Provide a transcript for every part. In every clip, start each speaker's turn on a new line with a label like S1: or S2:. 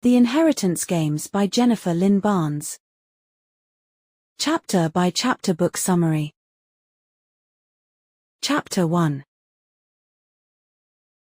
S1: The Inheritance Games by Jennifer Lynn Barnes. Chapter by chapter book summary. Chapter 1.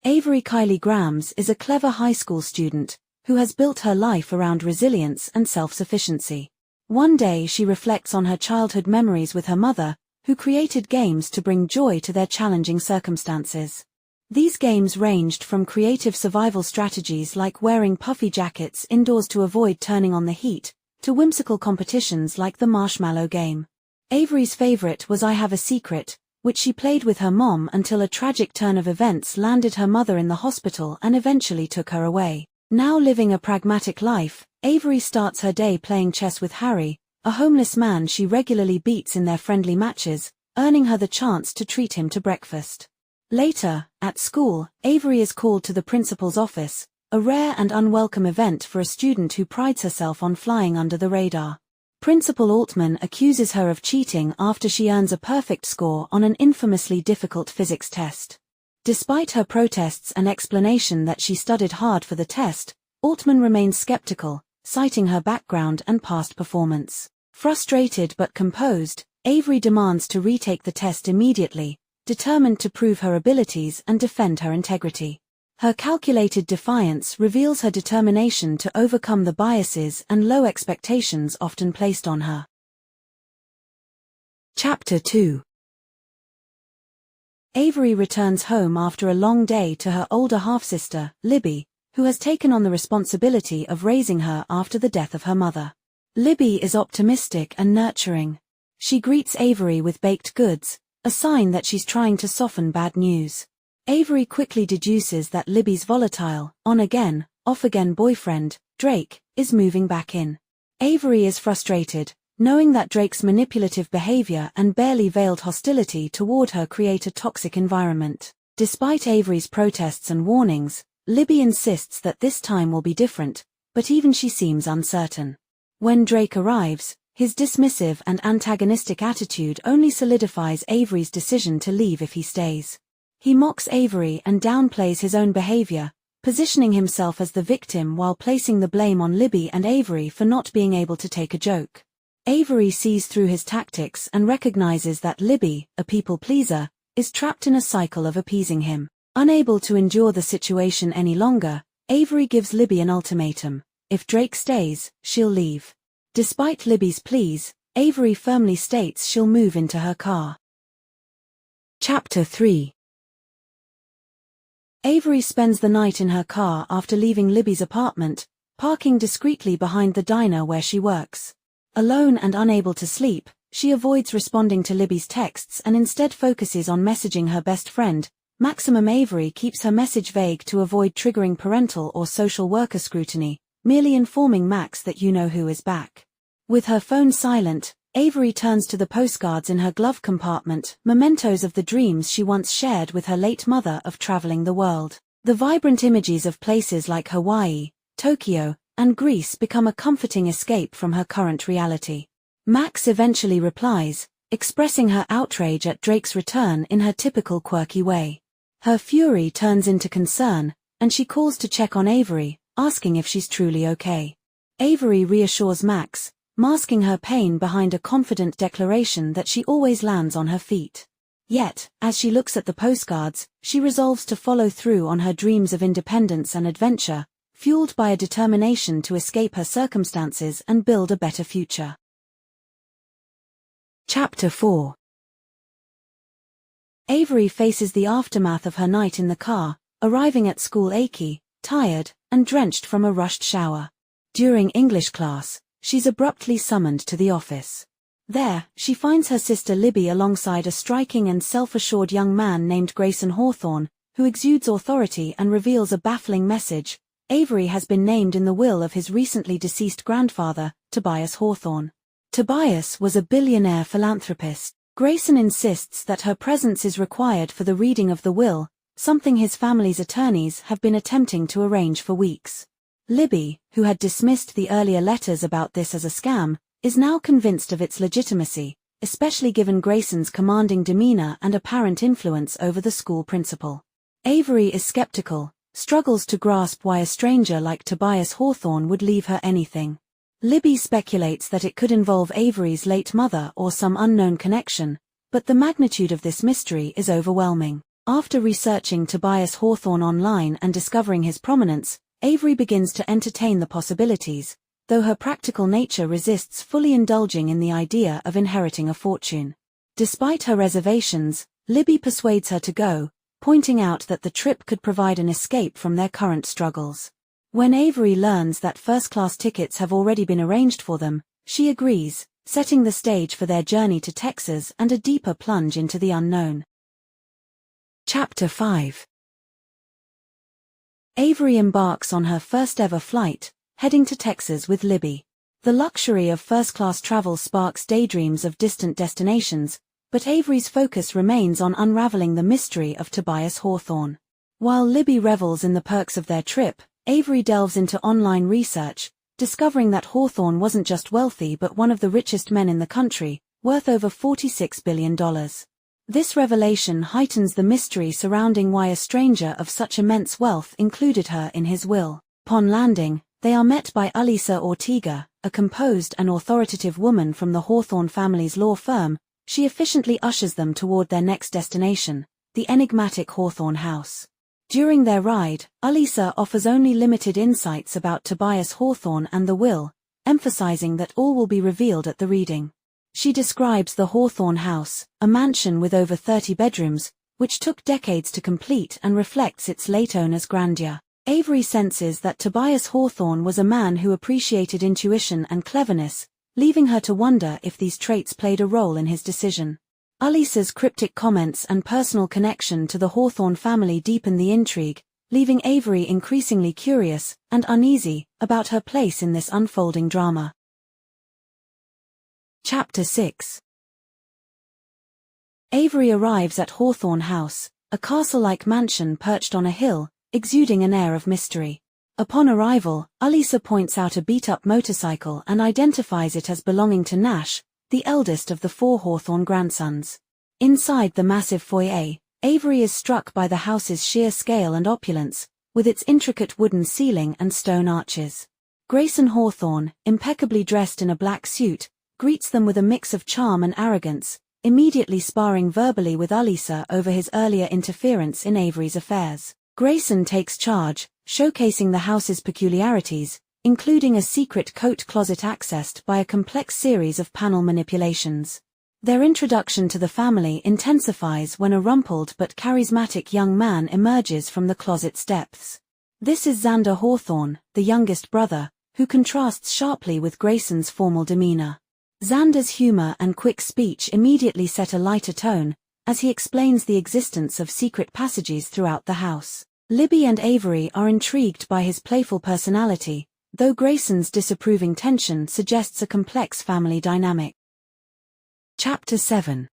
S1: Avery Kylie Grams is a clever high school student who has built her life around resilience and self-sufficiency. One day she reflects on her childhood memories with her mother, who created games to bring joy to their challenging circumstances. These games ranged from creative survival strategies like wearing puffy jackets indoors to avoid turning on the heat, to whimsical competitions like the marshmallow game. Avery's favorite was I Have a Secret, which she played with her mom until a tragic turn of events landed her mother in the hospital and eventually took her away. Now living a pragmatic life, Avery starts her day playing chess with Harry, a homeless man she regularly beats in their friendly matches, earning her the chance to treat him to breakfast. Later, at school, Avery is called to the principal's office, a rare and unwelcome event for a student who prides herself on flying under the radar. Principal Altman accuses her of cheating after she earns a perfect score on an infamously difficult physics test. Despite her protests and explanation that she studied hard for the test, Altman remains skeptical, citing her background and past performance. Frustrated but composed, Avery demands to retake the test immediately, determined to prove her abilities and defend her integrity. Her calculated defiance reveals her determination to overcome the biases and low expectations often placed on her. Chapter 2. Avery returns home after a long day to her older half-sister, Libby, who has taken on the responsibility of raising her after the death of her mother. Libby is optimistic and nurturing. She greets Avery with baked goods, a sign that she's trying to soften bad news. Avery quickly deduces that Libby's volatile, on-again, off-again boyfriend, Drake, is moving back in. Avery is frustrated, knowing that Drake's manipulative behavior and barely veiled hostility toward her create a toxic environment. Despite Avery's protests and warnings, Libby insists that this time will be different, but even she seems uncertain. When Drake arrives, his dismissive and antagonistic attitude only solidifies Avery's decision to leave if he stays. He mocks Avery and downplays his own behavior, positioning himself as the victim while placing the blame on Libby and Avery for not being able to take a joke. Avery sees through his tactics and recognizes that Libby, a people-pleaser, is trapped in a cycle of appeasing him. Unable to endure the situation any longer, Avery gives Libby an ultimatum: if Drake stays, she'll leave. Despite Libby's pleas, Avery firmly states she'll move into her car. Chapter 3. Avery spends the night in her car after leaving Libby's apartment, parking discreetly behind the diner where she works. Alone and unable to sleep, she avoids responding to Libby's texts and instead focuses on messaging her best friend. Maximum Avery keeps her message vague to avoid triggering parental or social worker scrutiny, merely informing Max that you know who is back. With her phone silent, Avery turns to the postcards in her glove compartment, mementos of the dreams she once shared with her late mother of traveling the world. The vibrant images of places like Hawaii, Tokyo, and Greece become a comforting escape from her current reality. Max eventually replies, expressing her outrage at Drake's return in her typical quirky way. Her fury turns into concern, and she calls to check on Avery, asking if she's truly okay. Avery reassures Max, masking her pain behind a confident declaration that she always lands on her feet. Yet, as she looks at the postcards, she resolves to follow through on her dreams of independence and adventure, fueled by a determination to escape her circumstances and build a better future. Chapter 4. Avery faces the aftermath of her night in the car, arriving at school achy, tired, and drenched from a rushed shower. During English class, she's abruptly summoned to the office. There, she finds her sister Libby alongside a striking and self-assured young man named Grayson Hawthorne, who exudes authority and reveals a baffling message. Avery has been named in the will of his recently deceased grandfather, Tobias Hawthorne. Tobias was a billionaire philanthropist. Grayson insists that her presence is required for the reading of the will, something his family's attorneys have been attempting to arrange for weeks. Libby, who had dismissed the earlier letters about this as a scam, is now convinced of its legitimacy, especially given Grayson's commanding demeanor and apparent influence over the school principal. Avery is skeptical, struggles to grasp why a stranger like Tobias Hawthorne would leave her anything. Libby speculates that it could involve Avery's late mother or some unknown connection, but the magnitude of this mystery is overwhelming. After researching Tobias Hawthorne online and discovering his prominence, Avery begins to entertain the possibilities, though her practical nature resists fully indulging in the idea of inheriting a fortune. Despite her reservations, Libby persuades her to go, pointing out that the trip could provide an escape from their current struggles. When Avery learns that first-class tickets have already been arranged for them, she agrees, setting the stage for their journey to Texas and a deeper plunge into the unknown. Chapter 5. Avery embarks on her first-ever flight, heading to Texas with Libby. The luxury of first-class travel sparks daydreams of distant destinations, but Avery's focus remains on unraveling the mystery of Tobias Hawthorne. While Libby revels in the perks of their trip, Avery delves into online research, discovering that Hawthorne wasn't just wealthy but one of the richest men in the country, worth over $46 billion. This revelation heightens the mystery surrounding why a stranger of such immense wealth included her in his will. Upon landing, they are met by Alisa Ortega, a composed and authoritative woman from the Hawthorne family's law firm. She efficiently ushers them toward their next destination, the enigmatic Hawthorne house. During their ride, Alisa offers only limited insights about Tobias Hawthorne and the will, emphasizing that all will be revealed at the reading. She describes the Hawthorne house, a mansion with over 30 bedrooms, which took decades to complete and reflects its late owner's grandeur. Avery senses that Tobias Hawthorne was a man who appreciated intuition and cleverness, leaving her to wonder if these traits played a role in his decision. Alisa's cryptic comments and personal connection to the Hawthorne family deepen the intrigue, leaving Avery increasingly curious and uneasy about her place in this unfolding drama. Chapter 6. Avery arrives at Hawthorne House, a castle-like mansion perched on a hill, exuding an air of mystery. Upon arrival, Alisa points out a beat-up motorcycle and identifies it as belonging to Nash, the eldest of the 4 Hawthorne grandsons. Inside the massive foyer, Avery is struck by the house's sheer scale and opulence, with its intricate wooden ceiling and stone arches. Grayson Hawthorne, impeccably dressed in a black suit, greets them with a mix of charm and arrogance, immediately sparring verbally with Alisa over his earlier interference in Avery's affairs. Grayson takes charge, showcasing the house's peculiarities, including a secret coat closet accessed by a complex series of panel manipulations. Their introduction to the family intensifies when a rumpled but charismatic young man emerges from the closet's depths. This is Xander Hawthorne, the youngest brother, who contrasts sharply with Grayson's formal demeanor. Xander's humor and quick speech immediately set a lighter tone, as he explains the existence of secret passages throughout the house. Libby and Avery are intrigued by his playful personality, though Grayson's disapproving tension suggests a complex family dynamic. Chapter 7.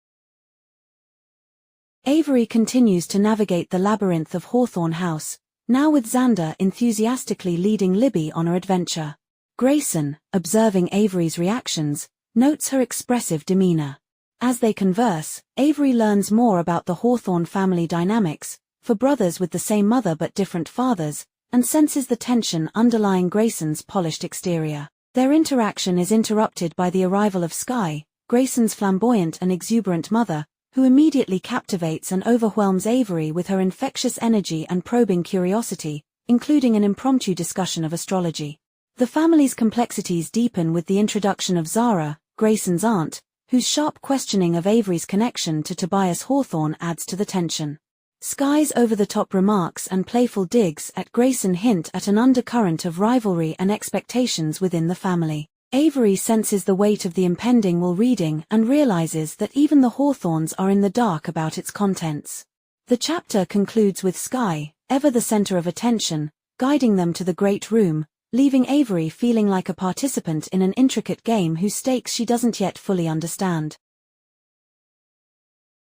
S1: Avery continues to navigate the labyrinth of Hawthorne House, now with Xander enthusiastically leading Libby on her adventure. Grayson, observing Avery's reactions, notes her expressive demeanor. As they converse, Avery learns more about the Hawthorne family dynamics, for brothers with the same mother but different fathers, and senses the tension underlying Grayson's polished exterior. Their interaction is interrupted by the arrival of Skye, Grayson's flamboyant and exuberant mother, who immediately captivates and overwhelms Avery with her infectious energy and probing curiosity, including an impromptu discussion of astrology. The family's complexities deepen with the introduction of Zara, Grayson's aunt, whose sharp questioning of Avery's connection to Tobias Hawthorne adds to the tension. Skye's over-the-top remarks and playful digs at Grayson hint at an undercurrent of rivalry and expectations within the family. Avery senses the weight of the impending will reading and realizes that even the Hawthornes are in the dark about its contents. The chapter concludes with Skye, ever the center of attention, guiding them to the great room, leaving Avery feeling like a participant in an intricate game whose stakes she doesn't yet fully understand.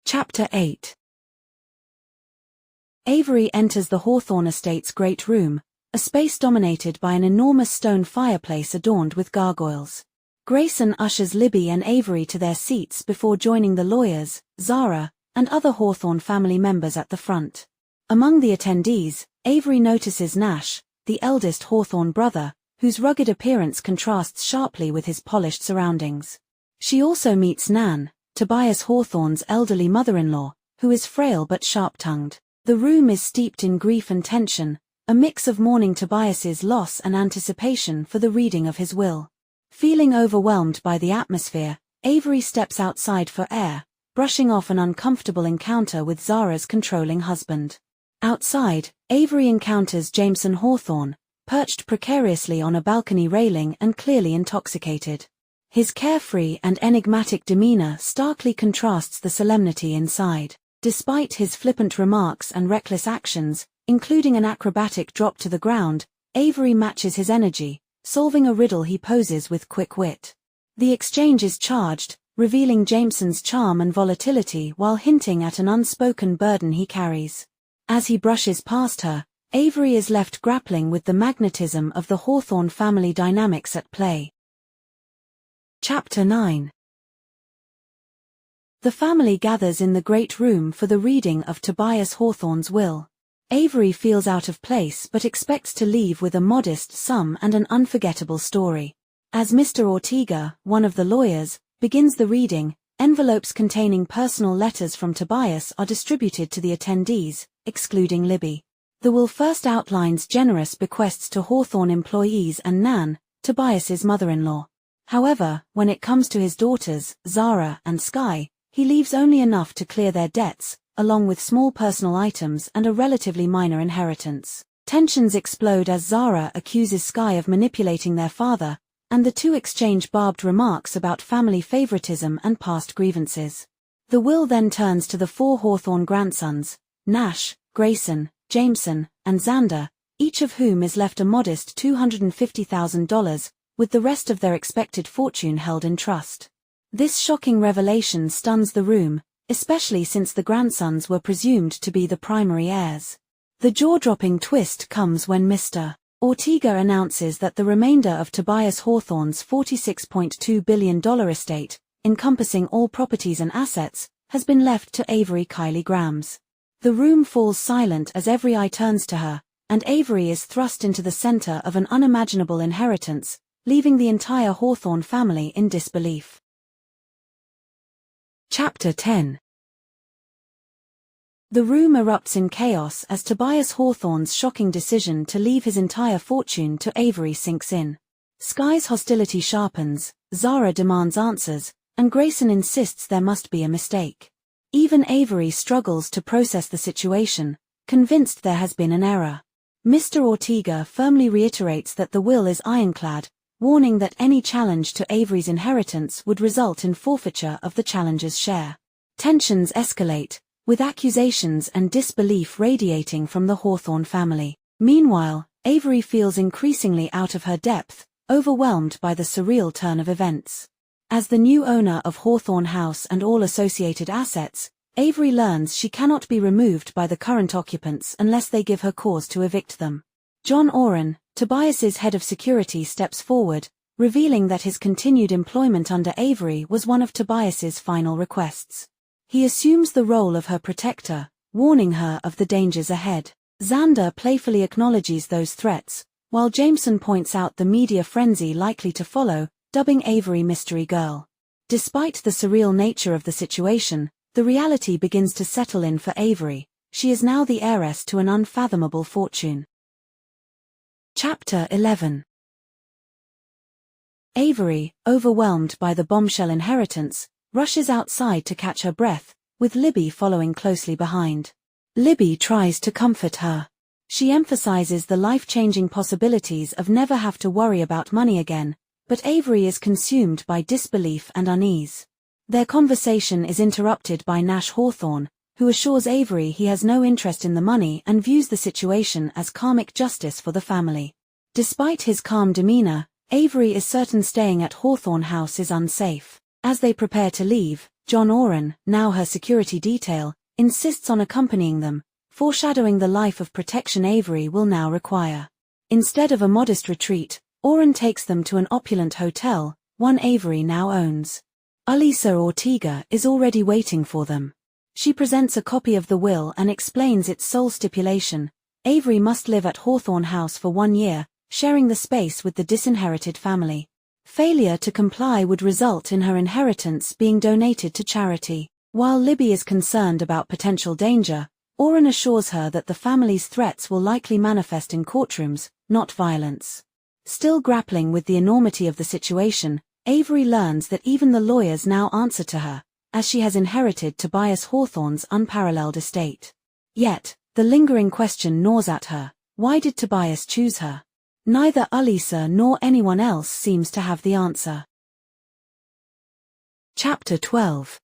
S1: Chapter 8. Avery enters the Hawthorne estate's great room, a space dominated by an enormous stone fireplace adorned with gargoyles. Grayson ushers Libby and Avery to their seats before joining the lawyers, Zara, and other Hawthorne family members at the front. Among the attendees, Avery notices Nash, the eldest Hawthorne brother, whose rugged appearance contrasts sharply with his polished surroundings. She also meets Nan, Tobias Hawthorne's elderly mother-in-law, who is frail but sharp-tongued. The room is steeped in grief and tension, a mix of mourning Tobias's loss and anticipation for the reading of his will. Feeling overwhelmed by the atmosphere, Avery steps outside for air, brushing off an uncomfortable encounter with Zara's controlling husband. Outside, Avery encounters Jameson Hawthorne, perched precariously on a balcony railing and clearly intoxicated. His carefree and enigmatic demeanor starkly contrasts the solemnity inside. Despite his flippant remarks and reckless actions, including an acrobatic drop to the ground, Avery matches his energy, solving a riddle he poses with quick wit. The exchange is charged, revealing Jameson's charm and volatility while hinting at an unspoken burden he carries. As he brushes past her, Avery is left grappling with the magnetism of the Hawthorne family dynamics at play. Chapter 9. The family gathers in the great room for the reading of Tobias Hawthorne's will. Avery feels out of place but expects to leave with a modest sum and an unforgettable story. As Mr. Ortega, one of the lawyers, begins the reading, envelopes containing personal letters from Tobias are distributed to the attendees, excluding Libby. The will first outlines generous bequests to Hawthorne employees and Nan, Tobias's mother-in-law. However, when it comes to his daughters, Zara and Sky, he leaves only enough to clear their debts, along with small personal items and a relatively minor inheritance. Tensions explode as Zara accuses Sky of manipulating their father, and the two exchange barbed remarks about family favoritism and past grievances. The will then turns to the four Hawthorne grandsons, Nash, Grayson, Jameson, and Xander, each of whom is left a modest $250,000, with the rest of their expected fortune held in trust. This shocking revelation stuns the room, especially since the grandsons were presumed to be the primary heirs. The jaw-dropping twist comes when Mr. Ortega announces that the remainder of Tobias Hawthorne's $46.2 billion estate, encompassing all properties and assets, has been left to Avery Kylie Grams. The room falls silent as every eye turns to her, and Avery is thrust into the center of an unimaginable inheritance, leaving the entire Hawthorne family in disbelief. Chapter 10. The room erupts in chaos as Tobias Hawthorne's shocking decision to leave his entire fortune to Avery sinks in. Sky's hostility sharpens, Zara demands answers, and Grayson insists there must be a mistake. Even Avery struggles to process the situation, convinced there has been an error. Mr. Ortega firmly reiterates that the will is ironclad, warning that any challenge to Avery's inheritance would result in forfeiture of the challenger's share. Tensions escalate, with accusations and disbelief radiating from the Hawthorne family. Meanwhile, Avery feels increasingly out of her depth, overwhelmed by the surreal turn of events. As the new owner of Hawthorne House and all associated assets, Avery learns she cannot be removed by the current occupants unless they give her cause to evict them. John Oren, Tobias's head of security, steps forward, revealing that his continued employment under Avery was one of Tobias's final requests. He assumes the role of her protector, warning her of the dangers ahead. Xander playfully acknowledges those threats, while Jameson points out the media frenzy likely to follow, dubbing Avery Mystery Girl. Despite the surreal nature of the situation, the reality begins to settle in for Avery. She is now the heiress to an unfathomable fortune. Chapter 11. Avery, overwhelmed by the bombshell inheritance, rushes outside to catch her breath, with Libby following closely behind. Libby tries to comfort her. She emphasizes the life-changing possibilities of never have to worry about money again, but Avery is consumed by disbelief and unease. Their conversation is interrupted by Nash Hawthorne, who assures Avery he has no interest in the money and views the situation as karmic justice for the family. Despite his calm demeanor, Avery is certain staying at Hawthorne House is unsafe. As they prepare to leave, John Oren, now her security detail, insists on accompanying them, foreshadowing the life of protection Avery will now require. Instead of a modest retreat, Oren takes them to an opulent hotel, one Avery now owns. Alisa Ortega is already waiting for them. She presents a copy of the will and explains its sole stipulation, Avery must live at Hawthorne House for 1 year, sharing the space with the disinherited family. Failure to comply would result in her inheritance being donated to charity. While Libby is concerned about potential danger, Oren assures her that the family's threats will likely manifest in courtrooms, not violence. Still grappling with the enormity of the situation, Avery learns that even the lawyers now answer to her, as she has inherited Tobias Hawthorne's unparalleled estate. Yet, the lingering question gnaws at her: why did Tobias choose her? Neither Alisa nor anyone else seems to have the answer. Chapter 12.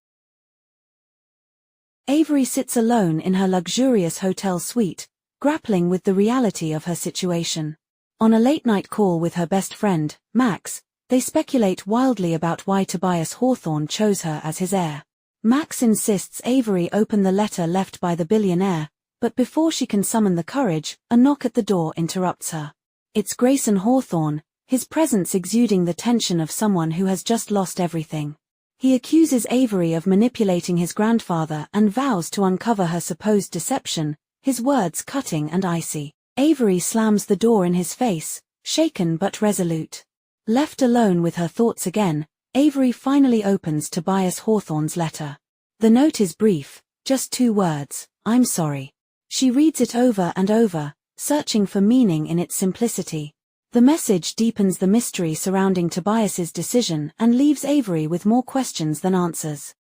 S1: Avery sits alone in her luxurious hotel suite, grappling with the reality of her situation. On a late-night call with her best friend, Max, they speculate wildly about why Tobias Hawthorne chose her as his heir. Max insists Avery open the letter left by the billionaire, but before she can summon the courage, a knock at the door interrupts her. It's Grayson Hawthorne, his presence exuding the tension of someone who has just lost everything. He accuses Avery of manipulating his grandfather and vows to uncover her supposed deception, his words cutting and icy. Avery slams the door in his face, shaken but resolute. Left alone with her thoughts again, Avery finally opens Tobias Hawthorne's letter. The note is brief, just 2 words: "I'm sorry." She reads it over and over, searching for meaning in its simplicity. The message deepens the mystery surrounding Tobias's decision and leaves Avery with more questions than answers.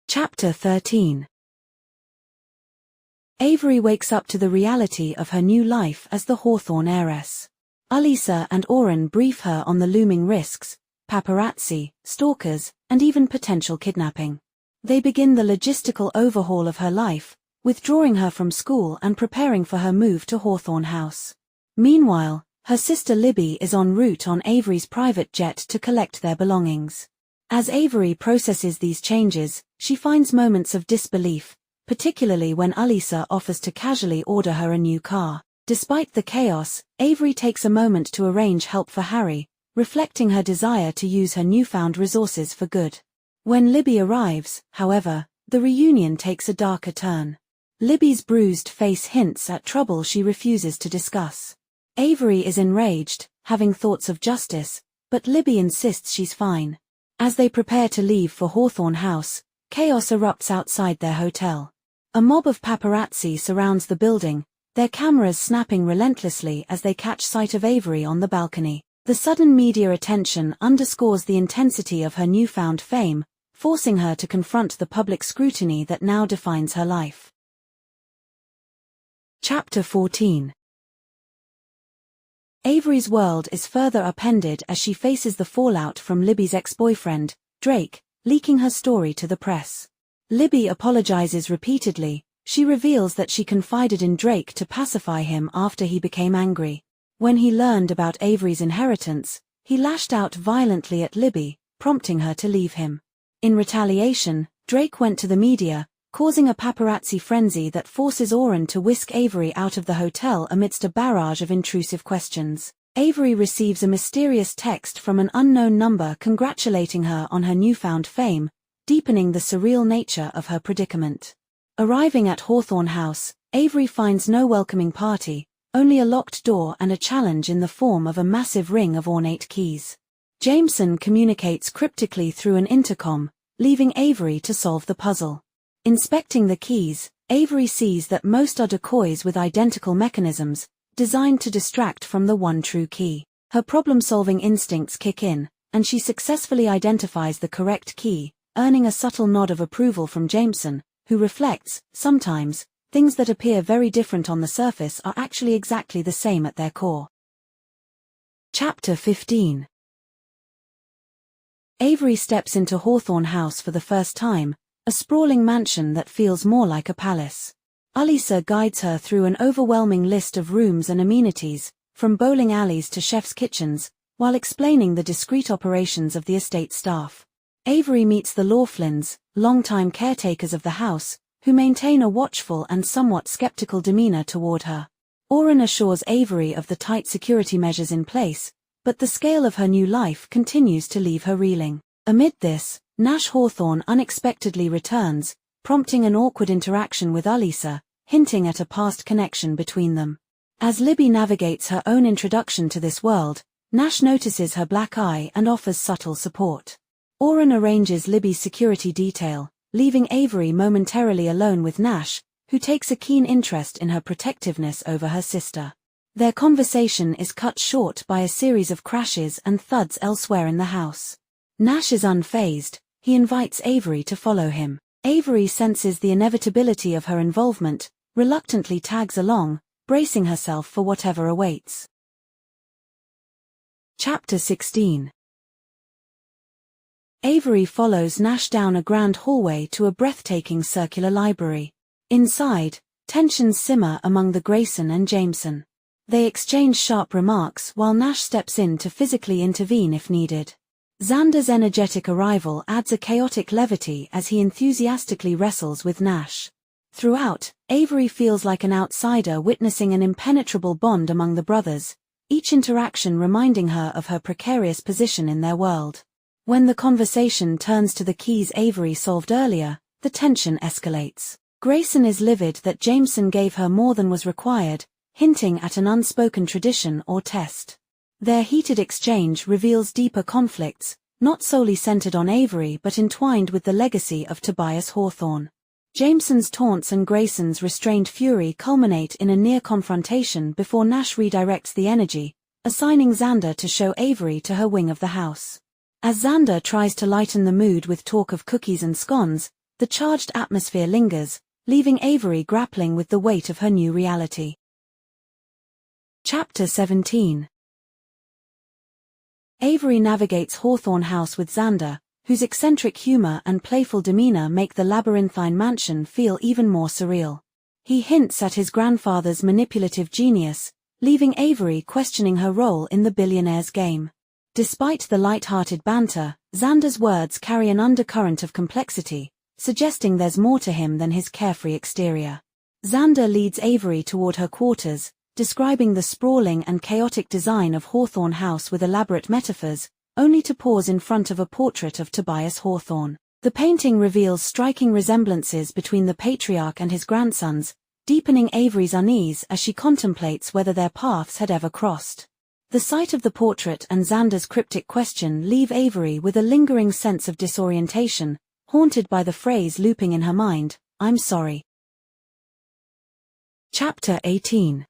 S1: Chapter 13. Avery wakes up to the reality of her new life as the Hawthorne heiress. Alisa and Oren brief her on the looming risks: paparazzi, stalkers, and even potential kidnapping. They begin the logistical overhaul of her life, withdrawing her from school and preparing for her move to Hawthorne House. Meanwhile, her sister Libby is en route on Avery's private jet to collect their belongings. As Avery processes these changes, she finds moments of disbelief, particularly when Alisa offers to casually order her a new car. Despite the chaos, Avery takes a moment to arrange help for Harry, reflecting her desire to use her newfound resources for good. When Libby arrives, however, the reunion takes a darker turn. Libby's bruised face hints at trouble she refuses to discuss. Avery is enraged, having thoughts of justice, but Libby insists she's fine. As they prepare to leave for Hawthorne House, chaos erupts outside their hotel. A mob of paparazzi surrounds the building, their cameras snapping relentlessly as they catch sight of Avery on the balcony. The sudden media attention underscores the intensity of her newfound fame, forcing her to confront the public scrutiny that now defines her life. Chapter 14. Avery's world is further upended as she faces the fallout from Libby's ex-boyfriend, Drake, leaking her story to the press. Libby apologizes repeatedly. She reveals that she confided in Drake to pacify him after he became angry. When he learned about Avery's inheritance, he lashed out violently at Libby, prompting her to leave him. In retaliation, Drake went to the media, causing a paparazzi frenzy that forces Oren to whisk Avery out of the hotel amidst a barrage of intrusive questions. Avery receives a mysterious text from an unknown number congratulating her on her newfound fame, deepening the surreal nature of her predicament. Arriving at Hawthorne House, Avery finds no welcoming party, only a locked door and a challenge in the form of a massive ring of ornate keys. Jameson communicates cryptically through an intercom, leaving Avery to solve the puzzle. Inspecting the keys, Avery sees that most are decoys with identical mechanisms, designed to distract from the one true key. Her problem-solving instincts kick in, and she successfully identifies the correct key, earning a subtle nod of approval from Jameson, who reflects, sometimes, things that appear very different on the surface are actually exactly the same at their core. Chapter 15. Avery steps into Hawthorne House for the first time, a sprawling mansion that feels more like a palace. Alisa guides her through an overwhelming list of rooms and amenities, from bowling alleys to chef's kitchens, while explaining the discreet operations of the estate staff. Avery meets the Laughlins, longtime caretakers of the house, who maintain a watchful and somewhat skeptical demeanor toward her. Oren assures Avery of the tight security measures in place, but the scale of her new life continues to leave her reeling. Amid this, Nash Hawthorne unexpectedly returns, prompting an awkward interaction with Alisa, hinting at a past connection between them. As Libby navigates her own introduction to this world, Nash notices her black eye and offers subtle support. Oren arranges Libby's security detail, leaving Avery momentarily alone with Nash, who takes a keen interest in her protectiveness over her sister. Their conversation is cut short by a series of crashes and thuds elsewhere in the house. Nash is unfazed. He invites Avery to follow him. Avery senses the inevitability of her involvement, reluctantly tags along, bracing herself for whatever awaits. Chapter 16. Avery follows Nash down a grand hallway to a breathtaking circular library. Inside, tensions simmer among the Grayson and Jameson. They exchange sharp remarks while Nash steps in to physically intervene if needed. Xander's energetic arrival adds a chaotic levity as he enthusiastically wrestles with Nash. Throughout, Avery feels like an outsider witnessing an impenetrable bond among the brothers, each interaction reminding her of her precarious position in their world. When the conversation turns to the keys Avery solved earlier, the tension escalates. Grayson is livid that Jameson gave her more than was required, hinting at an unspoken tradition or test. Their heated exchange reveals deeper conflicts, not solely centered on Avery but entwined with the legacy of Tobias Hawthorne. Jameson's taunts and Grayson's restrained fury culminate in a near confrontation before Nash redirects the energy, assigning Xander to show Avery to her wing of the house. As Xander tries to lighten the mood with talk of cookies and scones, the charged atmosphere lingers, leaving Avery grappling with the weight of her new reality. Chapter 17. Avery navigates Hawthorne House with Xander, whose eccentric humor and playful demeanor make the labyrinthine mansion feel even more surreal. He hints at his grandfather's manipulative genius, leaving Avery questioning her role in the billionaire's game. Despite the light-hearted banter, Xander's words carry an undercurrent of complexity, suggesting there's more to him than his carefree exterior. Xander leads Avery toward her quarters, describing the sprawling and chaotic design of Hawthorne House with elaborate metaphors, only to pause in front of a portrait of Tobias Hawthorne. The painting reveals striking resemblances between the patriarch and his grandsons, deepening Avery's unease as she contemplates whether their paths had ever crossed. The sight of the portrait and Xander's cryptic question leave Avery with a lingering sense of disorientation, haunted by the phrase looping in her mind, "I'm sorry." Chapter 18.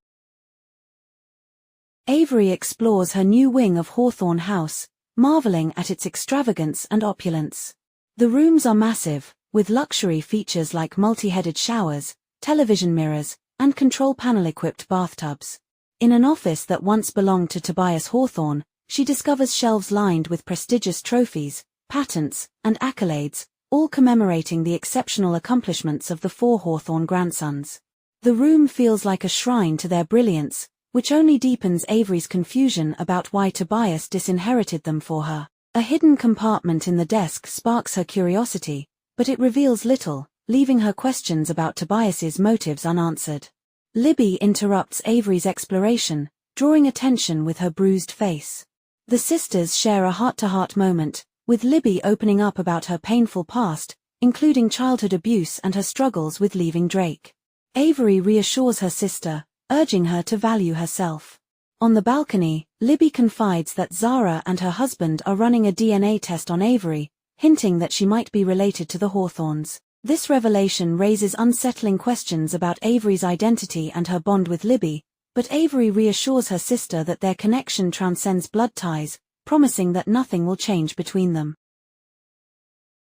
S1: Avery explores her new wing of Hawthorne House, marveling at its extravagance and opulence. The rooms are massive, with luxury features like multi-headed showers, television mirrors, and control panel-equipped bathtubs. In an office that once belonged to Tobias Hawthorne, she discovers shelves lined with prestigious trophies, patents, and accolades, all commemorating the exceptional accomplishments of the four Hawthorne grandsons. The room feels like a shrine to their brilliance, which only deepens Avery's confusion about why Tobias disinherited them for her. A hidden compartment in the desk sparks her curiosity, but it reveals little, leaving her questions about Tobias's motives unanswered. Libby interrupts Avery's exploration, drawing attention with her bruised face. The sisters share a heart-to-heart moment, with Libby opening up about her painful past, including childhood abuse and her struggles with leaving Drake. Avery reassures her sister, urging her to value herself. On the balcony, Libby confides that Zara and her husband are running a DNA test on Avery, hinting that she might be related to the Hawthornes. This revelation raises unsettling questions about Avery's identity and her bond with Libby, but Avery reassures her sister that their connection transcends blood ties, promising that nothing will change between them.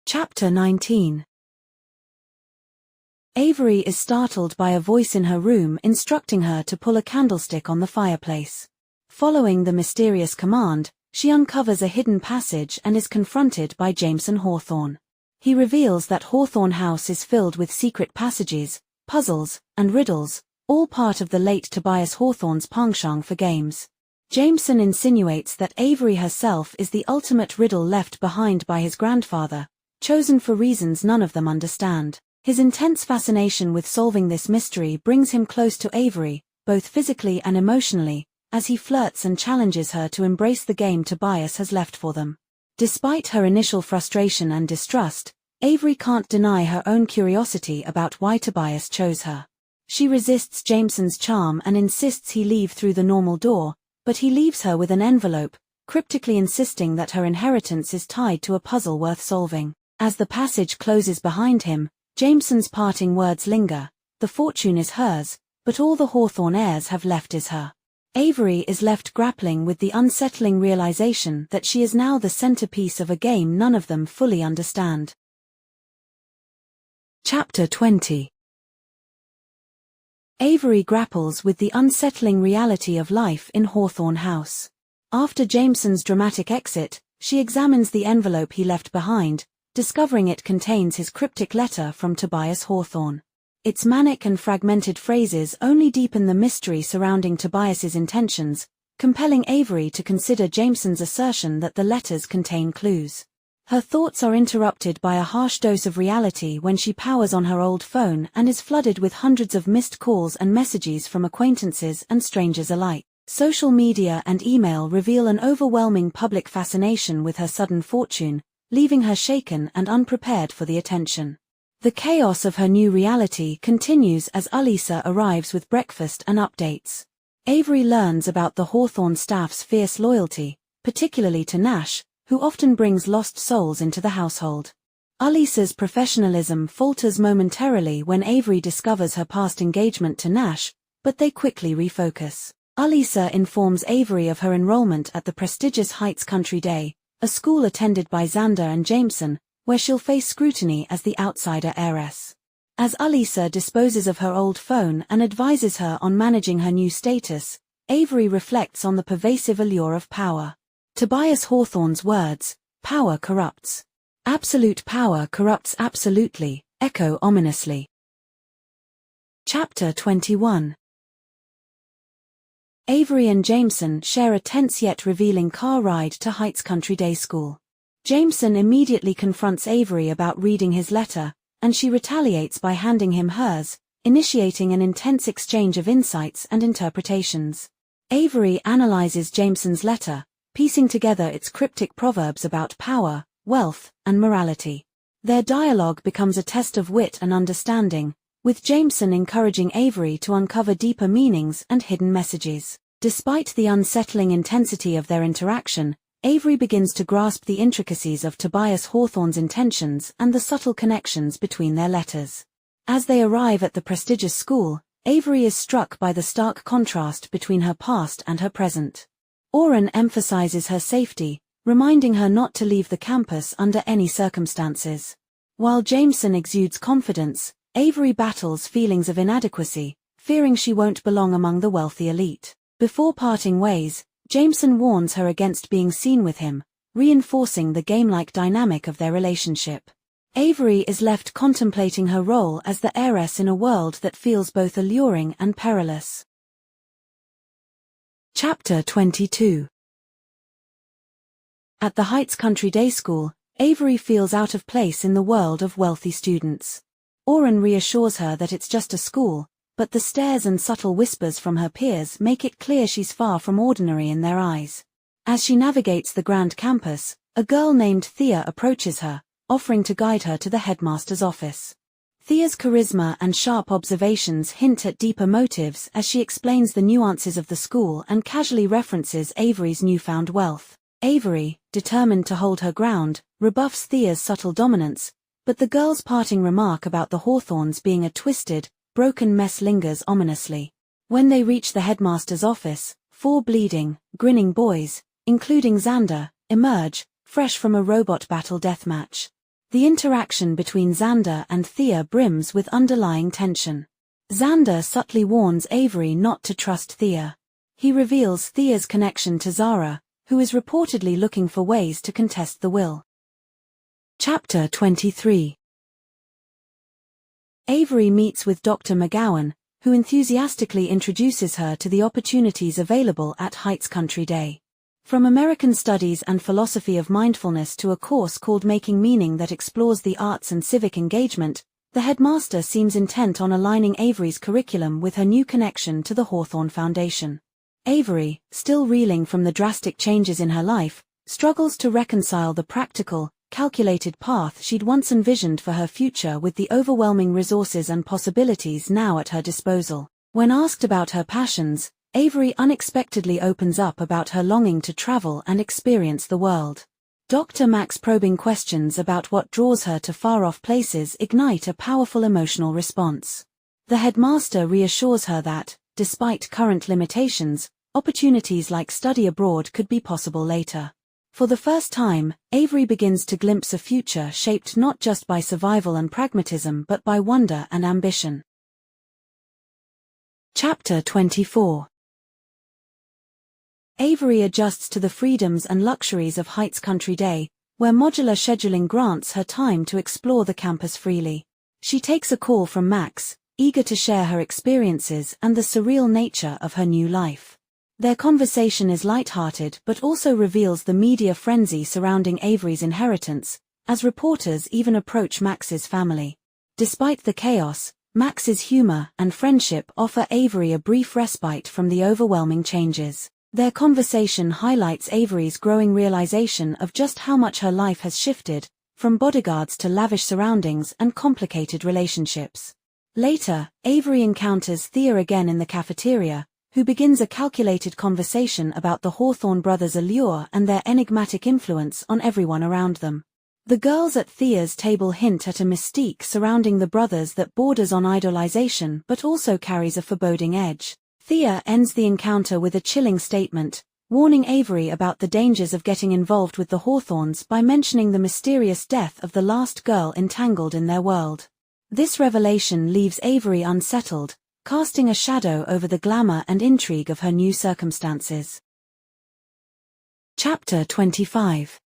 S1: Chapter 19. Avery is startled by a voice in her room instructing her to pull a candlestick on the fireplace. Following the mysterious command, she uncovers a hidden passage and is confronted by Jameson Hawthorne. He reveals that Hawthorne House is filled with secret passages, puzzles, and riddles, all part of the late Tobias Hawthorne's penchant for games. Jameson insinuates that Avery herself is the ultimate riddle left behind by his grandfather, chosen for reasons none of them understand. His intense fascination with solving this mystery brings him close to Avery, both physically and emotionally, as he flirts and challenges her to embrace the game Tobias has left for them. Despite her initial frustration and distrust, Avery can't deny her own curiosity about why Tobias chose her. She resists Jameson's charm and insists he leave through the normal door, but he leaves her with an envelope, cryptically insisting that her inheritance is tied to a puzzle worth solving. As the passage closes behind him, Jameson's parting words linger: "The fortune is hers, but all the Hawthorne heirs have left is her." Avery is left grappling with the unsettling realization that she is now the centerpiece of a game none of them fully understand. Chapter 20. Avery grapples with the unsettling reality of life in Hawthorne House. After Jameson's dramatic exit, she examines the envelope he left behind, discovering it contains his cryptic letter from Tobias Hawthorne. Its manic and fragmented phrases only deepen the mystery surrounding Tobias's intentions, compelling Avery to consider Jameson's assertion that the letters contain clues. Her thoughts are interrupted by a harsh dose of reality when she powers on her old phone and is flooded with hundreds of missed calls and messages from acquaintances and strangers alike. Social media and email reveal an overwhelming public fascination with her sudden fortune, leaving her shaken and unprepared for the attention. The chaos of her new reality continues as Alisa arrives with breakfast and updates. Avery learns about the Hawthorne staff's fierce loyalty, particularly to Nash, who often brings lost souls into the household. Alisa's professionalism falters momentarily when Avery discovers her past engagement to Nash, but they quickly refocus. Alisa informs Avery of her enrollment at the prestigious Heights Country Day, a school attended by Xander and Jameson, where she'll face scrutiny as the outsider heiress. As Alisa disposes of her old phone and advises her on managing her new status, Avery reflects on the pervasive allure of power. Tobias Hawthorne's words, "Power corrupts. Absolute power corrupts absolutely," echo ominously. Chapter 21. Avery and Jameson share a tense yet revealing car ride to Heights Country Day School. Jameson immediately confronts Avery about reading his letter, and she retaliates by handing him hers, initiating an intense exchange of insights and interpretations. Avery analyzes Jameson's letter, piecing together its cryptic proverbs about power, wealth, and morality. Their dialogue becomes a test of wit and understanding, with Jameson encouraging Avery to uncover deeper meanings and hidden messages. Despite the unsettling intensity of their interaction, Avery begins to grasp the intricacies of Tobias Hawthorne's intentions and the subtle connections between their letters. As they arrive at the prestigious school, Avery is struck by the stark contrast between her past and her present. Oren emphasizes her safety, reminding her not to leave the campus under any circumstances. While Jameson exudes confidence, Avery battles feelings of inadequacy, fearing she won't belong among the wealthy elite. Before parting ways, Jameson warns her against being seen with him, reinforcing the game-like dynamic of their relationship. Avery is left contemplating her role as the heiress in a world that feels both alluring and perilous. Chapter 22. At the Heights Country Day School, Avery feels out of place in the world of wealthy students. Oren reassures her that it's just a school, but the stares and subtle whispers from her peers make it clear she's far from ordinary in their eyes. As she navigates the grand campus, a girl named Thea approaches her, offering to guide her to the headmaster's office. Thea's charisma and sharp observations hint at deeper motives as she explains the nuances of the school and casually references Avery's newfound wealth. Avery, determined to hold her ground, rebuffs Thea's subtle dominance, but the girl's parting remark about the Hawthornes being a twisted, broken mess lingers ominously. When they reach the headmaster's office, 4 bleeding, grinning boys, including Xander, emerge, fresh from a robot battle deathmatch. The interaction between Xander and Thea brims with underlying tension. Xander subtly warns Avery not to trust Thea. He reveals Thea's connection to Zara, who is reportedly looking for ways to contest the will. Chapter 23. Avery meets with Dr. McGowan, who enthusiastically introduces her to the opportunities available at Heights Country Day. From American Studies and Philosophy of Mindfulness to a course called Making Meaning that explores the arts and civic engagement, the headmaster seems intent on aligning Avery's curriculum with her new connection to the Hawthorne Foundation. Avery, still reeling from the drastic changes in her life, struggles to reconcile the practical, calculated path she'd once envisioned for her future with the overwhelming resources and possibilities now at her disposal. When asked about her passions, Avery unexpectedly opens up about her longing to travel and experience the world. Dr. Mac's probing questions about what draws her to far-off places ignite a powerful emotional response. The headmaster reassures her that, despite current limitations, opportunities like study abroad could be possible later. For the first time, Avery begins to glimpse a future shaped not just by survival and pragmatism but by wonder and ambition. Chapter 24. Avery adjusts to the freedoms and luxuries of Heights Country Day, where modular scheduling grants her time to explore the campus freely. She takes a call from Max, eager to share her experiences and the surreal nature of her new life. Their conversation is light-hearted but also reveals the media frenzy surrounding Avery's inheritance, as reporters even approach Max's family. Despite the chaos, Max's humor and friendship offer Avery a brief respite from the overwhelming changes. Their conversation highlights Avery's growing realization of just how much her life has shifted, from bodyguards to lavish surroundings and complicated relationships. Later, Avery encounters Thea again in the cafeteria, who begins a calculated conversation about the Hawthorne brothers' allure and their enigmatic influence on everyone around them. The girls at Thea's table hint at a mystique surrounding the brothers that borders on idolization but also carries a foreboding edge. Thea ends the encounter with a chilling statement, warning Avery about the dangers of getting involved with the Hawthornes by mentioning the mysterious death of the last girl entangled in their world. This revelation leaves Avery unsettled, casting a shadow over the glamour and intrigue of her new circumstances. Chapter 25.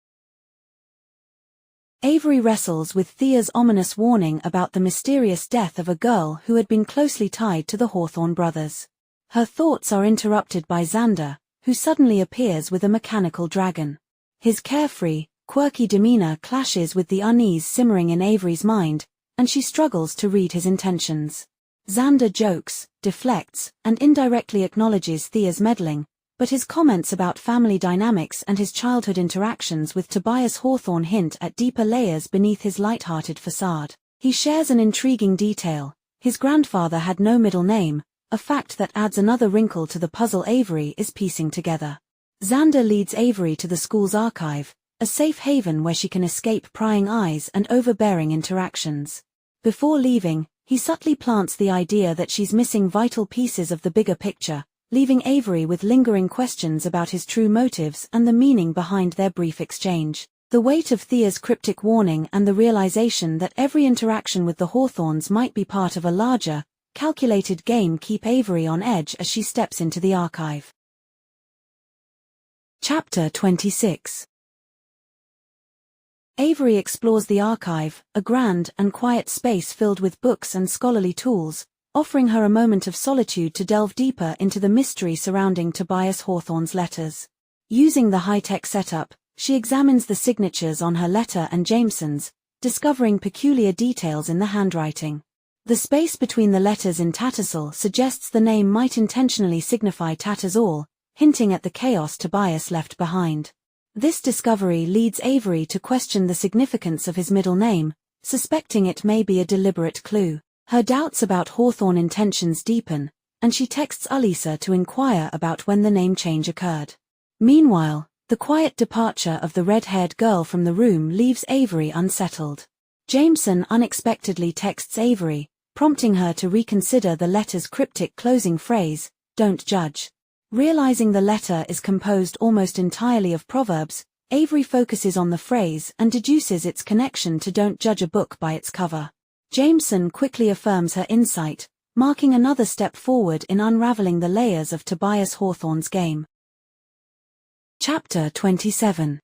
S1: Avery wrestles with Thea's ominous warning about the mysterious death of a girl who had been closely tied to the Hawthorne brothers. Her thoughts are interrupted by Xander, who suddenly appears with a mechanical dragon. His carefree, quirky demeanor clashes with the unease simmering in Avery's mind, and she struggles to read his intentions. Xander jokes, deflects, and indirectly acknowledges Thea's meddling, but his comments about family dynamics and his childhood interactions with Tobias Hawthorne hint at deeper layers beneath his light-hearted facade. He shares an intriguing detail: his grandfather had no middle name, a fact that adds another wrinkle to the puzzle Avery is piecing together. Xander leads Avery to the school's archive, a safe haven where she can escape prying eyes and overbearing interactions. Before leaving, he subtly plants the idea that she's missing vital pieces of the bigger picture, leaving Avery with lingering questions about his true motives and the meaning behind their brief exchange. The weight of Thea's cryptic warning and the realization that every interaction with the Hawthornes might be part of a larger, calculated game keep Avery on edge as she steps into the archive. Chapter 26. Avery explores the archive, a grand and quiet space filled with books and scholarly tools, offering her a moment of solitude to delve deeper into the mystery surrounding Tobias Hawthorne's letters. Using the high-tech setup, she examines the signatures on her letter and Jameson's, discovering peculiar details in the handwriting. The space between the letters in Tattersall suggests the name might intentionally signify Tattersall, hinting at the chaos Tobias left behind. This discovery leads Avery to question the significance of his middle name, suspecting it may be a deliberate clue. Her doubts about Hawthorne intentions deepen, and she texts Alisa to inquire about when the name change occurred. Meanwhile, the quiet departure of the red-haired girl from the room leaves Avery unsettled. Jameson unexpectedly texts Avery, prompting her to reconsider the letter's cryptic closing phrase, "Don't judge." Realizing the letter is composed almost entirely of proverbs, Avery focuses on the phrase and deduces its connection to "Don't judge a book by its cover." Jameson quickly affirms her insight, marking another step forward in unraveling the layers of Tobias Hawthorne's game. Chapter 27.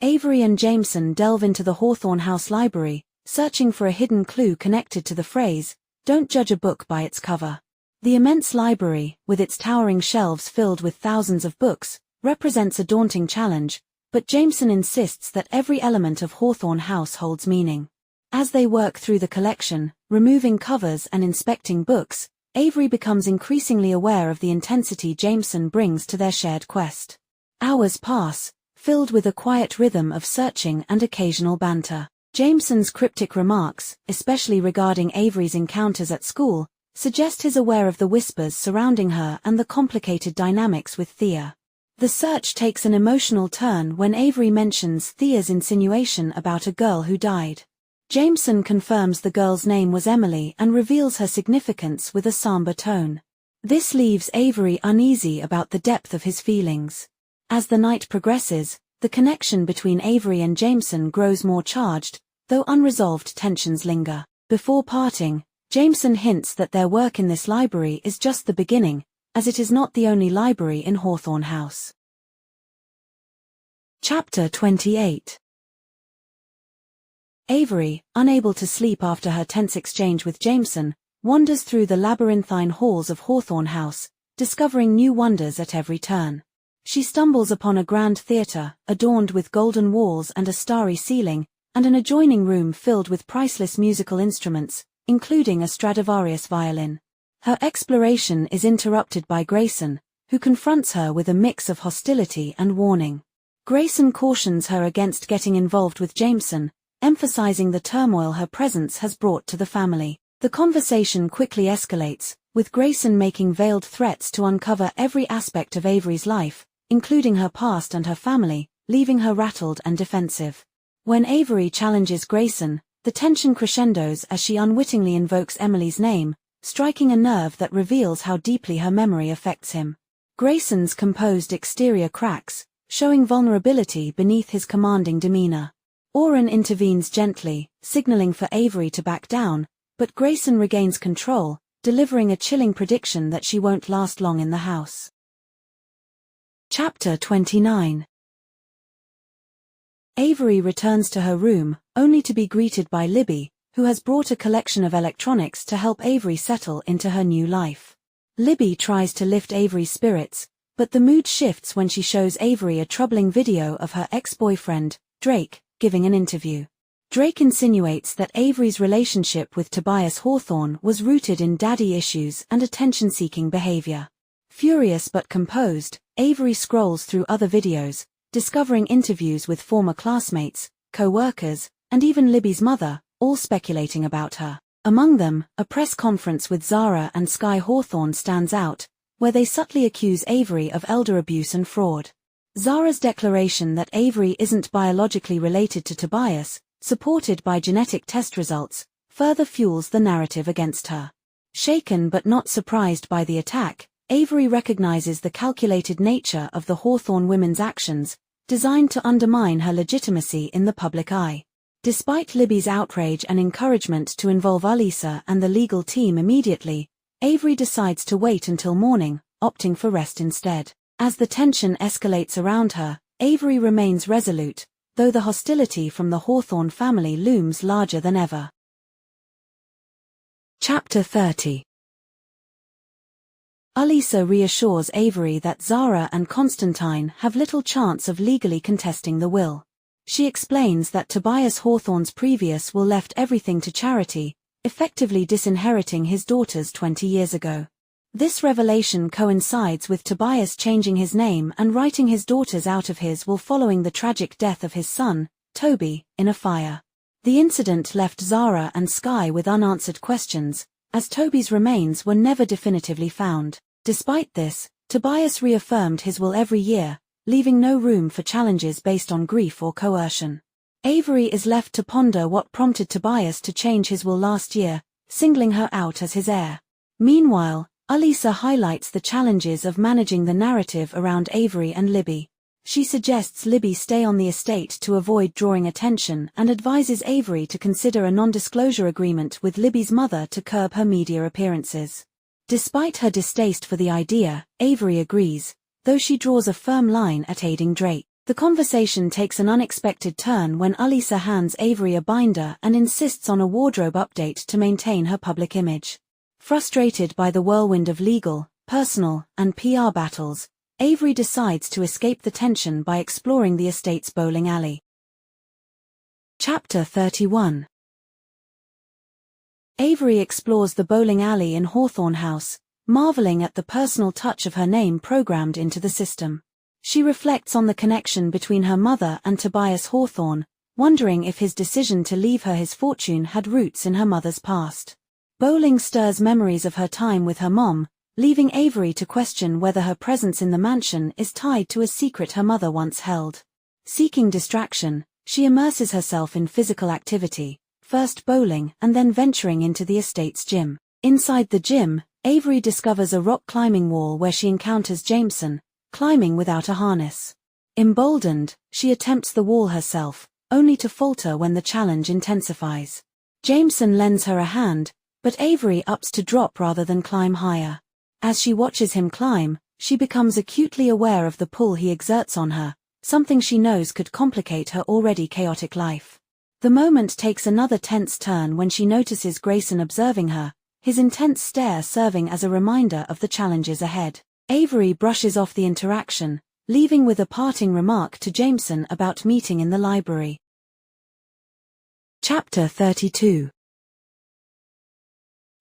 S1: Avery and Jameson delve into the Hawthorne House library, searching for a hidden clue connected to the phrase, "Don't judge a book by its cover." The immense library, with its towering shelves filled with thousands of books, represents a daunting challenge, but Jameson insists that every element of Hawthorne House holds meaning. As they work through the collection, removing covers and inspecting books, Avery becomes increasingly aware of the intensity Jameson brings to their shared quest. Hours pass, filled with a quiet rhythm of searching and occasional banter. Jameson's cryptic remarks, especially regarding Avery's encounters at school, suggest he's aware of the whispers surrounding her and the complicated dynamics with Thea. The search takes an emotional turn when Avery mentions Thea's insinuation about a girl who died. Jameson confirms the girl's name was Emily and reveals her significance with a somber tone. This leaves Avery uneasy about the depth of his feelings. As the night progresses, the connection between Avery and Jameson grows more charged, though unresolved tensions linger. Before parting, Jameson hints that their work in this library is just the beginning, as it is not the only library in Hawthorne House. Chapter 28. Avery, unable to sleep after her tense exchange with Jameson, wanders through the labyrinthine halls of Hawthorne House, discovering new wonders at every turn. She stumbles upon a grand theatre, adorned with golden walls and a starry ceiling, and an adjoining room filled with priceless musical instruments, including a Stradivarius violin. Her exploration is interrupted by Grayson, who confronts her with a mix of hostility and warning. Grayson cautions her against getting involved with Jameson, emphasizing the turmoil her presence has brought to the family. The conversation quickly escalates, with Grayson making veiled threats to uncover every aspect of Avery's life, including her past and her family, leaving her rattled and defensive. When Avery challenges Grayson, the tension crescendos as she unwittingly invokes Emily's name, striking a nerve that reveals how deeply her memory affects him. Grayson's composed exterior cracks, showing vulnerability beneath his commanding demeanor. Oren intervenes gently, signaling for Avery to back down, but Grayson regains control, delivering a chilling prediction that she won't last long in the house. Chapter 29. Avery returns to her room, only to be greeted by Libby, who has brought a collection of electronics to help Avery settle into her new life. Libby tries to lift Avery's spirits, but the mood shifts when she shows Avery a troubling video of her ex-boyfriend, Drake, giving an interview. Drake insinuates that Avery's relationship with Tobias Hawthorne was rooted in daddy issues and attention-seeking behavior. Furious but composed, Avery scrolls through other videos, discovering interviews with former classmates, co-workers, and even Libby's mother, all speculating about her. Among them, a press conference with Zara and Sky Hawthorne stands out, where they subtly accuse Avery of elder abuse and fraud. Zara's declaration that Avery isn't biologically related to Tobias, supported by genetic test results, further fuels the narrative against her. Shaken but not surprised by the attack, Avery recognizes the calculated nature of the Hawthorne women's actions, designed to undermine her legitimacy in the public eye. Despite Libby's outrage and encouragement to involve Alisa and the legal team immediately, Avery decides to wait until morning, opting for rest instead. As the tension escalates around her, Avery remains resolute, though the hostility from the Hawthorne family looms larger than ever. Chapter 30. Alisa reassures Avery that Zara and Constantine have little chance of legally contesting the will. She explains that Tobias Hawthorne's previous will left everything to charity, effectively disinheriting his daughters 20 years ago. This revelation coincides with Tobias changing his name and writing his daughters out of his will following the tragic death of his son, Toby, in a fire. The incident left Zara and Sky with unanswered questions, as Toby's remains were never definitively found. Despite this, Tobias reaffirmed his will every year, leaving no room for challenges based on grief or coercion. Avery is left to ponder what prompted Tobias to change his will last year, singling her out as his heir. Meanwhile, Alisa highlights the challenges of managing the narrative around Avery and Libby. She suggests Libby stay on the estate to avoid drawing attention and advises Avery to consider a non-disclosure agreement with Libby's mother to curb her media appearances. Despite her distaste for the idea, Avery agrees, though she draws a firm line at aiding Drake. The conversation takes an unexpected turn when Alisa hands Avery a binder and insists on a wardrobe update to maintain her public image. Frustrated by the whirlwind of legal, personal, and PR battles, Avery decides to escape the tension by exploring the estate's bowling alley. Chapter 31. Avery explores the bowling alley in Hawthorne House, marveling at the personal touch of her name programmed into the system. She reflects on the connection between her mother and Tobias Hawthorne, wondering if his decision to leave her his fortune had roots in her mother's past. Bowling stirs memories of her time with her mom, leaving Avery to question whether her presence in the mansion is tied to a secret her mother once held. Seeking distraction, she immerses herself in physical activity, first bowling and then venturing into the estate's gym. Inside the gym, Avery discovers a rock climbing wall where she encounters Jameson, climbing without a harness. Emboldened, she attempts the wall herself, only to falter when the challenge intensifies. Jameson lends her a hand, but Avery opts to drop rather than climb higher. As she watches him climb, she becomes acutely aware of the pull he exerts on her, something she knows could complicate her already chaotic life. The moment takes another tense turn when she notices Grayson observing her, his intense stare serving as a reminder of the challenges ahead. Avery brushes off the interaction, leaving with a parting remark to Jameson about meeting in the library. Chapter 32.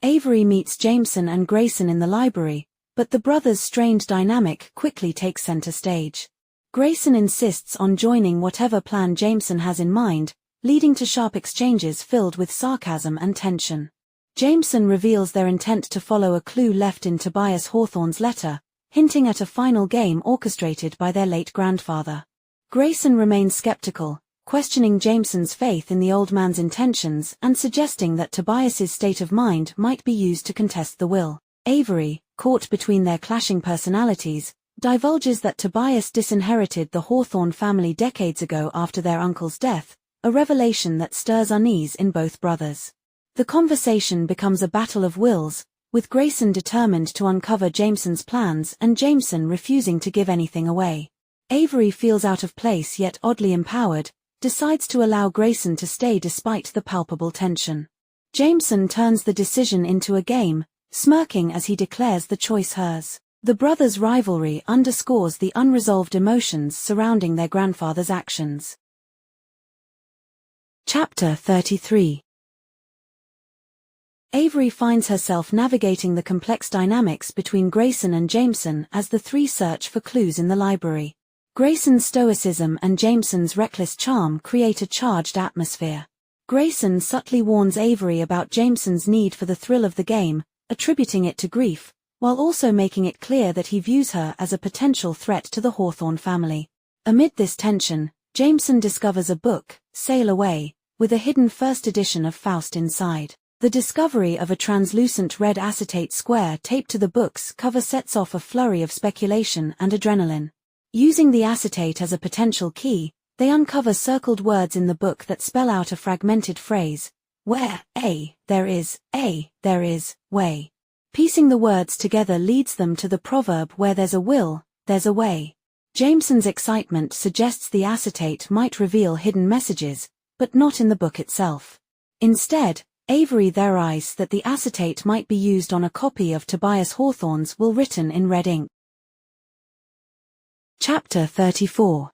S1: Avery meets Jameson and Grayson in the library, but the brothers' strained dynamic quickly takes center stage. Grayson insists on joining whatever plan Jameson has in mind, leading to sharp exchanges filled with sarcasm and tension. Jameson reveals their intent to follow a clue left in Tobias Hawthorne's letter, hinting at a final game orchestrated by their late grandfather. Grayson remains skeptical, questioning Jameson's faith in the old man's intentions and suggesting that Tobias's state of mind might be used to contest the will. Avery, caught between their clashing personalities, divulges that Tobias disinherited the Hawthorne family decades ago after their uncle's death, a revelation that stirs unease in both brothers. The conversation becomes a battle of wills, with Grayson determined to uncover Jameson's plans and Jameson refusing to give anything away. Avery feels out of place yet oddly empowered, decides to allow Grayson to stay despite the palpable tension. Jameson turns the decision into a game, smirking as he declares the choice hers. The brothers' rivalry underscores the unresolved emotions surrounding their grandfather's actions. Chapter 33. Avery finds herself navigating the complex dynamics between Grayson and Jameson as the three search for clues in the library. Grayson's stoicism and Jameson's reckless charm create a charged atmosphere. Grayson subtly warns Avery about Jameson's need for the thrill of the game, attributing it to grief, while also making it clear that he views her as a potential threat to the Hawthorne family. Amid this tension, Jameson discovers a book, Sail Away, with a hidden first edition of Faust inside. The discovery of a translucent red acetate square taped to the book's cover sets off a flurry of speculation and adrenaline. Using the acetate as a potential key, they uncover circled words in the book that spell out a fragmented phrase, where there is way. Piecing the words together leads them to the proverb where there's a will, there's a way. Jameson's excitement suggests the acetate might reveal hidden messages, but not in the book itself. Instead, Avery theorized that the acetate might be used on a copy of Tobias Hawthorne's will written in red ink. Chapter 34.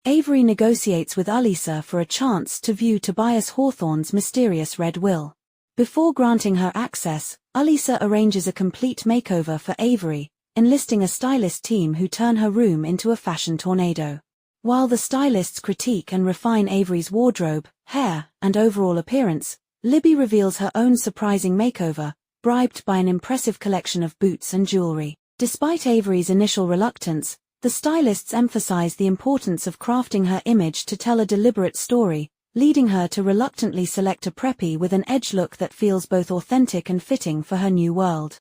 S1: Avery negotiates with Alisa for a chance to view Tobias Hawthorne's mysterious red will. Before granting her access, Alisa arranges a complete makeover for Avery, enlisting a stylist team who turn her room into a fashion tornado. While the stylists critique and refine Avery's wardrobe, hair, and overall appearance, Libby reveals her own surprising makeover, bribed by an impressive collection of boots and jewelry. Despite Avery's initial reluctance, the stylists emphasize the importance of crafting her image to tell a deliberate story, leading her to reluctantly select a preppy with an edge look that feels both authentic and fitting for her new world.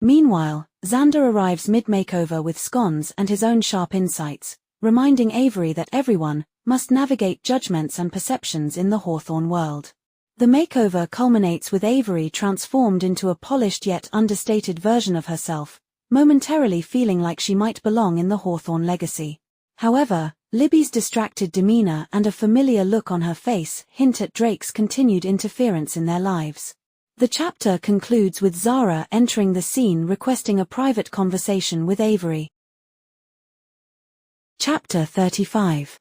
S1: Meanwhile, Xander arrives mid-makeover with scones and his own sharp insights, reminding Avery that everyone must navigate judgments and perceptions in the Hawthorne world. The makeover culminates with Avery transformed into a polished yet understated version of herself, momentarily feeling like she might belong in the Hawthorne legacy. However, Libby's distracted demeanor and a familiar look on her face hint at Drake's continued interference in their lives. The chapter concludes with Zara entering the scene requesting a private conversation with Avery. Chapter 35.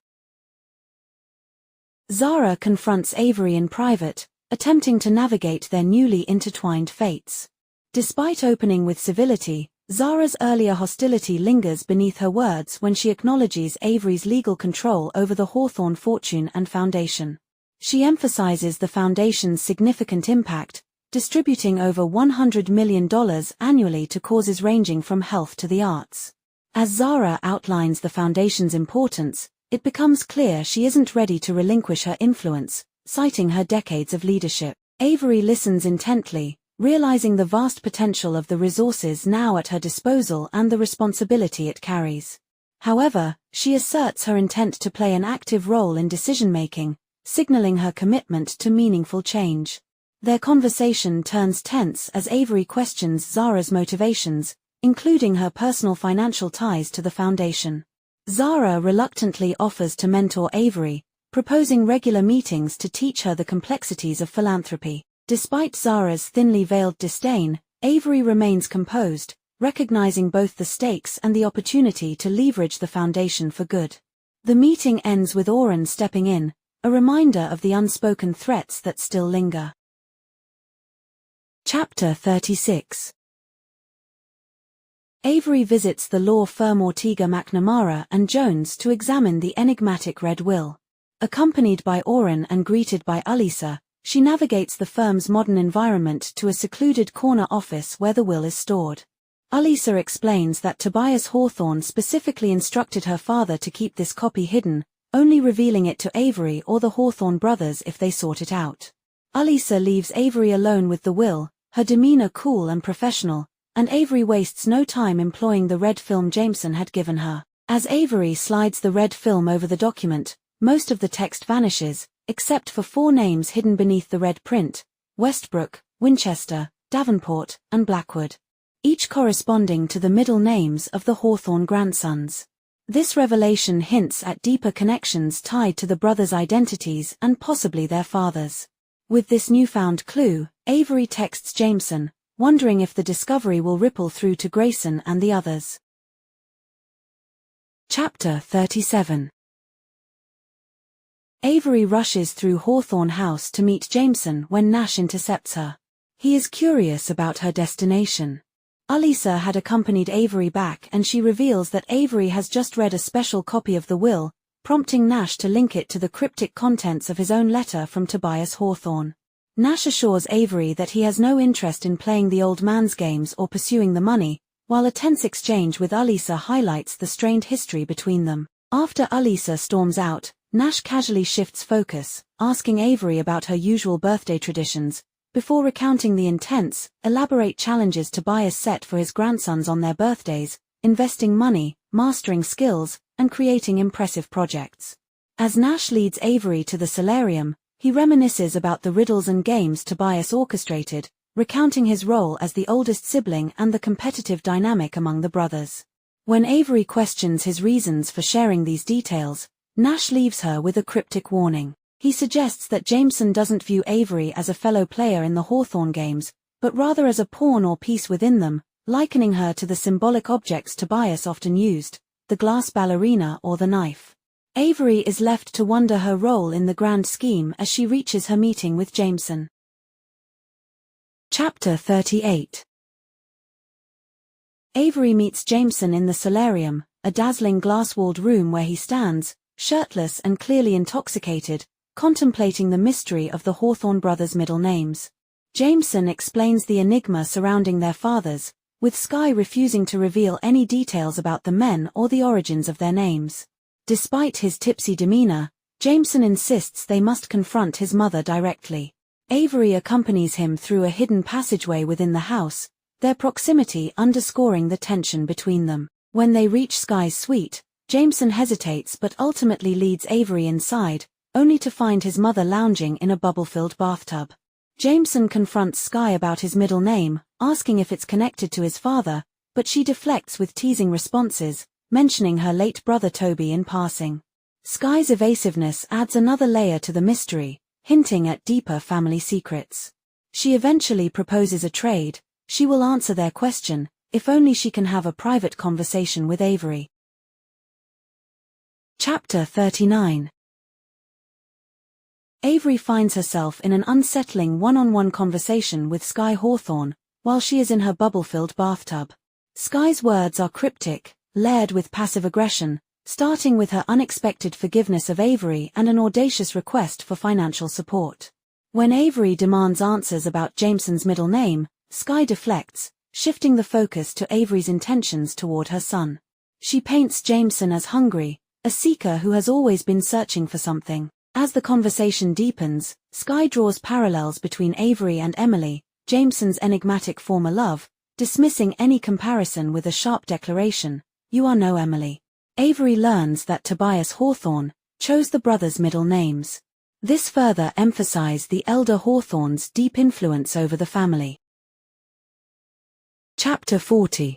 S1: Zara confronts Avery in private, attempting to navigate their newly intertwined fates. Despite opening with civility, Zara's earlier hostility lingers beneath her words when she acknowledges Avery's legal control over the Hawthorne fortune and foundation. She emphasizes the foundation's significant impact, distributing over $100 million annually to causes ranging from health to the arts. As Zara outlines the foundation's importance, it becomes clear she isn't ready to relinquish her influence, citing her decades of leadership. Avery listens intently, realizing the vast potential of the resources now at her disposal and the responsibility it carries. However, she asserts her intent to play an active role in decision-making, signaling her commitment to meaningful change. Their conversation turns tense as Avery questions Zara's motivations, including her personal financial ties to the foundation. Zara reluctantly offers to mentor Avery, proposing regular meetings to teach her the complexities of philanthropy. Despite Zara's thinly veiled disdain, Avery remains composed, recognizing both the stakes and the opportunity to leverage the foundation for good. The meeting ends with Oren stepping in, a reminder of the unspoken threats that still linger. Chapter 36. Avery visits the law firm Ortega McNamara and Jones to examine the enigmatic Red Will. Accompanied by Oren and greeted by Alisa, she navigates the firm's modern environment to a secluded corner office where the will is stored. Alisa explains that Tobias Hawthorne specifically instructed her father to keep this copy hidden, only revealing it to Avery or the Hawthorne brothers if they sought it out. Alisa leaves Avery alone with the will, her demeanor cool and professional, and Avery wastes no time employing the red film Jameson had given her. As Avery slides the red film over the document, most of the text vanishes, except for 4 names hidden beneath the red print: Westbrook, Winchester, Davenport, and Blackwood, each corresponding to the middle names of the Hawthorne grandsons. This revelation hints at deeper connections tied to the brothers' identities and possibly their fathers. With this newfound clue, Avery texts Jameson, wondering if the discovery will ripple through to Grayson and the others. Chapter 37. Avery rushes through Hawthorne House to meet Jameson when Nash intercepts her. He is curious about her destination. Alisa had accompanied Avery back and she reveals that Avery has just read a special copy of the will, prompting Nash to link it to the cryptic contents of his own letter from Tobias Hawthorne. Nash assures Avery that he has no interest in playing the old man's games or pursuing the money, while a tense exchange with Alisa highlights the strained history between them. After Alisa storms out, Nash casually shifts focus, asking Avery about her usual birthday traditions, before recounting the intense, elaborate challenges Tobias set for his grandsons on their birthdays, investing money, mastering skills, and creating impressive projects. As Nash leads Avery to the solarium, he reminisces about the riddles and games Tobias orchestrated, recounting his role as the oldest sibling and the competitive dynamic among the brothers. When Avery questions his reasons for sharing these details, Nash leaves her with a cryptic warning. He suggests that Jameson doesn't view Avery as a fellow player in the Hawthorne games, but rather as a pawn or piece within them, likening her to the symbolic objects Tobias often used, the glass ballerina or the knife. Avery is left to wonder her role in the grand scheme as she reaches her meeting with Jameson. Chapter 38. Avery meets Jameson in the solarium, a dazzling glass-walled room where he stands, shirtless and clearly intoxicated, contemplating the mystery of the Hawthorne brothers' middle names. Jameson explains the enigma surrounding their fathers, with Skye refusing to reveal any details about the men or the origins of their names. Despite his tipsy demeanor, Jameson insists they must confront his mother directly. Avery accompanies him through a hidden passageway within the house, their proximity underscoring the tension between them. When they reach Skye's suite, Jameson hesitates but ultimately leads Avery inside, only to find his mother lounging in a bubble-filled bathtub. Jameson confronts Skye about his middle name, asking if it's connected to his father, but she deflects with teasing responses, mentioning her late brother Toby in passing. Skye's evasiveness adds another layer to the mystery, hinting at deeper family secrets. She eventually proposes a trade. She will answer their question, if only she can have a private conversation with Avery. Chapter 39. Avery finds herself in an unsettling one-on-one conversation with Skye Hawthorne, while she is in her bubble-filled bathtub. Sky's words are cryptic, layered with passive aggression, starting with her unexpected forgiveness of Avery and an audacious request for financial support. When Avery demands answers about Jameson's middle name, Sky deflects, shifting the focus to Avery's intentions toward her son. She paints Jameson as hungry, a seeker who has always been searching for something. As the conversation deepens, Sky draws parallels between Avery and Emily, Jameson's enigmatic former love, dismissing any comparison with a sharp declaration, "You are no Emily." Avery learns that Tobias Hawthorne chose the brothers' middle names. This further emphasized the elder Hawthorne's deep influence over the family. Chapter 40.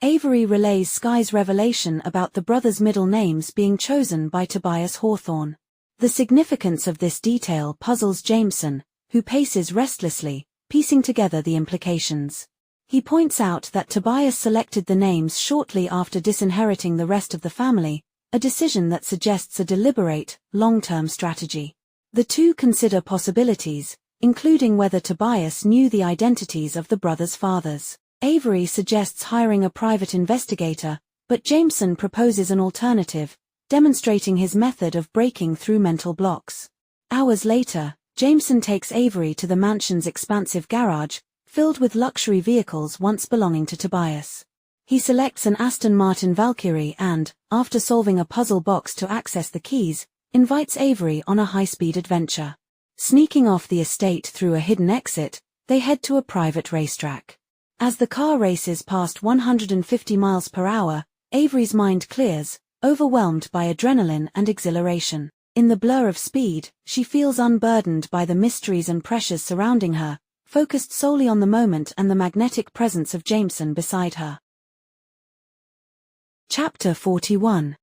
S1: Avery relays Sky's revelation about the brothers' middle names being chosen by Tobias Hawthorne. The significance of this detail puzzles Jameson, who paces restlessly, piecing together the implications. He points out that Tobias selected the names shortly after disinheriting the rest of the family, a decision that suggests a deliberate, long-term strategy. The two consider possibilities, including whether Tobias knew the identities of the brothers' fathers. Avery suggests hiring a private investigator, but Jameson proposes an alternative, demonstrating his method of breaking through mental blocks. Hours later, Jameson takes Avery to the mansion's expansive garage, filled with luxury vehicles once belonging to Tobias. He selects an Aston Martin Valkyrie and, after solving a puzzle box to access the keys, invites Avery on a high-speed adventure. Sneaking off the estate through a hidden exit, they head to a private racetrack. As the car races past 150 miles per hour, Avery's mind clears, overwhelmed by adrenaline and exhilaration. In the blur of speed, she feels unburdened by the mysteries and pressures surrounding her, focused solely on the moment and the magnetic presence of Jameson beside her. Chapter 41.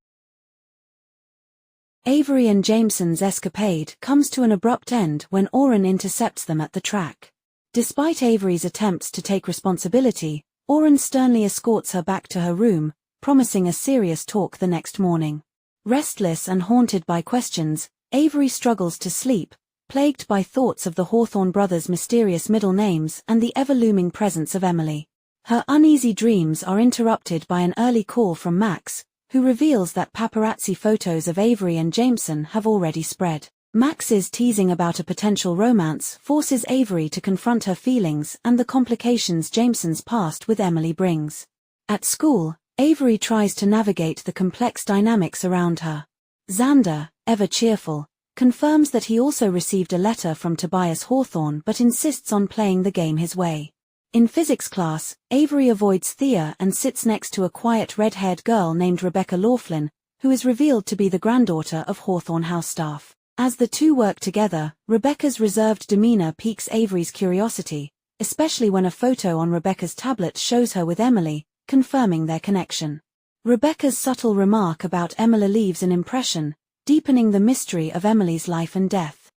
S1: Avery and Jameson's escapade comes to an abrupt end when Oren intercepts them at the track. Despite Avery's attempts to take responsibility, Oren sternly escorts her back to her room, promising a serious talk the next morning. Restless and haunted by questions, Avery struggles to sleep, plagued by thoughts of the Hawthorne brothers' mysterious middle names and the ever-looming presence of Emily. Her uneasy dreams are interrupted by an early call from Max, who reveals that paparazzi photos of Avery and Jameson have already spread. Max's teasing about a potential romance forces Avery to confront her feelings and the complications Jameson's past with Emily brings. At school, Avery tries to navigate the complex dynamics around her. Xander, ever cheerful, confirms that he also received a letter from Tobias Hawthorne but insists on playing the game his way. In physics class, Avery avoids Thea and sits next to a quiet red-haired girl named Rebecca Laughlin, who is revealed to be the granddaughter of Hawthorne house staff. As the two work together, Rebecca's reserved demeanor piques Avery's curiosity, especially when a photo on Rebecca's tablet shows her with Emily, confirming their connection. Rebecca's subtle remark about Emily leaves an impression, deepening the mystery of Emily's life and death.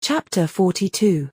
S1: Chapter 42.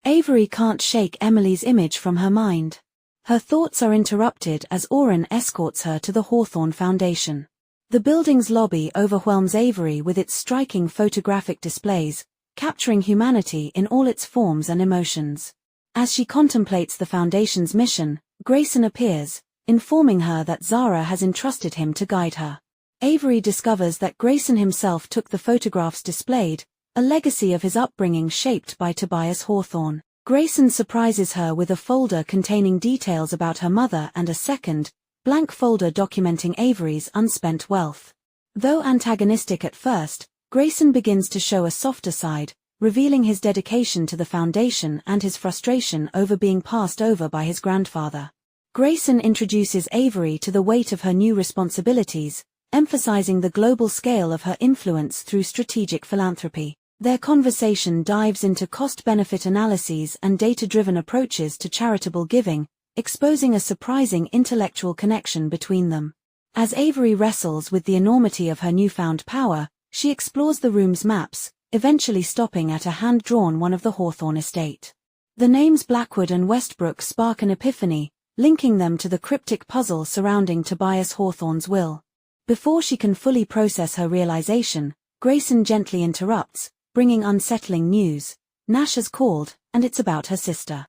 S1: Avery can't shake Emily's image from her mind. Her thoughts are interrupted as Oren escorts her to the Hawthorne Foundation. The building's lobby overwhelms Avery with its striking photographic displays, capturing humanity in all its forms and emotions. As she contemplates the Foundation's mission, Grayson appears, informing her that Zara has entrusted him to guide her. Avery discovers that Grayson himself took the photographs displayed, a legacy of his upbringing shaped by Tobias Hawthorne. Grayson surprises her with a folder containing details about her mother and a second, blank folder documenting Avery's unspent wealth. Though antagonistic at first, Grayson begins to show a softer side, revealing his dedication to the Foundation and his frustration over being passed over by his grandfather. Grayson introduces Avery to the weight of her new responsibilities, emphasizing the global scale of her influence through strategic philanthropy. Their conversation dives into cost-benefit analyses and data-driven approaches to charitable giving, exposing a surprising intellectual connection between them. As Avery wrestles with the enormity of her newfound power, she explores the room's maps, eventually stopping at a hand-drawn one of the Hawthorne estate. The names Blackwood and Westbrook spark an epiphany, linking them to the cryptic puzzle surrounding Tobias Hawthorne's will. Before she can fully process her realization, Grayson gently interrupts, bringing unsettling news. Nash has called, and it's about her sister.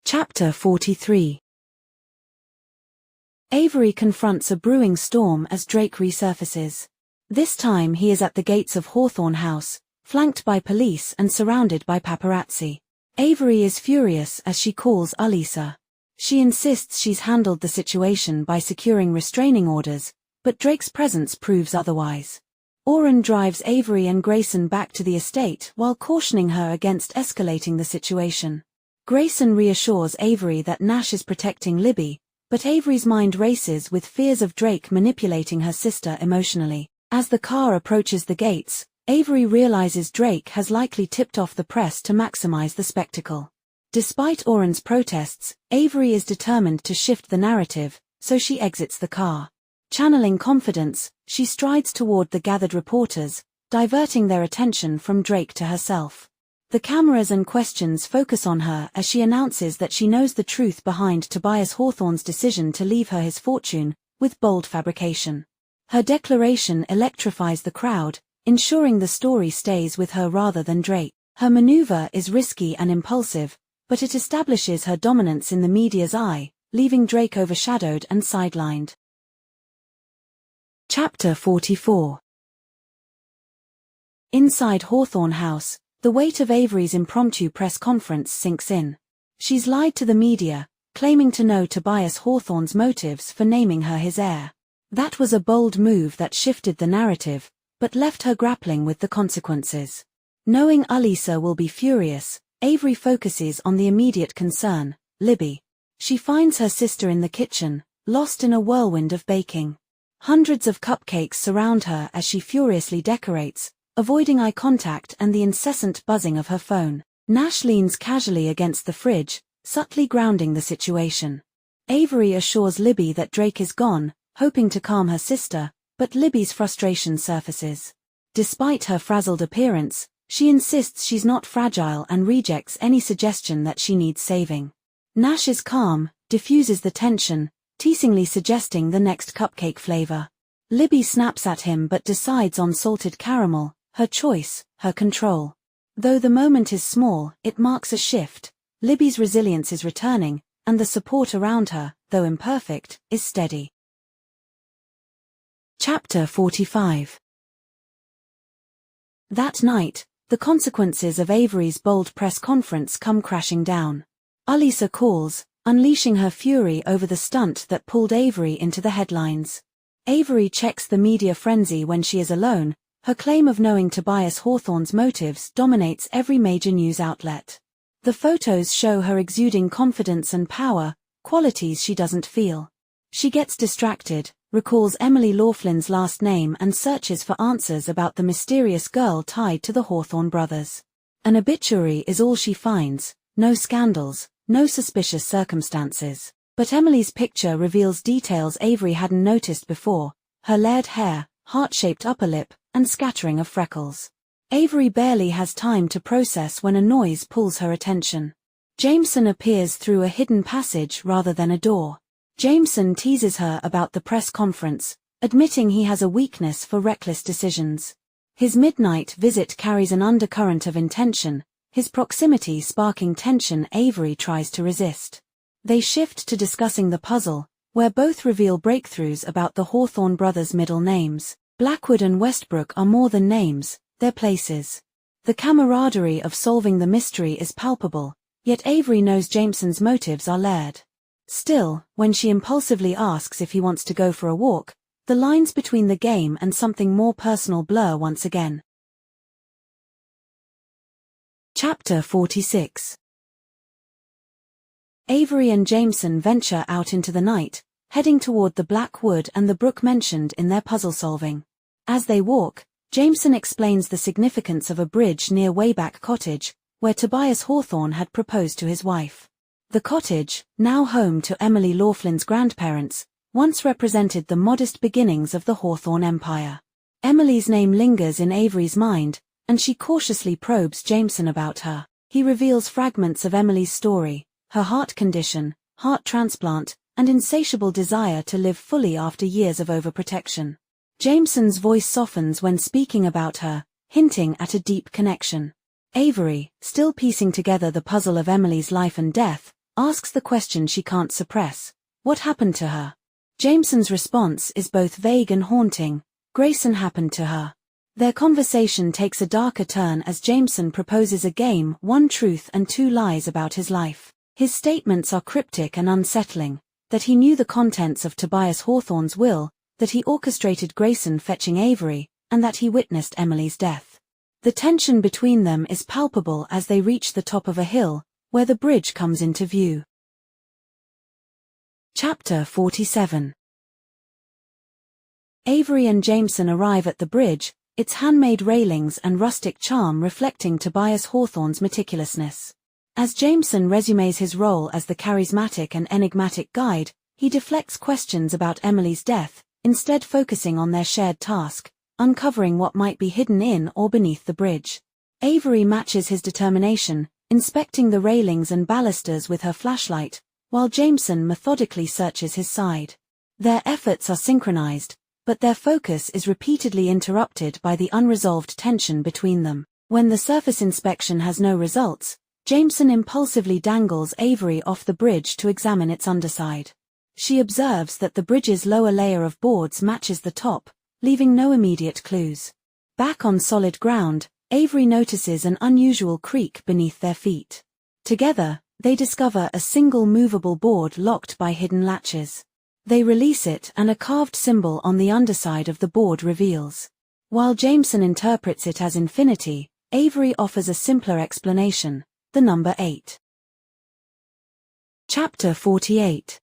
S1: Chapter 43. Avery confronts a brewing storm as Drake resurfaces. This time he is at the gates of Hawthorne House, flanked by police and surrounded by paparazzi. Avery is furious as she calls Alisa. She insists she's handled the situation by securing restraining orders, but Drake's presence proves otherwise. Oren drives Avery and Grayson back to the estate while cautioning her against escalating the situation. Grayson reassures Avery that Nash is protecting Libby, but Avery's mind races with fears of Drake manipulating her sister emotionally. As the car approaches the gates, Avery realizes Drake has likely tipped off the press to maximize the spectacle. Despite Oren's protests, Avery is determined to shift the narrative, so she exits the car. Channeling confidence, she strides toward the gathered reporters, diverting their attention from Drake to herself. The cameras and questions focus on her as she announces that she knows the truth behind Tobias Hawthorne's decision to leave her his fortune, with bold fabrication. Her declaration electrifies the crowd, ensuring the story stays with her rather than Drake. Her maneuver is risky and impulsive, but it establishes her dominance in the media's eye, leaving Drake overshadowed and sidelined. Chapter 44. Inside Hawthorne House, the weight of Avery's impromptu press conference sinks in. She's lied to the media, claiming to know Tobias Hawthorne's motives for naming her his heir. That was a bold move that shifted the narrative, but left her grappling with the consequences. Knowing Alisa will be furious, Avery focuses on the immediate concern, Libby. She finds her sister in the kitchen, lost in a whirlwind of baking. Hundreds of cupcakes surround her as she furiously decorates, avoiding eye contact and the incessant buzzing of her phone. Nash leans casually against the fridge, subtly grounding the situation. Avery assures Libby that Drake is gone, hoping to calm her sister, but Libby's frustration surfaces. Despite her frazzled appearance, she insists she's not fragile and rejects any suggestion that she needs saving. Nash is calm, diffuses the tension, teasingly suggesting the next cupcake flavor. Libby snaps at him but decides on salted caramel, her choice, her control. Though the moment is small, it marks a shift. Libby's resilience is returning, and the support around her, though imperfect, is steady. Chapter 45. That night, the consequences of Avery's bold press conference come crashing down. Alisa calls, unleashing her fury over the stunt that pulled Avery into the headlines. Avery checks the media frenzy when she is alone. Her claim of knowing Tobias Hawthorne's motives dominates every major news outlet. The photos show her exuding confidence and power, qualities she doesn't feel. She gets distracted, recalls Emily Laughlin's last name and searches for answers about the mysterious girl tied to the Hawthorne brothers. An obituary is all she finds, no scandals, no suspicious circumstances. But Emily's picture reveals details Avery hadn't noticed before: her layered hair, heart-shaped upper lip, and scattering of freckles. Avery barely has time to process when a noise pulls her attention. Jameson appears through a hidden passage rather than a door. Jameson teases her about the press conference, admitting he has a weakness for reckless decisions. His midnight visit carries an undercurrent of intention, his proximity sparking tension Avery tries to resist. They shift to discussing the puzzle, where both reveal breakthroughs about the Hawthorne brothers' middle names. Blackwood and Westbrook are more than names, they're places. The camaraderie of solving the mystery is palpable, yet Avery knows Jameson's motives are layered. Still, when she impulsively asks if he wants to go for a walk, the lines between the game and something more personal blur once again. Chapter 46. Avery and Jameson venture out into the night, heading toward the Black Wood and the brook mentioned in their puzzle solving. As they walk, Jameson explains the significance of a bridge near Wayback Cottage, where Tobias Hawthorne had proposed to his wife. The cottage, now home to Emily Laughlin's grandparents, once represented the modest beginnings of the Hawthorne empire. Emily's name lingers in Avery's mind, and she cautiously probes Jameson about her. He reveals fragments of Emily's story, her heart condition, heart transplant, and insatiable desire to live fully after years of overprotection. Jameson's voice softens when speaking about her, hinting at a deep connection. Avery, still piecing together the puzzle of Emily's life and death, asks the question she can't suppress. What happened to her? Jameson's response is both vague and haunting. Grayson happened to her. Their conversation takes a darker turn as Jameson proposes a game, one truth and two lies about his life. His statements are cryptic and unsettling, that he knew the contents of Tobias Hawthorne's will, that he orchestrated Grayson fetching Avery, and that he witnessed Emily's death. The tension between them is palpable as they reach the top of a hill, where the bridge comes into view. Chapter 47. Avery and Jameson arrive at the bridge, its handmade railings and rustic charm reflecting Tobias Hawthorne's meticulousness. As Jameson resumes his role as the charismatic and enigmatic guide, he deflects questions about Emily's death, instead focusing on their shared task, uncovering what might be hidden in or beneath the bridge. Avery matches his determination, inspecting the railings and balusters with her flashlight, while Jameson methodically searches his side. Their efforts are synchronized, but their focus is repeatedly interrupted by the unresolved tension between them. When the surface inspection has no results, Jameson impulsively dangles Avery off the bridge to examine its underside. She observes that the bridge's lower layer of boards matches the top, leaving no immediate clues. Back on solid ground, Avery notices an unusual creak beneath their feet. Together, they discover a single movable board locked by hidden latches. They release it and a carved symbol on the underside of the board reveals. While Jameson interprets it as infinity, Avery offers a simpler explanation, the number 8. Chapter 48.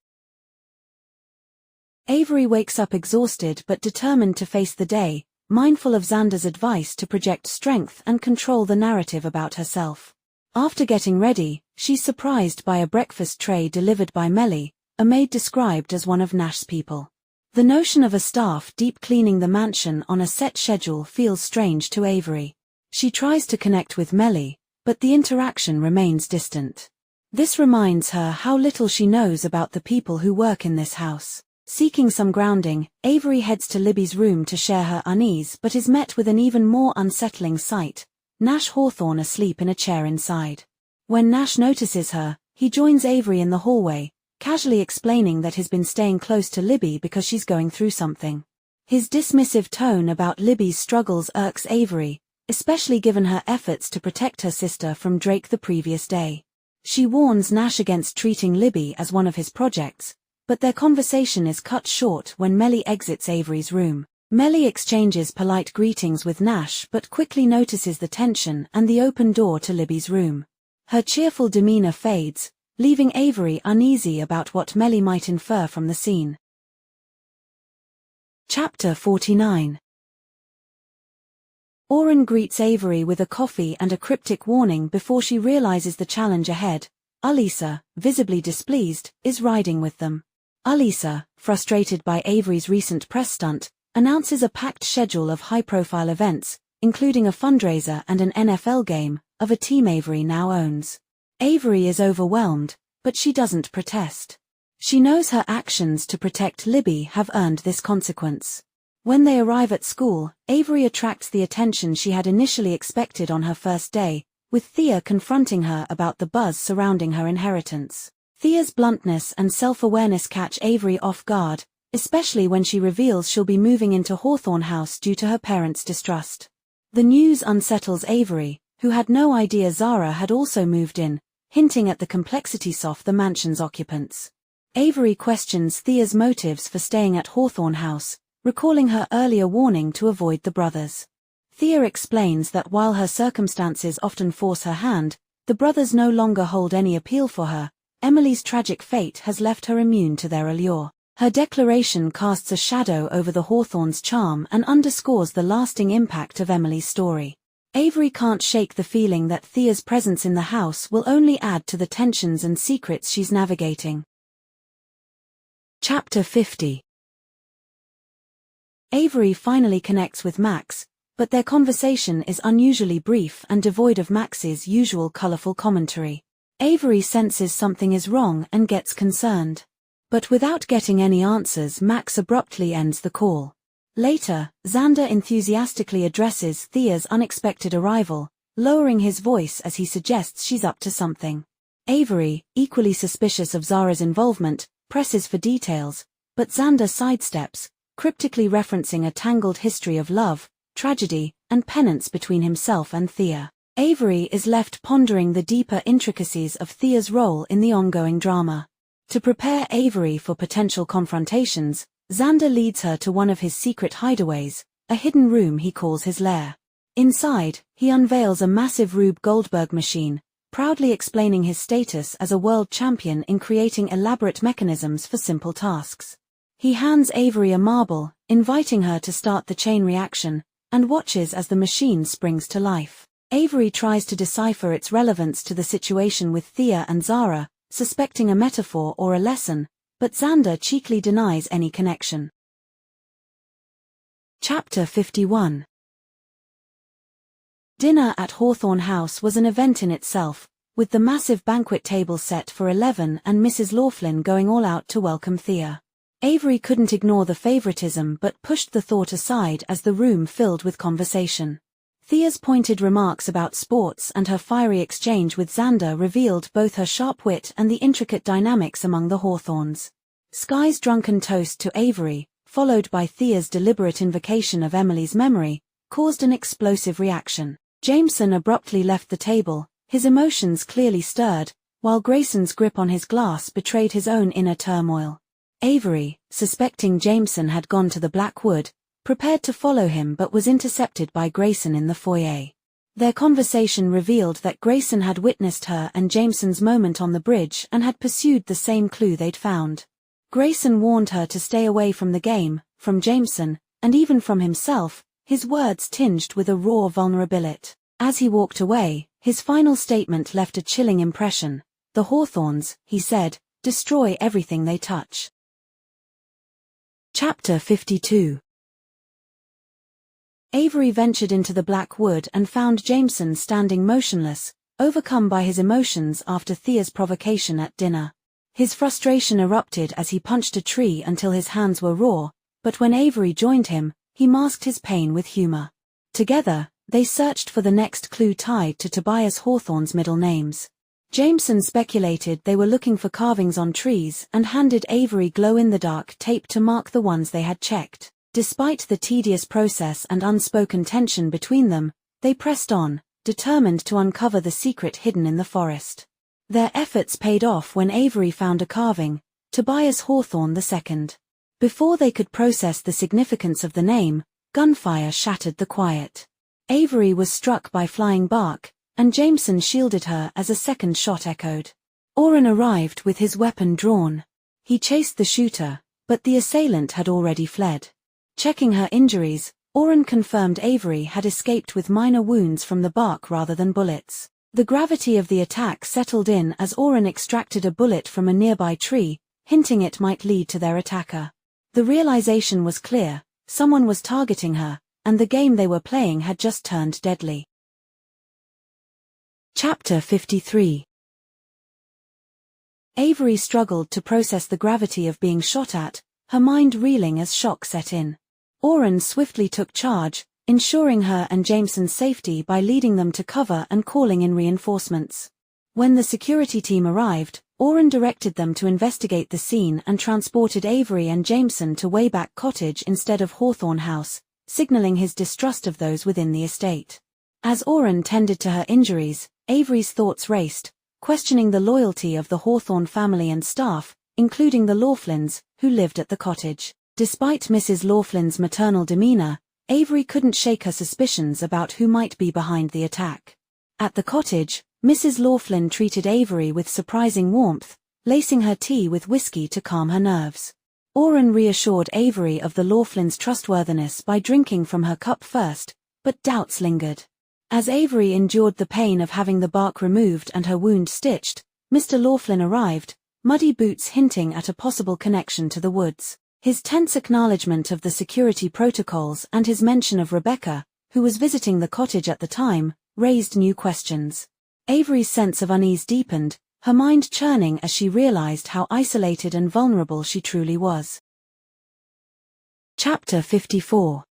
S1: Avery wakes up exhausted but determined to face the day, mindful of Xander's advice to project strength and control the narrative about herself. After getting ready, she's surprised by a breakfast tray delivered by Melly, a maid described as one of Nash's people. The notion of a staff deep cleaning the mansion on a set schedule feels strange to Avery. She tries to connect with Melly, but the interaction remains distant. This reminds her how little she knows about the people who work in this house. Seeking some grounding, Avery heads to Libby's room to share her unease but is met with an even more unsettling sight, Nash Hawthorne asleep in a chair inside. When Nash notices her, he joins Avery in the hallway, casually explaining that he's been staying close to Libby because she's going through something. His dismissive tone about Libby's struggles irks Avery, especially given her efforts to protect her sister from Drake the previous day. She warns Nash against treating Libby as one of his projects, but their conversation is cut short when Melly exits Avery's room. Melly exchanges polite greetings with Nash but quickly notices the tension and the open door to Libby's room. Her cheerful demeanor fades, leaving Avery uneasy about what Melly might infer from the scene. Chapter 49. Oren greets Avery with a coffee and a cryptic warning before she realizes the challenge ahead. Alisa, visibly displeased, is riding with them. Alisa, frustrated by Avery's recent press stunt, announces a packed schedule of high-profile events, including a fundraiser and an NFL game, of a team Avery now owns. Avery is overwhelmed, but she doesn't protest. She knows her actions to protect Libby have earned this consequence. When they arrive at school, Avery attracts the attention she had initially expected on her first day, with Thea confronting her about the buzz surrounding her inheritance. Thea's bluntness and self-awareness catch Avery off guard, especially when she reveals she'll be moving into Hawthorne House due to her parents' distrust. The news unsettles Avery, who had no idea Zara had also moved in, hinting at the complexities of the mansion's occupants. Avery questions Thea's motives for staying at Hawthorne House, recalling her earlier warning to avoid the brothers. Thea explains that while her circumstances often force her hand, the brothers no longer hold any appeal for her. Emily's tragic fate has left her immune to their allure. Her declaration casts a shadow over the Hawthorne's charm and underscores the lasting impact of Emily's story. Avery can't shake the feeling that Thea's presence in the house will only add to the tensions and secrets she's navigating. Chapter 50. Avery finally connects with Max, but their conversation is unusually brief and devoid of Max's usual colorful commentary. Avery senses something is wrong and gets concerned. But without getting any answers, Max abruptly ends the call. Later, Xander enthusiastically addresses Thea's unexpected arrival, lowering his voice as he suggests she's up to something. Avery, equally suspicious of Zara's involvement, presses for details, but Xander sidesteps, cryptically referencing a tangled history of love, tragedy, and penance between himself and Thea. Avery is left pondering the deeper intricacies of Thea's role in the ongoing drama. To prepare Avery for potential confrontations, Xander leads her to one of his secret hideaways, a hidden room he calls his lair. Inside, he unveils a massive Rube Goldberg machine, proudly explaining his status as a world champion in creating elaborate mechanisms for simple tasks. He hands Avery a marble, inviting her to start the chain reaction, and watches as the machine springs to life. Avery tries to decipher its relevance to the situation with Thea and Zara, suspecting a metaphor or a lesson, but Xander cheekily denies any connection. Chapter 51. Dinner at Hawthorne House was an event in itself, with the massive banquet table set for 11 and Mrs. Laughlin going all out to welcome Thea. Avery couldn't ignore the favoritism but pushed the thought aside as the room filled with conversation. Thea's pointed remarks about sports and her fiery exchange with Xander revealed both her sharp wit and the intricate dynamics among the Hawthorns. Sky's drunken toast to Avery, followed by Thea's deliberate invocation of Emily's memory, caused an explosive reaction. Jameson abruptly left the table, his emotions clearly stirred, while Grayson's grip on his glass betrayed his own inner turmoil. Avery, suspecting Jameson had gone to the Black Wood, prepared to follow him but was intercepted by Grayson in the foyer. Their conversation revealed that Grayson had witnessed her and Jameson's moment on the bridge and had pursued the same clue they'd found. Grayson warned her to stay away from the game, from Jameson, and even from himself, his words tinged with a raw vulnerability. As he walked away, his final statement left a chilling impression. The Hawthorns, he said, destroy everything they touch. Chapter 52. Avery ventured into the Black Wood and found Jameson standing motionless, overcome by his emotions after Thea's provocation at dinner. His frustration erupted as he punched a tree until his hands were raw, but when Avery joined him, he masked his pain with humor. Together, they searched for the next clue tied to Tobias Hawthorne's middle names. Jameson speculated they were looking for carvings on trees and handed Avery glow-in-the-dark tape to mark the ones they had checked. Despite the tedious process and unspoken tension between them, they pressed on, determined to uncover the secret hidden in the forest. Their efforts paid off when Avery found a carving, Tobias Hawthorne II. Before they could process the significance of the name, gunfire shattered the quiet. Avery was struck by flying bark, and Jameson shielded her as a second shot echoed. Oren arrived with his weapon drawn. He chased the shooter, but the assailant had already fled. Checking her injuries, Oren confirmed Avery had escaped with minor wounds from the bark rather than bullets. The gravity of the attack settled in as Oren extracted a bullet from a nearby tree, hinting it might lead to their attacker. The realization was clear, someone was targeting her, and the game they were playing had just turned deadly. Chapter 53. Avery struggled to process the gravity of being shot at, her mind reeling as shock set in. Oren swiftly took charge, ensuring her and Jameson's safety by leading them to cover and calling in reinforcements. When the security team arrived, Oren directed them to investigate the scene and transported Avery and Jameson to Wayback Cottage instead of Hawthorne House, signaling his distrust of those within the estate. As Oren tended to her injuries, Avery's thoughts raced, questioning the loyalty of the Hawthorne family and staff, including the Laughlins, who lived at the cottage. Despite Mrs. Laughlin's maternal demeanor, Avery couldn't shake her suspicions about who might be behind the attack. At the cottage, Mrs. Laughlin treated Avery with surprising warmth, lacing her tea with whiskey to calm her nerves. Oren reassured Avery of the Laughlins' trustworthiness by drinking from her cup first, but doubts lingered. As Avery endured the pain of having the bark removed and her wound stitched, Mr. Laughlin arrived, muddy boots hinting at a possible connection to the woods. His tense acknowledgement of the security protocols and his mention of Rebecca, who was visiting the cottage at the time, raised new questions. Avery's sense of unease deepened, her mind churning as she realized how isolated and vulnerable she truly was. Chapter 54.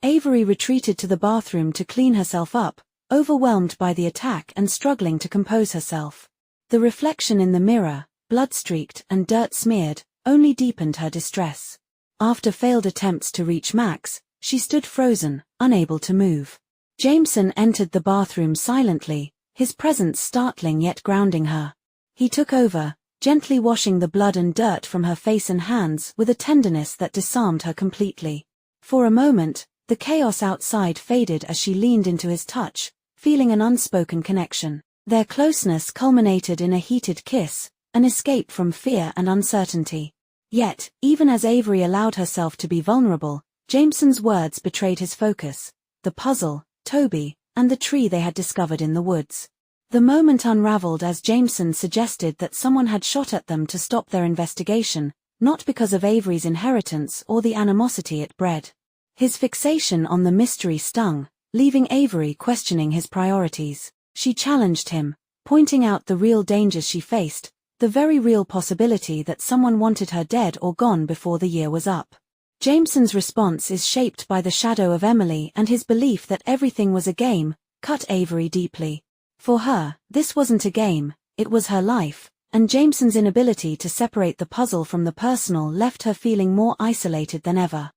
S1: Avery retreated to the bathroom to clean herself up, overwhelmed by the attack and struggling to compose herself. The reflection in the mirror, blood-streaked and dirt-smeared, only deepened her distress. After failed attempts to reach Max, she stood frozen, unable to move. Jameson entered the bathroom silently, his presence startling yet grounding her. He took over, gently washing the blood and dirt from her face and hands with a tenderness that disarmed her completely. For a moment, the chaos outside faded as she leaned into his touch, feeling an unspoken connection. Their closeness culminated in a heated kiss, an escape from fear and uncertainty. Yet, even as Avery allowed herself to be vulnerable, Jameson's words betrayed his focus: the puzzle, Toby, and the tree they had discovered in the woods. The moment unraveled as Jameson suggested that someone had shot at them to stop their investigation, not because of Avery's inheritance or the animosity it bred. His fixation on the mystery stung, leaving Avery questioning his priorities. She challenged him, pointing out the real dangers she faced, the very real possibility that someone wanted her dead or gone before the year was up. Jameson's response is shaped by the shadow of Emily, and his belief that everything was a game cut Avery deeply. For her, this wasn't a game, it was her life, and Jameson's inability to separate the puzzle from the personal left her feeling more isolated than ever.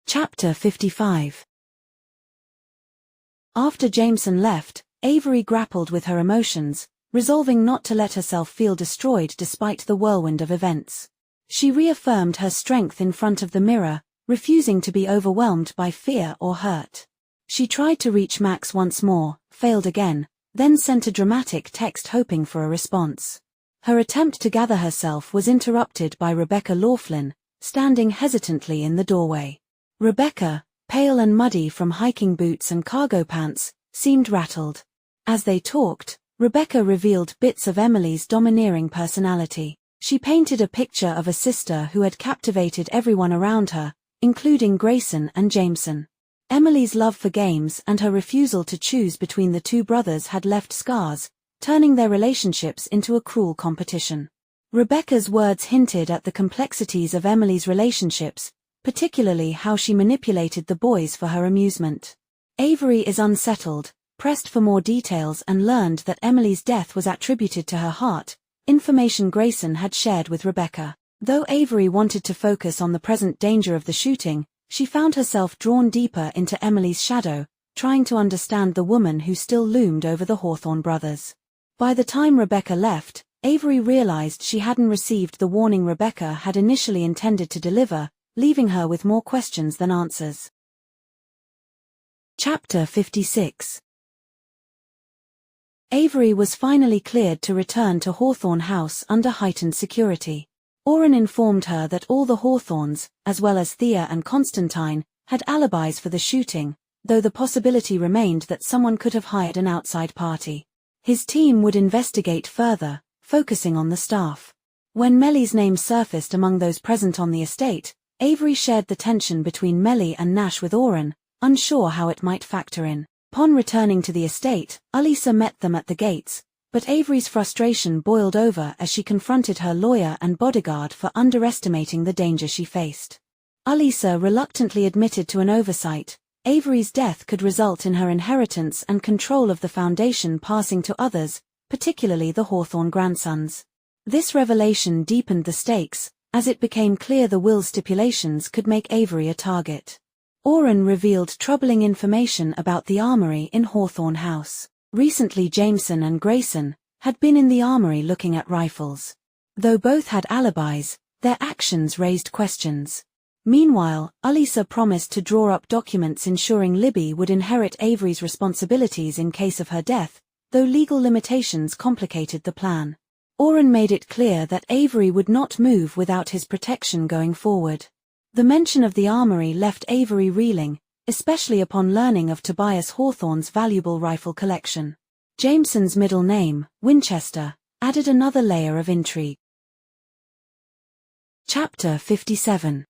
S1: Chapter 55. After Jameson left, Avery grappled with her emotions, resolving not to let herself feel destroyed despite the whirlwind of events. She reaffirmed her strength in front of the mirror, refusing to be overwhelmed by fear or hurt. She tried to reach Max once more, failed again, then sent a dramatic text hoping for a response. Her attempt to gather herself was interrupted by Rebecca Laughlin, standing hesitantly in the doorway. Rebecca, pale and muddy from hiking boots and cargo pants, seemed rattled. As they talked, Rebecca revealed bits of Emily's domineering personality. She painted a picture of a sister who had captivated everyone around her, including Grayson and Jameson. Emily's love for games and her refusal to choose between the two brothers had left scars, turning their relationships into a cruel competition. Rebecca's words hinted at the complexities of Emily's relationships, particularly how she manipulated the boys for her amusement. Avery is unsettled, pressed for more details, and learned that Emily's death was attributed to her heart, information Grayson had shared with Rebecca. Though Avery wanted to focus on the present danger of the shooting, she found herself drawn deeper into Emily's shadow, trying to understand the woman who still loomed over the Hawthorne brothers. By the time Rebecca left, Avery realized she hadn't received the warning Rebecca had initially intended to deliver, leaving her with more questions than answers. Chapter 56. Avery was finally cleared to return to Hawthorne House under heightened security. Orrin informed her that all the Hawthornes, as well as Thea and Constantine, had alibis for the shooting, though the possibility remained that someone could have hired an outside party. His team would investigate further, focusing on the staff. When Melly's name surfaced among those present on the estate, Avery shared the tension between Melly and Nash with Orrin, unsure how it might factor in. Upon returning to the estate, Alisa met them at the gates, but Avery's frustration boiled over as she confronted her lawyer and bodyguard for underestimating the danger she faced. Alisa reluctantly admitted to an oversight. Avery's death could result in her inheritance and control of the foundation passing to others, particularly the Hawthorne grandsons. This revelation deepened the stakes, as it became clear the will stipulations could make Avery a target. Orrin revealed troubling information about the armory in Hawthorne House. Recently Jameson and Grayson had been in the armory looking at rifles. Though both had alibis, their actions raised questions. Meanwhile, Alisa promised to draw up documents ensuring Libby would inherit Avery's responsibilities in case of her death, though legal limitations complicated the plan. Orrin made it clear that Avery would not move without his protection going forward. The mention of the armory left Avery reeling, especially upon learning of Tobias Hawthorne's valuable rifle collection. Jameson's middle name, Winchester, added another layer of intrigue. Chapter 57.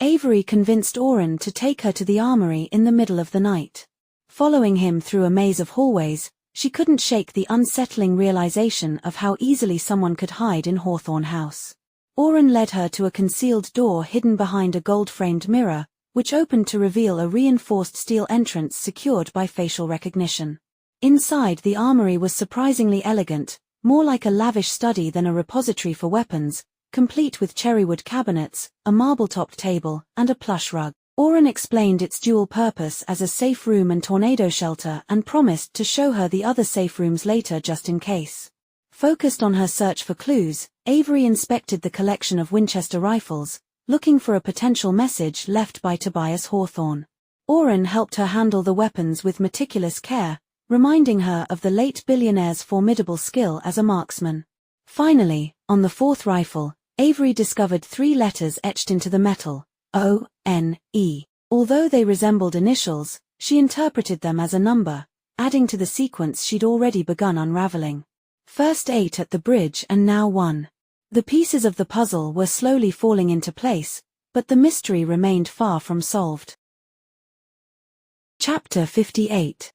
S1: Avery convinced Orrin to take her to the armory in the middle of the night. Following him through a maze of hallways, she couldn't shake the unsettling realization of how easily someone could hide in Hawthorne House. Oren led her to a concealed door hidden behind a gold-framed mirror, which opened to reveal a reinforced steel entrance secured by facial recognition. Inside, the armory was surprisingly elegant, more like a lavish study than a repository for weapons, complete with cherrywood cabinets, a marble-topped table, and a plush rug. Oren explained its dual purpose as a safe room and tornado shelter and promised to show her the other safe rooms later just in case. Focused on her search for clues, Avery inspected the collection of Winchester rifles, looking for a potential message left by Tobias Hawthorne. Oren helped her handle the weapons with meticulous care, reminding her of the late billionaire's formidable skill as a marksman. Finally, on the fourth rifle, Avery discovered 3 letters etched into the metal, O-N-E. Although they resembled initials, she interpreted them as a number, adding to the sequence she'd already begun unraveling. First 8 at the bridge and now 1. The pieces of the puzzle were slowly falling into place, but the mystery remained far from solved. Chapter 58.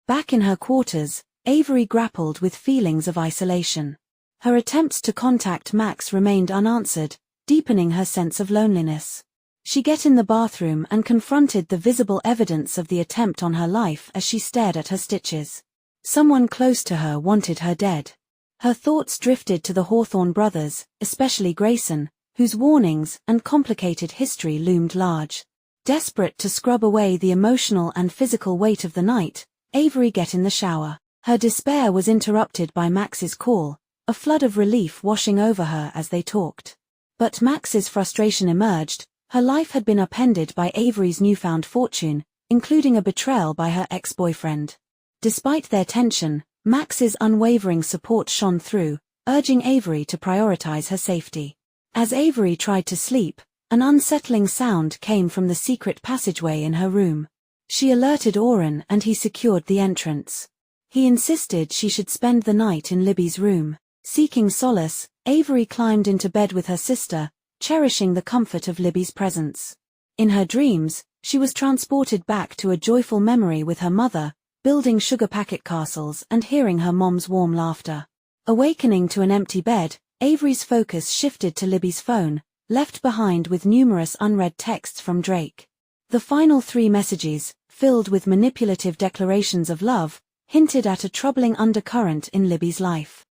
S1: Back in her quarters, Avery grappled with feelings of isolation. Her attempts to contact Max remained unanswered, deepening her sense of loneliness. She got in the bathroom and confronted the visible evidence of the attempt on her life as she stared at her stitches. Someone close to her wanted her dead. Her thoughts drifted to the Hawthorne brothers, especially Grayson, whose warnings and complicated history loomed large. Desperate to scrub away the emotional and physical weight of the night, Avery got in the shower. Her despair was interrupted by Max's call, a flood of relief washing over her as they talked. But Max's frustration emerged. Her life had been upended by Avery's newfound fortune, including a betrayal by her ex-boyfriend. Despite their tension, Max's unwavering support shone through, urging Avery to prioritize her safety. As Avery tried to sleep, an unsettling sound came from the secret passageway in her room. She alerted Oren and he secured the entrance. He insisted she should spend the night in Libby's room. Seeking solace, Avery climbed into bed with her sister, cherishing the comfort of Libby's presence. In her dreams, she was transported back to a joyful memory with her mother, building sugar packet castles and hearing her mom's warm laughter. Awakening to an empty bed, Avery's focus shifted to Libby's phone, left behind with numerous unread texts from Drake. The final 3 messages, filled with manipulative declarations of love, hinted at a troubling undercurrent in Libby's life.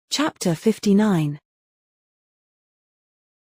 S1: Chapter 59.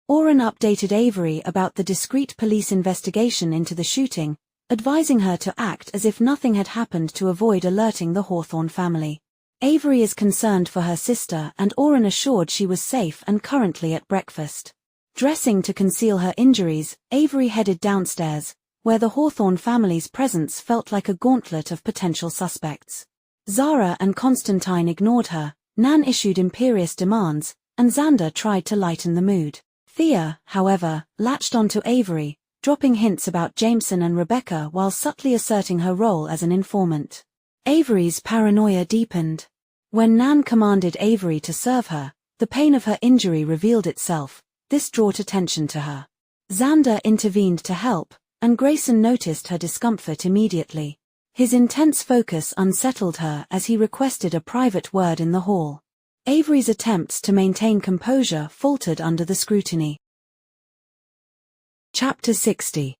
S1: Oren updated Avery about the discreet police investigation into the shooting, advising her to act as if nothing had happened to avoid alerting the Hawthorne family. Avery is concerned for her sister and Oren assured she was safe and currently at breakfast. Dressing to conceal her injuries, Avery headed downstairs, where the Hawthorne family's presence felt like a gauntlet of potential suspects. Zara and Constantine ignored her, Nan issued imperious demands, and Xander tried to lighten the mood. Thea, however, latched onto Avery, dropping hints about Jameson and Rebecca while subtly asserting her role as an informant. Avery's paranoia deepened. When Nan commanded Avery to serve her, the pain of her injury revealed itself. This brought attention to her. Xander intervened to help, and Grayson noticed her discomfort immediately. His intense focus unsettled her as he requested a private word in the hall. Avery's attempts to maintain composure faltered under the scrutiny. Chapter 60.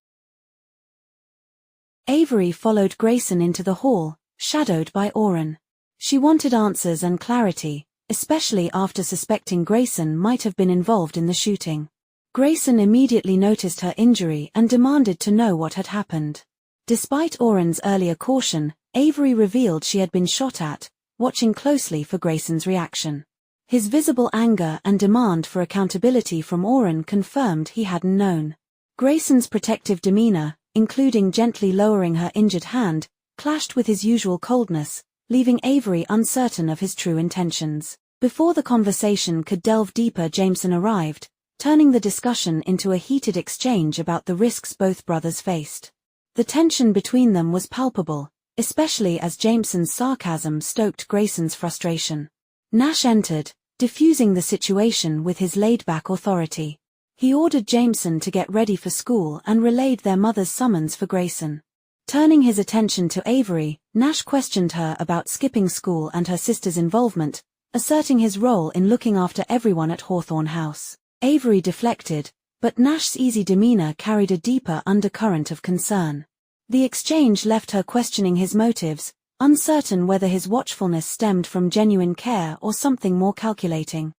S1: Avery followed Grayson into the hall, shadowed by Oren. She wanted answers and clarity, especially after suspecting Grayson might have been involved in the shooting. Grayson immediately noticed her injury and demanded to know what had happened. Despite Oren's earlier caution, Avery revealed she had been shot at, watching closely for Grayson's reaction. His visible anger and demand for accountability from Oren confirmed he hadn't known. Grayson's protective demeanor, including gently lowering her injured hand, clashed with his usual coldness, leaving Avery uncertain of his true intentions. Before the conversation could delve deeper, Jameson arrived, turning the discussion into a heated exchange about the risks both brothers faced. The tension between them was palpable, especially as Jameson's sarcasm stoked Grayson's frustration. Nash entered, diffusing the situation with his laid-back authority. He ordered Jameson to get ready for school and relayed their mother's summons for Grayson. Turning his attention to Avery, Nash questioned her about skipping school and her sister's involvement, asserting his role in looking after everyone at Hawthorne House. Avery deflected, but Nash's easy demeanor carried a deeper undercurrent of concern. The exchange left her questioning his motives, uncertain whether his watchfulness stemmed from genuine care or something more calculating.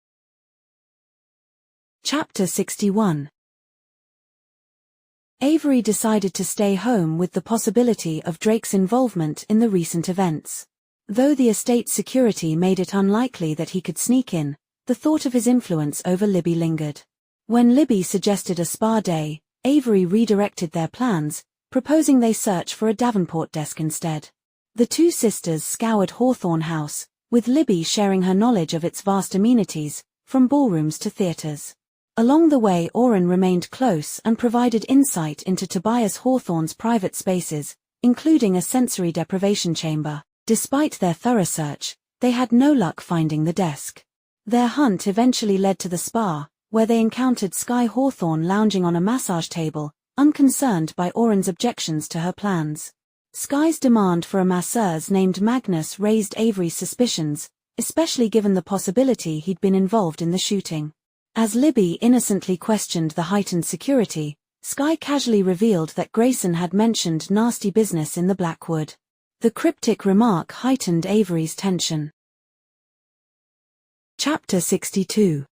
S1: Chapter 61. Avery decided to stay home with the possibility of Drake's involvement in the recent events. Though the estate's security made it unlikely that he could sneak in, the thought of his influence over Libby lingered. When Libby suggested a spa day, Avery redirected their plans, proposing they search for a Davenport desk instead. The two sisters scoured Hawthorne House, with Libby sharing her knowledge of its vast amenities, from ballrooms to theaters. Along the way, Orrin remained close and provided insight into Tobias Hawthorne's private spaces, including a sensory deprivation chamber. Despite their thorough search, they had no luck finding the desk. Their hunt eventually led to the spa, where they encountered Sky Hawthorne lounging on a massage table, unconcerned by Orrin's objections to her plans. Sky's demand for a masseuse named Magnus raised Avery's suspicions, especially given the possibility he'd been involved in the shooting. As Libby innocently questioned the heightened security, Sky casually revealed that Grayson had mentioned nasty business in the Blackwood. The cryptic remark heightened Avery's tension. Chapter 62.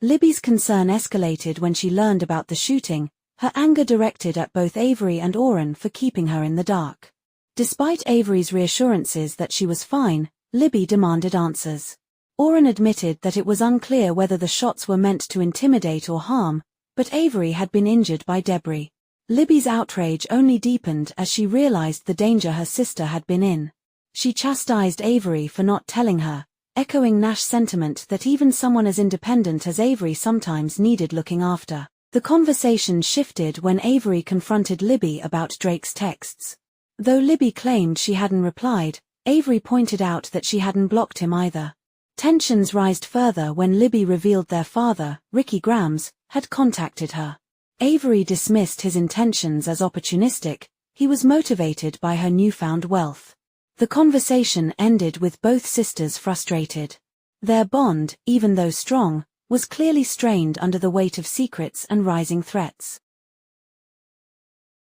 S1: Libby's concern escalated when she learned about the shooting, her anger directed at both Avery and Orrin for keeping her in the dark. Despite Avery's reassurances that she was fine, Libby demanded answers. Orrin admitted that it was unclear whether the shots were meant to intimidate or harm, but Avery had been injured by debris. Libby's outrage only deepened as she realized the danger her sister had been in. She chastised Avery for not telling her, echoing Nash's sentiment that even someone as independent as Avery sometimes needed looking after. The conversation shifted when Avery confronted Libby about Drake's texts. Though Libby claimed she hadn't replied, Avery pointed out that she hadn't blocked him either. Tensions rised further when Libby revealed their father, Ricky Grams, had contacted her. Avery dismissed his intentions as opportunistic. He was motivated by her newfound wealth. The conversation ended with both sisters frustrated. Their bond, even though strong, was clearly strained under the weight of secrets and rising threats.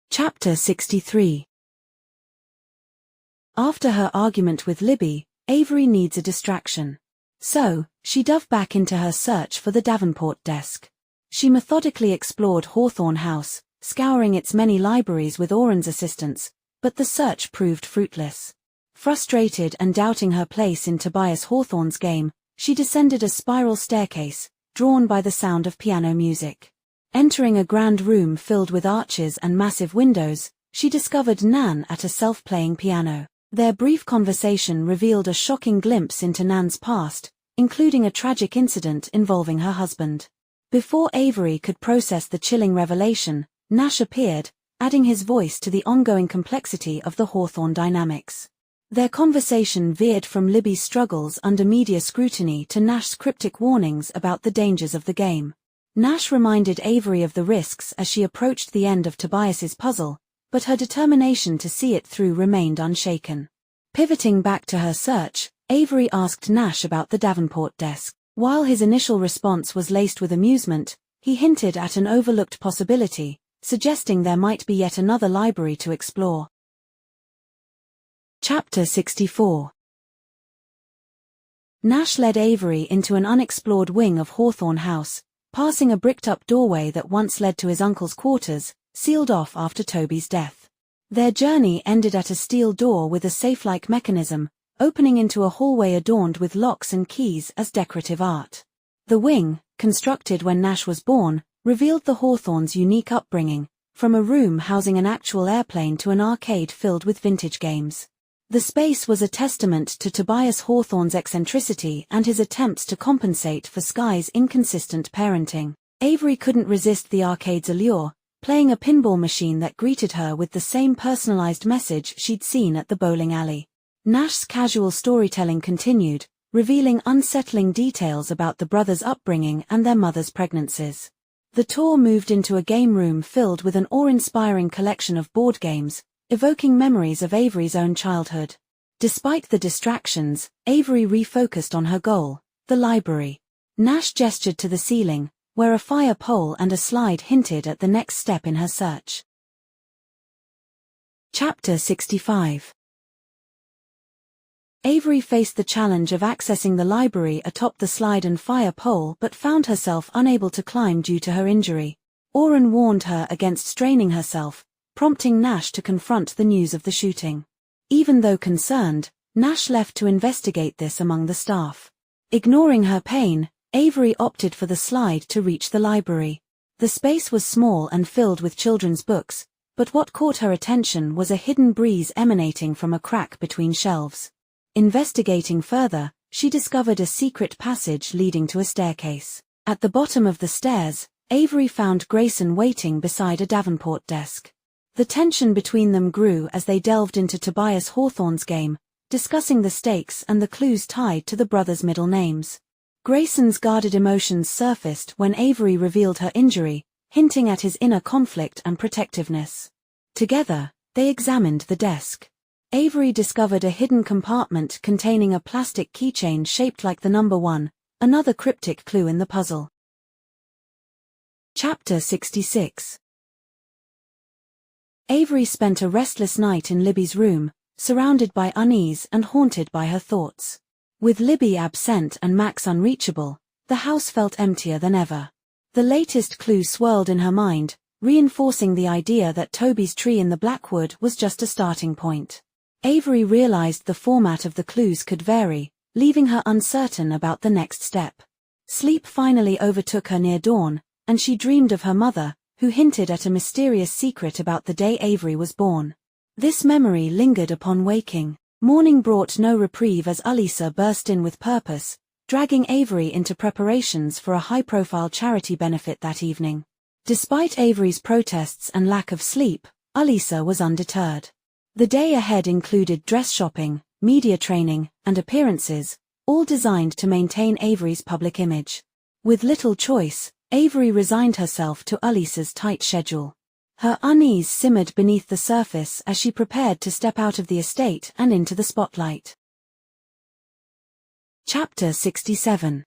S1: Chapter 63. After her argument with Libby, Avery needs a distraction. So, she dove back into her search for the Davenport desk. She methodically explored Hawthorne House, scouring its many libraries with Orrin's assistance, but the search proved fruitless. Frustrated and doubting her place in Tobias Hawthorne's game, she descended a spiral staircase, drawn by the sound of piano music. Entering a grand room filled with arches and massive windows, she discovered Nan at a self-playing piano. Their brief conversation revealed a shocking glimpse into Nan's past, including a tragic incident involving her husband. Before Avery could process the chilling revelation, Nash appeared, adding his voice to the ongoing complexity of the Hawthorne dynamics. Their conversation veered from Libby's struggles under media scrutiny to Nash's cryptic warnings about the dangers of the game. Nash reminded Avery of the risks as she approached the end of Tobias's puzzle, but her determination to see it through remained unshaken. Pivoting back to her search, Avery asked Nash about the Davenport desk. While his initial response was laced with amusement, he hinted at an overlooked possibility, suggesting there might be yet another library to explore. Chapter 64. Nash led Avery into an unexplored wing of Hawthorne House, passing a bricked-up doorway that once led to his uncle's quarters, sealed off after Toby's death. Their journey ended at a steel door with a safe-like mechanism, opening into a hallway adorned with locks and keys as decorative art. The wing, constructed when Nash was born, revealed the Hawthornes' unique upbringing, from a room housing an actual airplane to an arcade filled with vintage games. The space was a testament to Tobias Hawthorne's eccentricity and his attempts to compensate for Sky's inconsistent parenting. Avery couldn't resist the arcade's allure, playing a pinball machine that greeted her with the same personalized message she'd seen at the bowling alley. Nash's casual storytelling continued, revealing unsettling details about the brothers' upbringing and their mothers' pregnancies. The tour moved into a game room filled with an awe-inspiring collection of board games, evoking memories of Avery's own childhood. Despite the distractions, Avery refocused on her goal, the library. Nash gestured to the ceiling, where a fire pole and a slide hinted at the next step in her search. Chapter 65. Avery faced the challenge of accessing the library atop the slide and fire pole but found herself unable to climb due to her injury. Oren warned her against straining herself, prompting Nash to confront the news of the shooting. Even though concerned, Nash left to investigate this among the staff. Ignoring her pain, Avery opted for the slide to reach the library. The space was small and filled with children's books, but what caught her attention was a hidden breeze emanating from a crack between shelves. Investigating further, she discovered a secret passage leading to a staircase. At the bottom of the stairs, Avery found Grayson waiting beside a Davenport desk. The tension between them grew as they delved into Tobias Hawthorne's game, discussing the stakes and the clues tied to the brothers' middle names. Grayson's guarded emotions surfaced when Avery revealed her injury, hinting at his inner conflict and protectiveness. Together, they examined the desk. Avery discovered a hidden compartment containing a plastic keychain shaped like the number 1, another cryptic clue in the puzzle. Chapter 66. Avery spent a restless night in Libby's room, surrounded by unease and haunted by her thoughts. With Libby absent and Max unreachable, the house felt emptier than ever. The latest clue swirled in her mind, reinforcing the idea that Toby's tree in the Blackwood was just a starting point. Avery realized the format of the clues could vary, leaving her uncertain about the next step. Sleep finally overtook her near dawn, and she dreamed of her mother, who hinted at a mysterious secret about the day Avery was born. This memory lingered upon waking. Morning brought no reprieve as Alisa burst in with purpose, dragging Avery into preparations for a high-profile charity benefit that evening. Despite Avery's protests and lack of sleep, Alisa was undeterred. The day ahead included dress shopping, media training, and appearances, all designed to maintain Avery's public image. With little choice, Avery resigned herself to Alisa's tight schedule. Her unease simmered beneath the surface as she prepared to step out of the estate and into the spotlight. Chapter 67.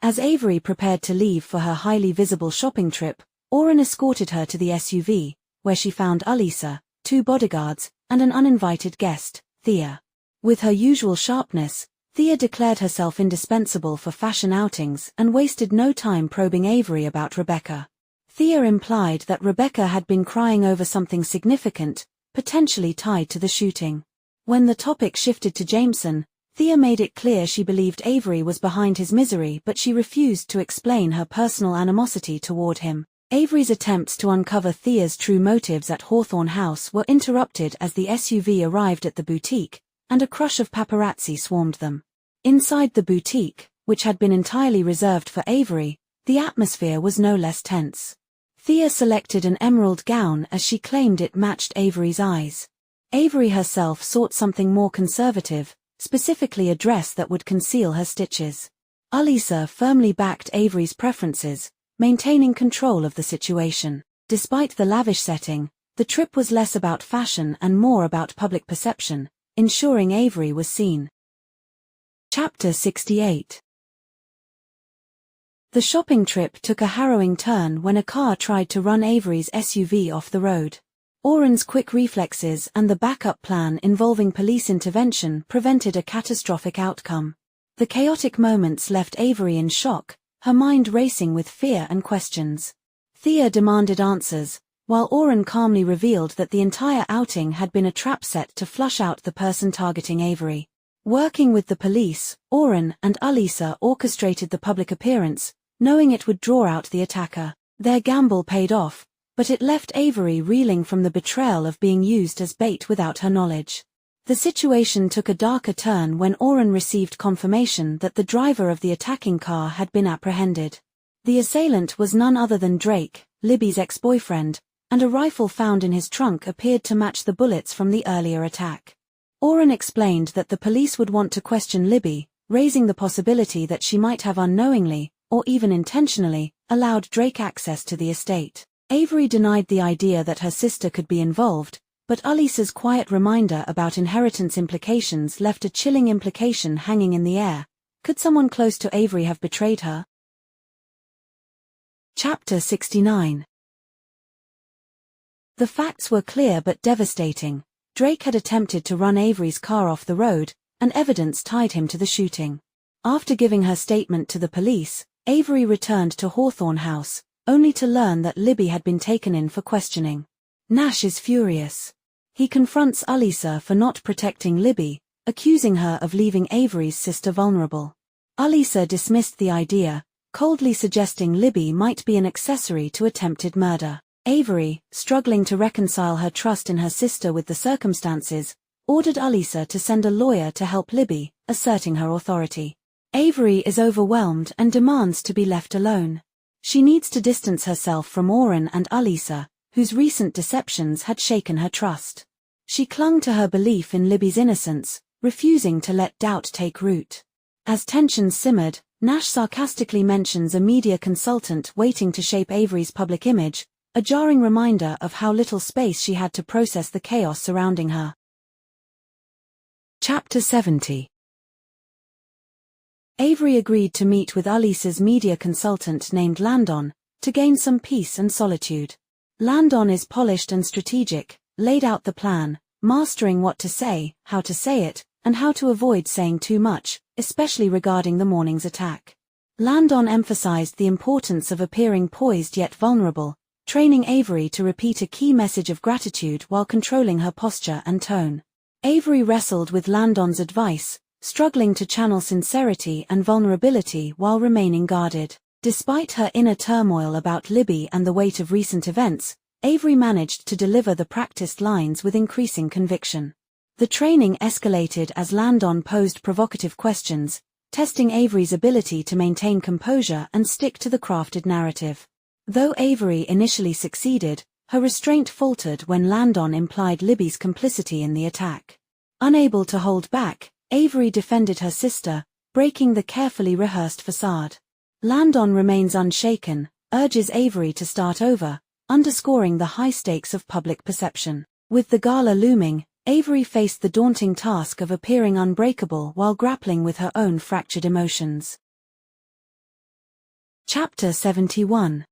S1: As Avery prepared to leave for her highly visible shopping trip, Oren escorted her to the SUV, where she found Alisa, 2 bodyguards, and an uninvited guest, Thea. With her usual sharpness, Thea declared herself indispensable for fashion outings and wasted no time probing Avery about Rebecca. Thea implied that Rebecca had been crying over something significant, potentially tied to the shooting. When the topic shifted to Jameson, Thea made it clear she believed Avery was behind his misery, but she refused to explain her personal animosity toward him. Avery's attempts to uncover Thea's true motives at Hawthorne House were interrupted as the SUV arrived at the boutique, and a crush of paparazzi swarmed them. Inside the boutique, which had been entirely reserved for Avery, the atmosphere was no less tense. Thea selected an emerald gown as she claimed it matched Avery's eyes. Avery herself sought something more conservative, specifically a dress that would conceal her stitches. Alisa firmly backed Avery's preferences, maintaining control of the situation. Despite the lavish setting, the trip was less about fashion and more about public perception, ensuring Avery was seen. Chapter 68. The shopping trip took a harrowing turn when a car tried to run Avery's SUV off the road. Oren's quick reflexes and the backup plan involving police intervention prevented a catastrophic outcome. The chaotic moments left Avery in shock, her mind racing with fear and questions. Thea demanded answers, while Oren calmly revealed that the entire outing had been a trap set to flush out the person targeting Avery. Working with the police, Oren and Alisa orchestrated the public appearance, knowing it would draw out the attacker. Their gamble paid off, but it left Avery reeling from the betrayal of being used as bait without her knowledge. The situation took a darker turn when Oren received confirmation that the driver of the attacking car had been apprehended. The assailant was none other than Drake, Libby's ex-boyfriend, and a rifle found in his trunk appeared to match the bullets from the earlier attack. Oren explained that the police would want to question Libby, raising the possibility that she might have unknowingly, or even intentionally, allowed Drake access to the estate. Avery denied the idea that her sister could be involved, But Alisa's quiet reminder about inheritance implications left a chilling implication hanging in the air. Could someone close to Avery have betrayed her? Chapter 69. The facts were clear but devastating. Drake had attempted to run Avery's car off the road, and evidence tied him to the shooting. After giving her statement to the police, Avery returned to Hawthorne House, only to learn that Libby had been taken in for questioning. Nash is furious. He confronts Alisa for not protecting Libby, accusing her of leaving Avery's sister vulnerable. Alisa dismissed the idea, coldly suggesting Libby might be an accessory to attempted murder. Avery, struggling to reconcile her trust in her sister with the circumstances, ordered Alisa to send a lawyer to help Libby, asserting her authority. Avery is overwhelmed and demands to be left alone. She needs to distance herself from Oren and Alisa, whose recent deceptions had shaken her trust. She clung to her belief in Libby's innocence, refusing to let doubt take root. As tensions simmered, Nash sarcastically mentions a media consultant waiting to shape Avery's public image, a jarring reminder of how little space she had to process the chaos surrounding her. Chapter 70. Avery agreed to meet with Alisa's media consultant named Landon, to gain some peace and solitude. Landon is polished and strategic, laid out the plan, mastering what to say, how to say it, and how to avoid saying too much, especially regarding the morning's attack. Landon emphasized the importance of appearing poised yet vulnerable, training Avery to repeat a key message of gratitude while controlling her posture and tone. Avery wrestled with Landon's advice, struggling to channel sincerity and vulnerability while remaining guarded. Despite her inner turmoil about Libby and the weight of recent events, Avery managed to deliver the practiced lines with increasing conviction. The training escalated as Landon posed provocative questions, testing Avery's ability to maintain composure and stick to the crafted narrative. Though Avery initially succeeded, her restraint faltered when Landon implied Libby's complicity in the attack. Unable to hold back, Avery defended her sister, breaking the carefully rehearsed facade. Landon remains unshaken, urges Avery to start over, underscoring the high stakes of public perception. With the gala looming, Avery faced the daunting task of appearing unbreakable while grappling with her own fractured emotions. Chapter 71.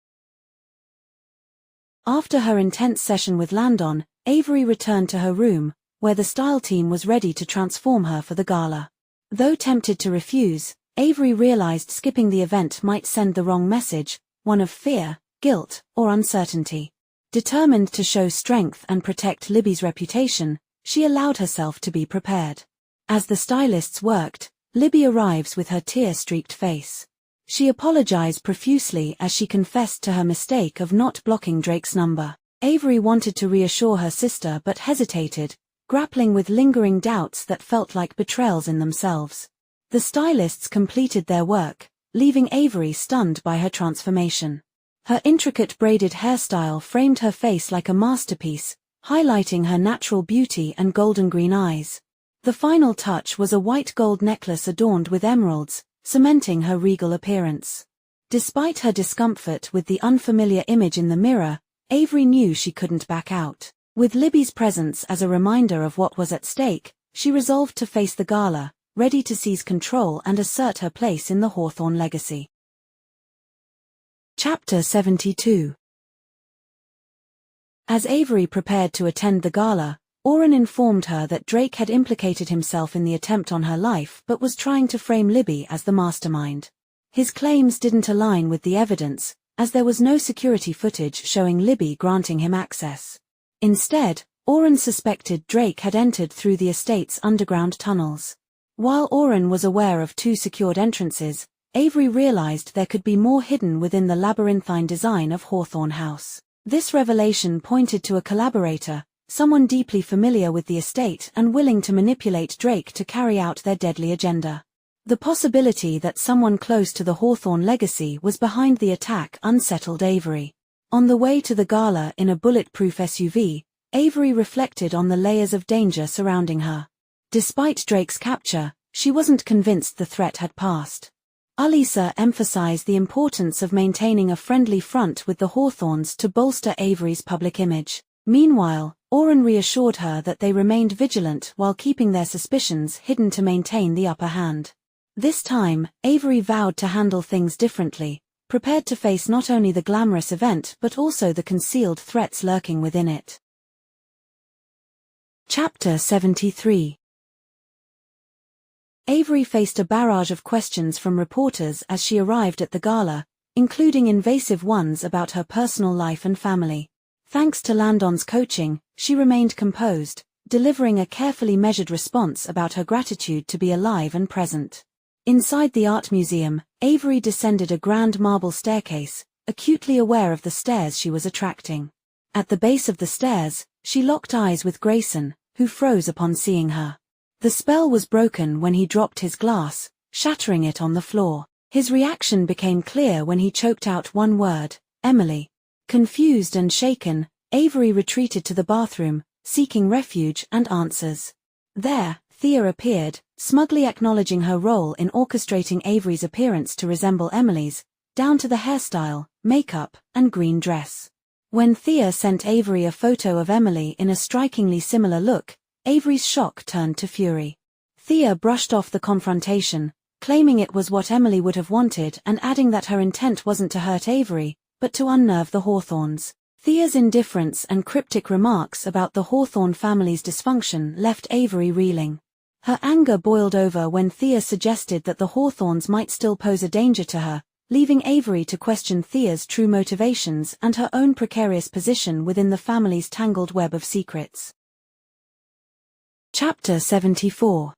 S1: After her intense session with Landon, Avery returned to her room, where the style team was ready to transform her for the gala. Though tempted to refuse, Avery realized skipping the event might send the wrong message, one of fear, guilt, or uncertainty. Determined to show strength and protect Libby's reputation, she allowed herself to be prepared. As the stylists worked, Libby arrives with her tear-streaked face. She apologized profusely as she confessed to her mistake of not blocking Drake's number. Avery wanted to reassure her sister but hesitated, grappling with lingering doubts that felt like betrayals in themselves. The stylists completed their work, leaving Avery stunned by her transformation. Her intricate braided hairstyle framed her face like a masterpiece, highlighting her natural beauty and golden green eyes. The final touch was a white gold necklace adorned with emeralds, cementing her regal appearance. Despite her discomfort with the unfamiliar image in the mirror, Avery knew she couldn't back out. With Libby's presence as a reminder of what was at stake, she resolved to face the gala, ready to seize control and assert her place in the Hawthorne legacy. Chapter 72. As Avery prepared to attend the gala, Oren informed her that Drake had implicated himself in the attempt on her life but was trying to frame Libby as the mastermind. His claims didn't align with the evidence, as there was no security footage showing Libby granting him access. Instead, Oren suspected Drake had entered through the estate's underground tunnels. While Oren was aware of two secured entrances, Avery realized there could be more hidden within the labyrinthine design of Hawthorne House. This revelation pointed to a collaborator, someone deeply familiar with the estate and willing to manipulate Drake to carry out their deadly agenda. The possibility that someone close to the Hawthorne legacy was behind the attack unsettled Avery. On the way to the gala in a bulletproof SUV, Avery reflected on the layers of danger surrounding her. Despite Drake's capture, she wasn't convinced the threat had passed. Alisa emphasized the importance of maintaining a friendly front with the Hawthorns to bolster Avery's public image. Meanwhile, Oren reassured her that they remained vigilant while keeping their suspicions hidden to maintain the upper hand. This time, Avery vowed to handle things differently, prepared to face not only the glamorous event but also the concealed threats lurking within it. Chapter 73. Avery faced a barrage of questions from reporters as she arrived at the gala, including invasive ones about her personal life and family. Thanks to Landon's coaching, she remained composed, delivering a carefully measured response about her gratitude to be alive and present. Inside the art museum, Avery descended a grand marble staircase, acutely aware of the stares she was attracting. At the base of the stairs, she locked eyes with Grayson, who froze upon seeing her. The spell was broken when he dropped his glass, shattering it on the floor. His reaction became clear when he choked out one word, Emily. Confused and shaken, Avery retreated to the bathroom, seeking refuge and answers. There, Thea appeared, smugly acknowledging her role in orchestrating Avery's appearance to resemble Emily's, down to the hairstyle, makeup, and green dress. When Thea sent Avery a photo of Emily in a strikingly similar look, Avery's shock turned to fury. Thea brushed off the confrontation, claiming it was what Emily would have wanted and adding that her intent wasn't to hurt Avery, but to unnerve the Hawthorns. Thea's indifference and cryptic remarks about the Hawthorne family's dysfunction left Avery reeling. Her anger boiled over when Thea suggested that the Hawthorns might still pose a danger to her, leaving Avery to question Thea's true motivations and her own precarious position within the family's tangled web of secrets. Chapter 74.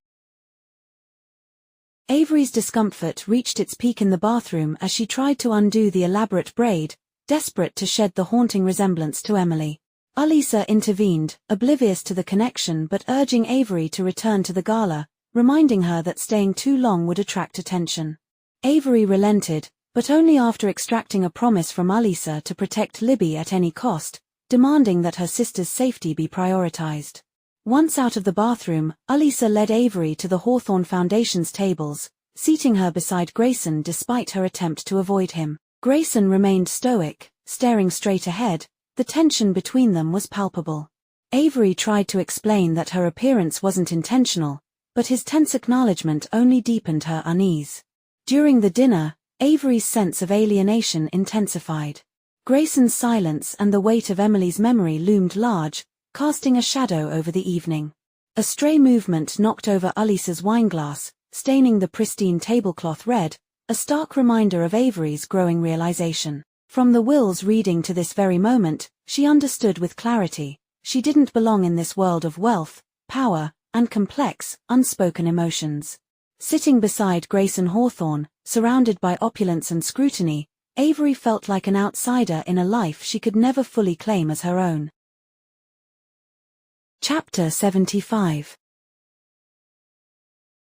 S1: Avery's discomfort reached its peak in the bathroom as she tried to undo the elaborate braid, desperate to shed the haunting resemblance to Emily. Alisa intervened, oblivious to the connection but urging Avery to return to the gala, reminding her that staying too long would attract attention. Avery relented, but only after extracting a promise from Alisa to protect Libby at any cost, demanding that her sister's safety be prioritized. Once out of the bathroom, Alisa led Avery to the Hawthorne Foundation's tables, seating her beside Grayson despite her attempt to avoid him. Grayson remained stoic, staring straight ahead. The tension between them was palpable. Avery tried to explain that her appearance wasn't intentional, but his tense acknowledgement only deepened her unease. During the dinner, Avery's sense of alienation intensified. Grayson's silence and the weight of Emily's memory loomed large, casting a shadow over the evening. A stray movement knocked over Alisa's wineglass, staining the pristine tablecloth red, a stark reminder of Avery's growing realization. From the will's reading to this very moment, she understood with clarity, she didn't belong in this world of wealth, power, and complex, unspoken emotions. Sitting beside Grayson Hawthorne, surrounded by opulence and scrutiny, Avery felt like an outsider in a life she could never fully claim as her own. Chapter 75.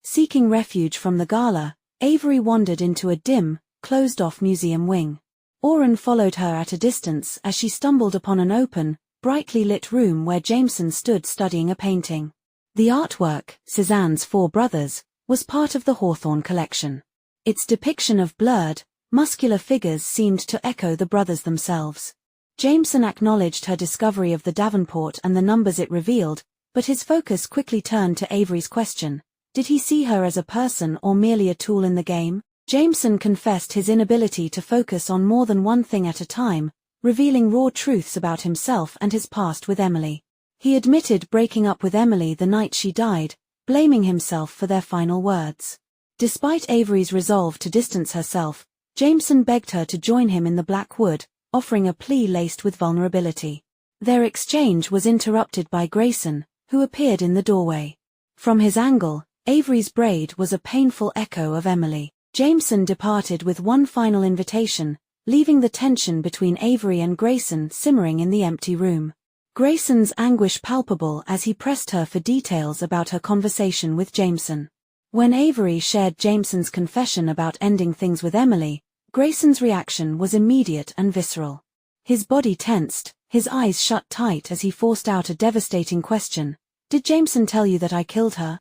S1: Seeking refuge from the gala, Avery wandered into a dim, closed-off museum wing. Oren followed her at a distance as she stumbled upon an open, brightly lit room where Jameson stood studying a painting. The artwork, Cézanne's Four Brothers, was part of the Hawthorne collection. Its depiction of blurred, muscular figures seemed to echo the brothers themselves. Jameson acknowledged her discovery of the Davenport and the numbers it revealed, but his focus quickly turned to Avery's question. Did he see her as a person or merely a tool in the game? Jameson confessed his inability to focus on more than one thing at a time, revealing raw truths about himself and his past with Emily. He admitted breaking up with Emily the night she died, blaming himself for their final words. Despite Avery's resolve to distance herself, Jameson begged her to join him in the Black Wood, offering a plea laced with vulnerability. Their exchange was interrupted by Grayson, who appeared in the doorway. From his angle, Avery's braid was a painful echo of Emily. Jameson departed with one final invitation, leaving the tension between Avery and Grayson simmering in the empty room. Grayson's anguish palpable as he pressed her for details about her conversation with Jameson. When Avery shared Jameson's confession about ending things with Emily, Grayson's reaction was immediate and visceral. His body tensed, his eyes shut tight as he forced out a devastating question. Did Jameson tell you that I killed her?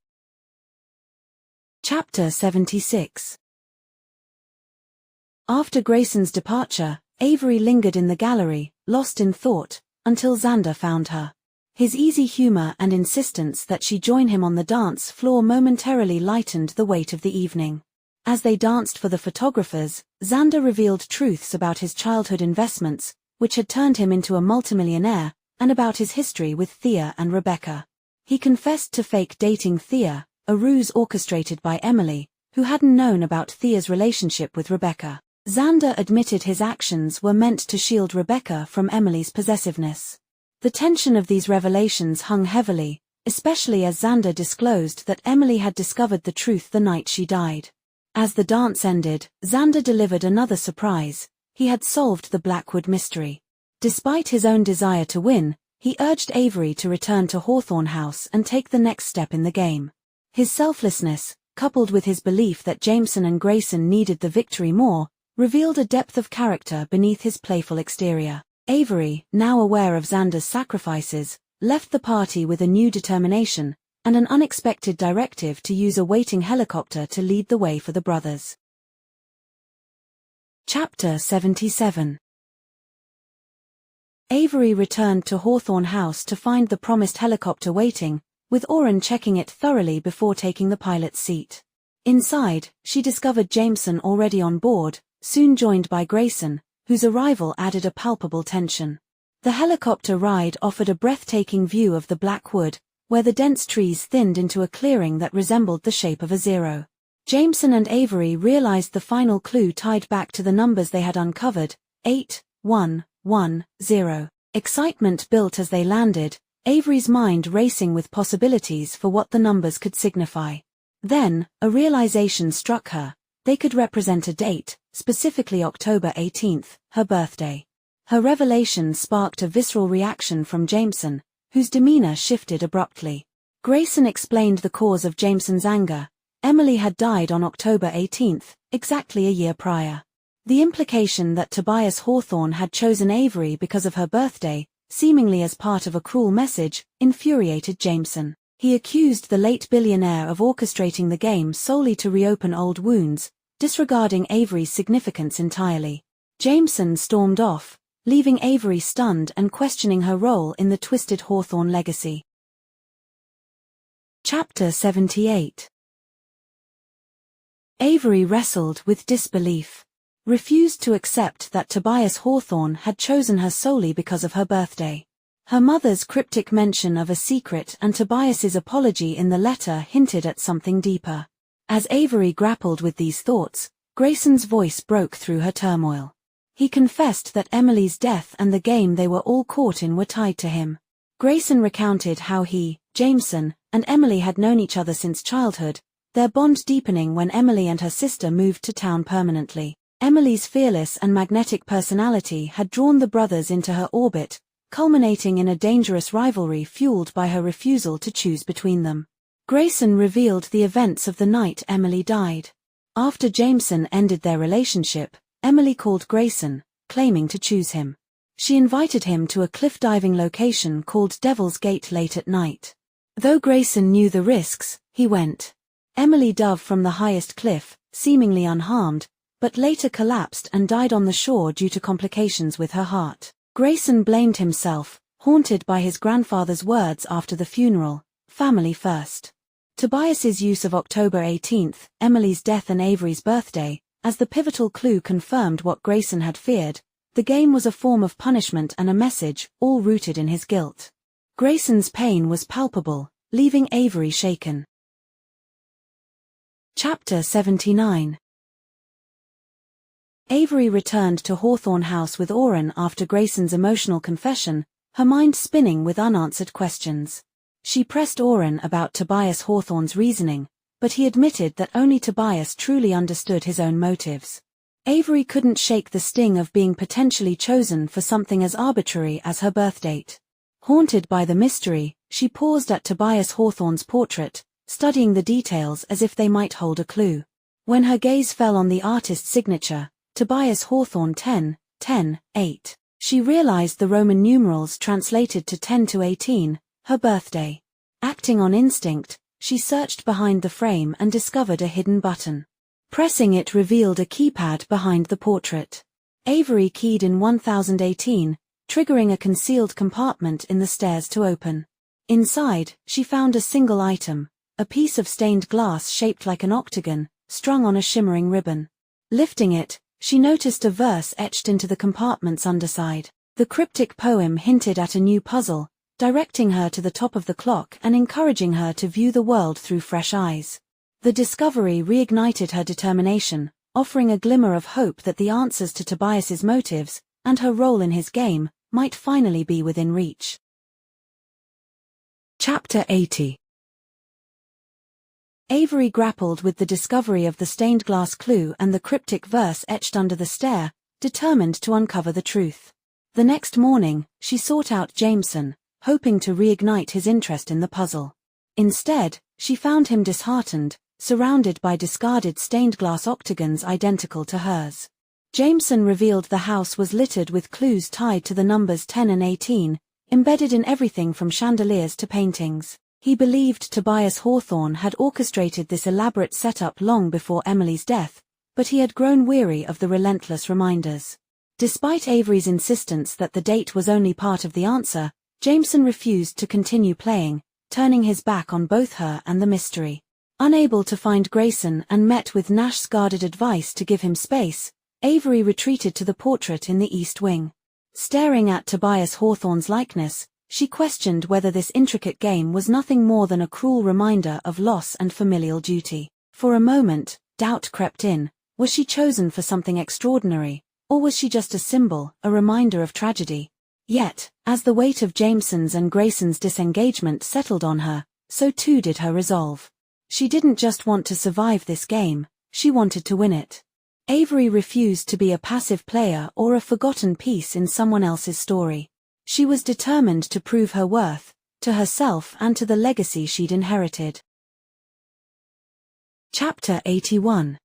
S1: Chapter 76. After Grayson's departure, Avery lingered in the gallery, lost in thought, until Xander found her. His easy humor and insistence that she join him on the dance floor momentarily lightened the weight of the evening. As they danced for the photographers, Xander revealed truths about his childhood investments, which had turned him into a multimillionaire, and about his history with Thea and Rebecca. He confessed to fake dating Thea, a ruse orchestrated by Emily, who hadn't known about Thea's relationship with Rebecca. Xander admitted his actions were meant to shield Rebecca from Emily's possessiveness. The tension of these revelations hung heavily, especially as Xander disclosed that Emily had discovered the truth the night she died. As the dance ended, Xander delivered another surprise. He had solved the Blackwood mystery. Despite his own desire to win, he urged Avery to return to Hawthorne House and take the next step in the game. His selflessness, coupled with his belief that Jameson and Grayson needed the victory more, revealed a depth of character beneath his playful exterior. Avery, now aware of Xander's sacrifices, left the party with a new determination, and an unexpected directive to use a waiting helicopter to lead the way for the brothers. Chapter 77. Avery returned to Hawthorne House to find the promised helicopter waiting, with Oren checking it thoroughly before taking the pilot's seat. Inside, she discovered Jameson already on board, soon joined by Grayson, whose arrival added a palpable tension. The helicopter ride offered a breathtaking view of the Blackwood, where the dense trees thinned into a clearing that resembled the shape of a zero. Jameson and Avery realized the final clue tied back to the numbers they had uncovered, 8110. Excitement built as they landed, Avery's mind racing with possibilities for what the numbers could signify. Then, a realization struck her. They could represent a date, specifically October 18th, her birthday. Her revelation sparked a visceral reaction from Jameson, whose demeanor shifted abruptly. Grayson explained the cause of Jameson's anger. Emily had died on October 18th, exactly a year prior. The implication that Tobias Hawthorne had chosen Avery because of her birthday, seemingly as part of a cruel message, infuriated Jameson. He accused the late billionaire of orchestrating the game solely to reopen old wounds, disregarding Avery's significance entirely. Jameson stormed off, leaving Avery stunned and questioning her role in the twisted Hawthorne legacy. Chapter 78. Avery wrestled with disbelief. Refused to accept that Tobias Hawthorne had chosen her solely because of her birthday. Her mother's cryptic mention of a secret and Tobias's apology in the letter hinted at something deeper. As Avery grappled with these thoughts, Grayson's voice broke through her turmoil. He confessed that Emily's death and the game they were all caught in were tied to him. Grayson recounted how he, Jameson, and Emily had known each other since childhood, their bond deepening when Emily and her sister moved to town permanently. Emily's fearless and magnetic personality had drawn the brothers into her orbit, culminating in a dangerous rivalry fueled by her refusal to choose between them. Grayson revealed the events of the night Emily died. After Jameson ended their relationship, Emily called Grayson, claiming to choose him. She invited him to a cliff-diving location called Devil's Gate late at night. Though Grayson knew the risks, he went. Emily dove from the highest cliff, seemingly unharmed, but later collapsed and died on the shore due to complications with her heart. Grayson blamed himself, haunted by his grandfather's words after the funeral, "Family first." Tobias's use of October 18th, Emily's death and Avery's birthday, as the pivotal clue confirmed what Grayson had feared. The game was a form of punishment and a message, all rooted in his guilt. Grayson's pain was palpable, leaving Avery shaken. Chapter 79. Avery returned to Hawthorne House with Oren after Grayson's emotional confession, her mind spinning with unanswered questions. She pressed Oren about Tobias Hawthorne's reasoning, but he admitted that only Tobias truly understood his own motives. Avery couldn't shake the sting of being potentially chosen for something as arbitrary as her birthdate. Haunted by the mystery, she paused at Tobias Hawthorne's portrait, studying the details as if they might hold a clue. When her gaze fell on the artist's signature, Tobias Hawthorne 10-10-8, she realized the Roman numerals translated to 10 to 18, her birthday. Acting on instinct, she searched behind the frame and discovered a hidden button. Pressing it revealed a keypad behind the portrait. Avery keyed in 1018, triggering a concealed compartment in the stairs to open. Inside, she found a single item, a piece of stained glass shaped like an octagon, strung on a shimmering ribbon. Lifting it, she noticed a verse etched into the compartment's underside. The cryptic poem hinted at a new puzzle, directing her to the top of the clock and encouraging her to view the world through fresh eyes. The discovery reignited her determination, offering a glimmer of hope that the answers to Tobias's motives, and her role in his game, might finally be within reach. Chapter 80. Avery grappled with the discovery of the stained glass clue and the cryptic verse etched under the stair, determined to uncover the truth. The next morning, she sought out Jameson, hoping to reignite his interest in the puzzle. Instead, she found him disheartened, surrounded by discarded stained glass octagons identical to hers. Jameson revealed the house was littered with clues tied to the numbers 10 and 18, embedded in everything from chandeliers to paintings. He believed Tobias Hawthorne had orchestrated this elaborate setup long before Emily's death, but he had grown weary of the relentless reminders. Despite Avery's insistence that the date was only part of the answer, Jameson refused to continue playing, turning his back on both her and the mystery. Unable to find Grayson and met with Nash's guarded advice to give him space, Avery retreated to the portrait in the east wing. Staring at Tobias Hawthorne's likeness, she questioned whether this intricate game was nothing more than a cruel reminder of loss and familial duty. For a moment, doubt crept in. Was she chosen for something extraordinary? Or was she just a symbol, a reminder of tragedy? Yet, as the weight of Jameson's and Grayson's disengagement settled on her, so too did her resolve. She didn't just want to survive this game, she wanted to win it. Avery refused to be a passive player or a forgotten piece in someone else's story. She was determined to prove her worth, to herself and to the legacy she'd inherited. Chapter 81.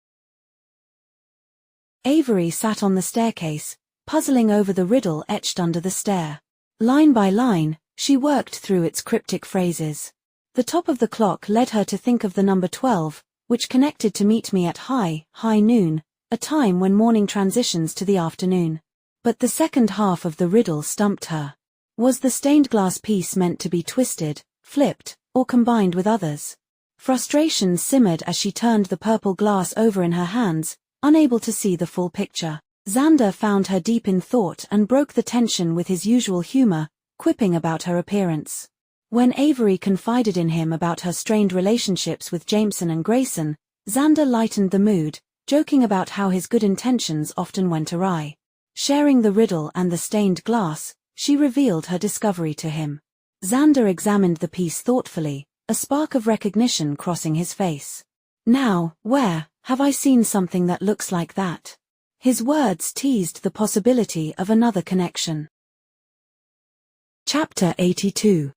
S1: Avery sat on the staircase, puzzling over the riddle etched under the stair. Line by line, she worked through its cryptic phrases. The top of the clock led her to think of the number 12, which connected to meet me at high noon, a time when morning transitions to the afternoon. But the second half of the riddle stumped her. Was the stained glass piece meant to be twisted, flipped, or combined with others? Frustration simmered as she turned the purple glass over in her hands, unable to see the full picture. Xander found her deep in thought and broke the tension with his usual humor, quipping about her appearance. When Avery confided in him about her strained relationships with Jameson and Grayson, Xander lightened the mood, joking about how his good intentions often went awry. Sharing the riddle and the stained glass, she revealed her discovery to him. Xander examined the piece thoughtfully, a spark of recognition crossing his face. Now, where have I seen something that looks like that? His words teased the possibility of another connection. Chapter 82.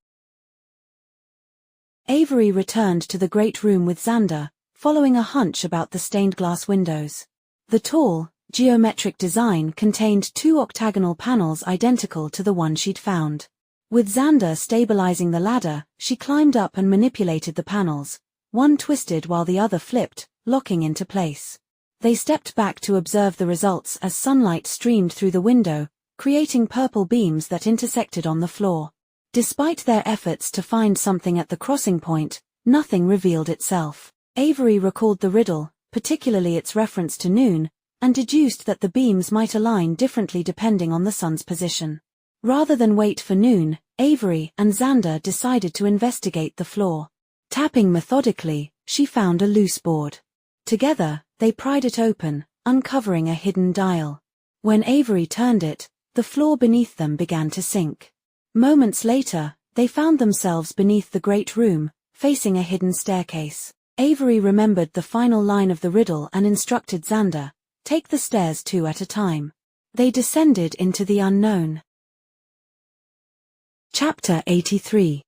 S1: Avery returned to the great room with Xander, following a hunch about the stained glass windows. The tall, geometric design contained two octagonal panels identical to the one she'd found. With Xander stabilizing the ladder, she climbed up and manipulated the panels. One twisted while the other flipped, locking into place. They stepped back to observe the results as sunlight streamed through the window, creating purple beams that intersected on the floor. Despite their efforts to find something at the crossing point, nothing revealed itself. Avery recalled the riddle, particularly its reference to noon, and deduced that the beams might align differently depending on the sun's position. Rather than wait for noon, Avery and Xander decided to investigate the floor. Tapping methodically, she found a loose board. Together, they pried it open, uncovering a hidden dial. When Avery turned it, the floor beneath them began to sink. Moments later, they found themselves beneath the great room, facing a hidden staircase. Avery remembered the final line of the riddle and instructed Xander, "Take the stairs two at a time." They descended into the unknown. Chapter 83.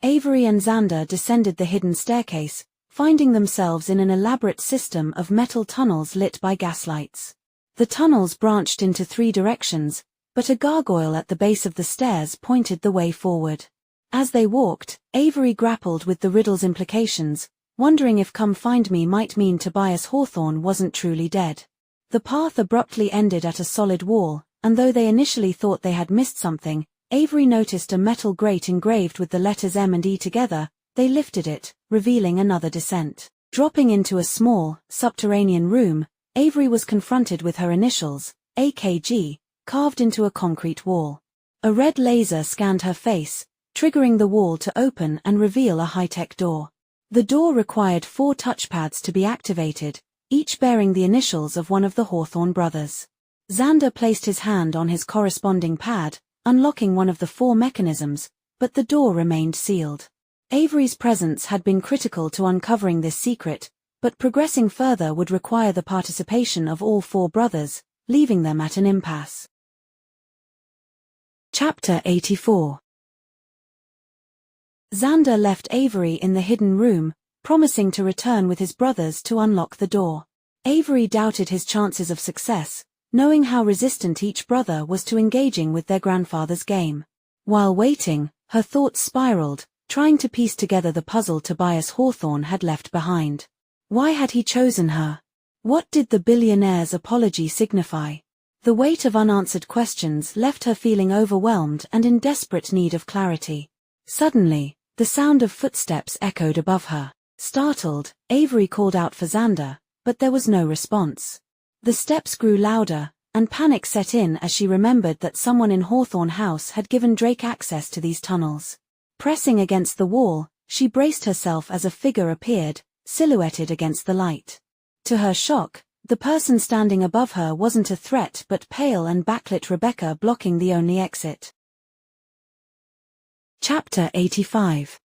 S1: Avery and Xander descended the hidden staircase, finding themselves in an elaborate system of metal tunnels lit by gaslights. The tunnels branched into three directions, but a gargoyle at the base of the stairs pointed the way forward. As they walked, Avery grappled with the riddle's implications, wondering if "Come find me" might mean Tobias Hawthorne wasn't truly dead. The path abruptly ended at a solid wall, and though they initially thought they had missed something, Avery noticed a metal grate engraved with the letters M and E together. They lifted it, revealing another descent. Dropping into a small, subterranean room, Avery was confronted with her initials, AKG, carved into a concrete wall. A red laser scanned her face, triggering the wall to open and reveal a high-tech door. The door required 4 touchpads to be activated, each bearing the initials of one of the Hawthorne brothers. Xander placed his hand on his corresponding pad, unlocking one of the 4 mechanisms, but the door remained sealed. Avery's presence had been critical to uncovering this secret, but progressing further would require the participation of all 4 brothers, leaving them at an impasse. Chapter 84. Xander left Avery in the hidden room, promising to return with his brothers to unlock the door. Avery doubted his chances of success, knowing how resistant each brother was to engaging with their grandfather's game. While waiting, her thoughts spiraled, trying to piece together the puzzle Tobias Hawthorne had left behind. Why had he chosen her? What did the billionaire's apology signify? The weight of unanswered questions left her feeling overwhelmed and in desperate need of clarity. Suddenly, the sound of footsteps echoed above her. Startled, Avery called out for Xander, but there was no response. The steps grew louder, and panic set in as she remembered that someone in Hawthorne House had given Drake access to these tunnels. Pressing against the wall, she braced herself as a figure appeared, silhouetted against the light. To her shock, the person standing above her wasn't a threat but pale and backlit Rebecca blocking the only exit. Chapter 85.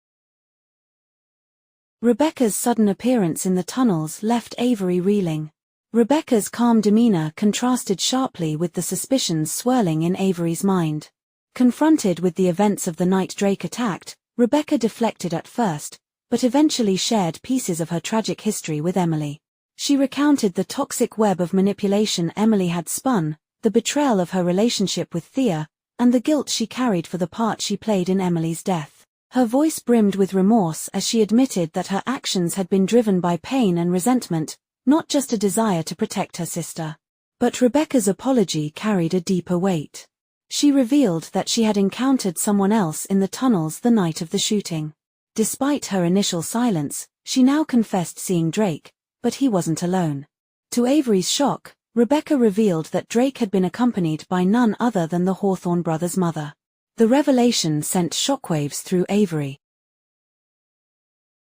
S1: Rebecca's sudden appearance in the tunnels left Avery reeling. Rebecca's calm demeanor contrasted sharply with the suspicions swirling in Avery's mind. Confronted with the events of the night Drake attacked, Rebecca deflected at first, but eventually shared pieces of her tragic history with Emily. She recounted the toxic web of manipulation Emily had spun, the betrayal of her relationship with Thea, and the guilt she carried for the part she played in Emily's death. Her voice brimmed with remorse as she admitted that her actions had been driven by pain and resentment, not just a desire to protect her sister. But Rebecca's apology carried a deeper weight. She revealed that she had encountered someone else in the tunnels the night of the shooting. Despite her initial silence, she now confessed seeing Drake, but he wasn't alone. To Avery's shock, Rebecca revealed that Drake had been accompanied by none other than the Hawthorne brothers' mother. The revelation sent shockwaves through Avery.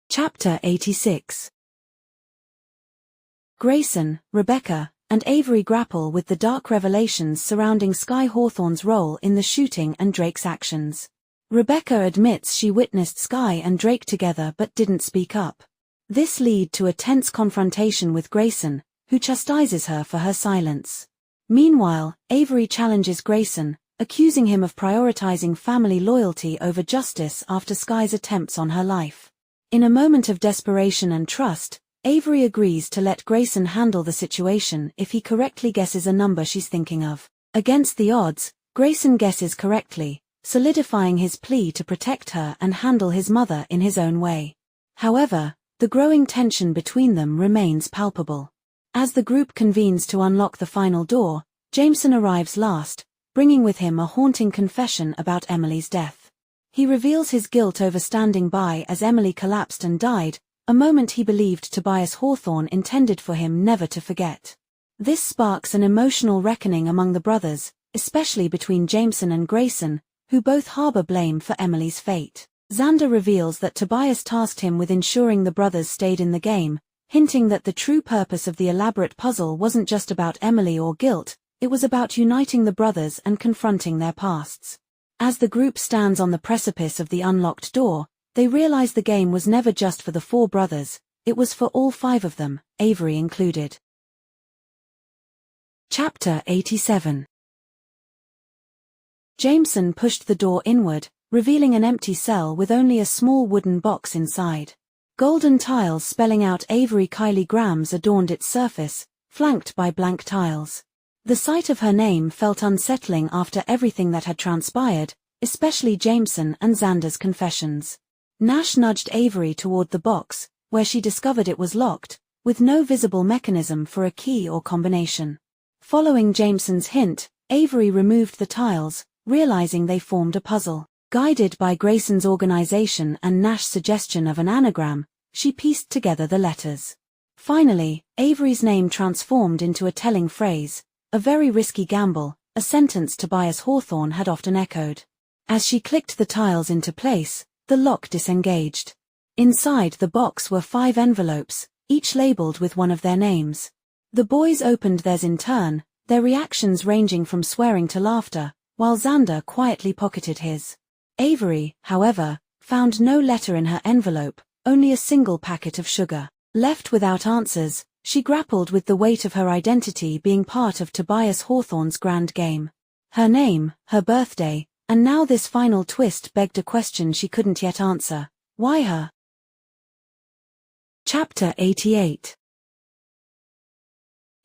S1: Chapter 86. Grayson, Rebecca, and Avery grapple with the dark revelations surrounding Sky Hawthorne's role in the shooting and Drake's actions. Rebecca admits she witnessed Sky and Drake together but didn't speak up. This led to a tense confrontation with Grayson, who chastises her for her silence. Meanwhile, Avery challenges Grayson, accusing him of prioritizing family loyalty over justice after Sky's attempts on her life. In a moment of desperation and trust, Avery agrees to let Grayson handle the situation if he correctly guesses a number she's thinking of. Against the odds, Grayson guesses correctly, solidifying his plea to protect her and handle his mother in his own way. However, the growing tension between them remains palpable. As the group convenes to unlock the final door, Jameson arrives last, bringing with him a haunting confession about Emily's death. He reveals his guilt over standing by as Emily collapsed and died, a moment he believed Tobias Hawthorne intended for him never to forget. This sparks an emotional reckoning among the brothers, especially between Jameson and Grayson, who both harbor blame for Emily's fate. Xander reveals that Tobias tasked him with ensuring the brothers stayed in the game, hinting that the true purpose of the elaborate puzzle wasn't just about Emily or guilt, it was about uniting the brothers and confronting their pasts. As the group stands on the precipice of the unlocked door, they realize the game was never just for the 4 brothers, it was for all 5 of them, Avery included. Chapter 87. Jameson pushed the door inward, revealing an empty cell with only a small wooden box inside. Golden tiles spelling out Avery Kylie Grams adorned its surface, flanked by blank tiles. The sight of her name felt unsettling after everything that had transpired, especially Jameson and Xander's confessions. Nash nudged Avery toward the box, where she discovered it was locked, with no visible mechanism for a key or combination. Following Jameson's hint, Avery removed the tiles, realizing they formed a puzzle. Guided by Grayson's organization and Nash's suggestion of an anagram, she pieced together the letters. Finally, Avery's name transformed into a telling phrase, a very risky gamble, a sentence Tobias Hawthorne had often echoed. As she clicked the tiles into place, the lock disengaged. Inside the box were 5 envelopes, each labeled with one of their names. The boys opened theirs in turn, their reactions ranging from swearing to laughter, while Xander quietly pocketed his. Avery, however, found no letter in her envelope, only a single packet of sugar. Left without answers, she grappled with the weight of her identity being part of Tobias Hawthorne's grand game. Her name, her birthday, and now this final twist begged a question she couldn't yet answer. Why her? Chapter 88.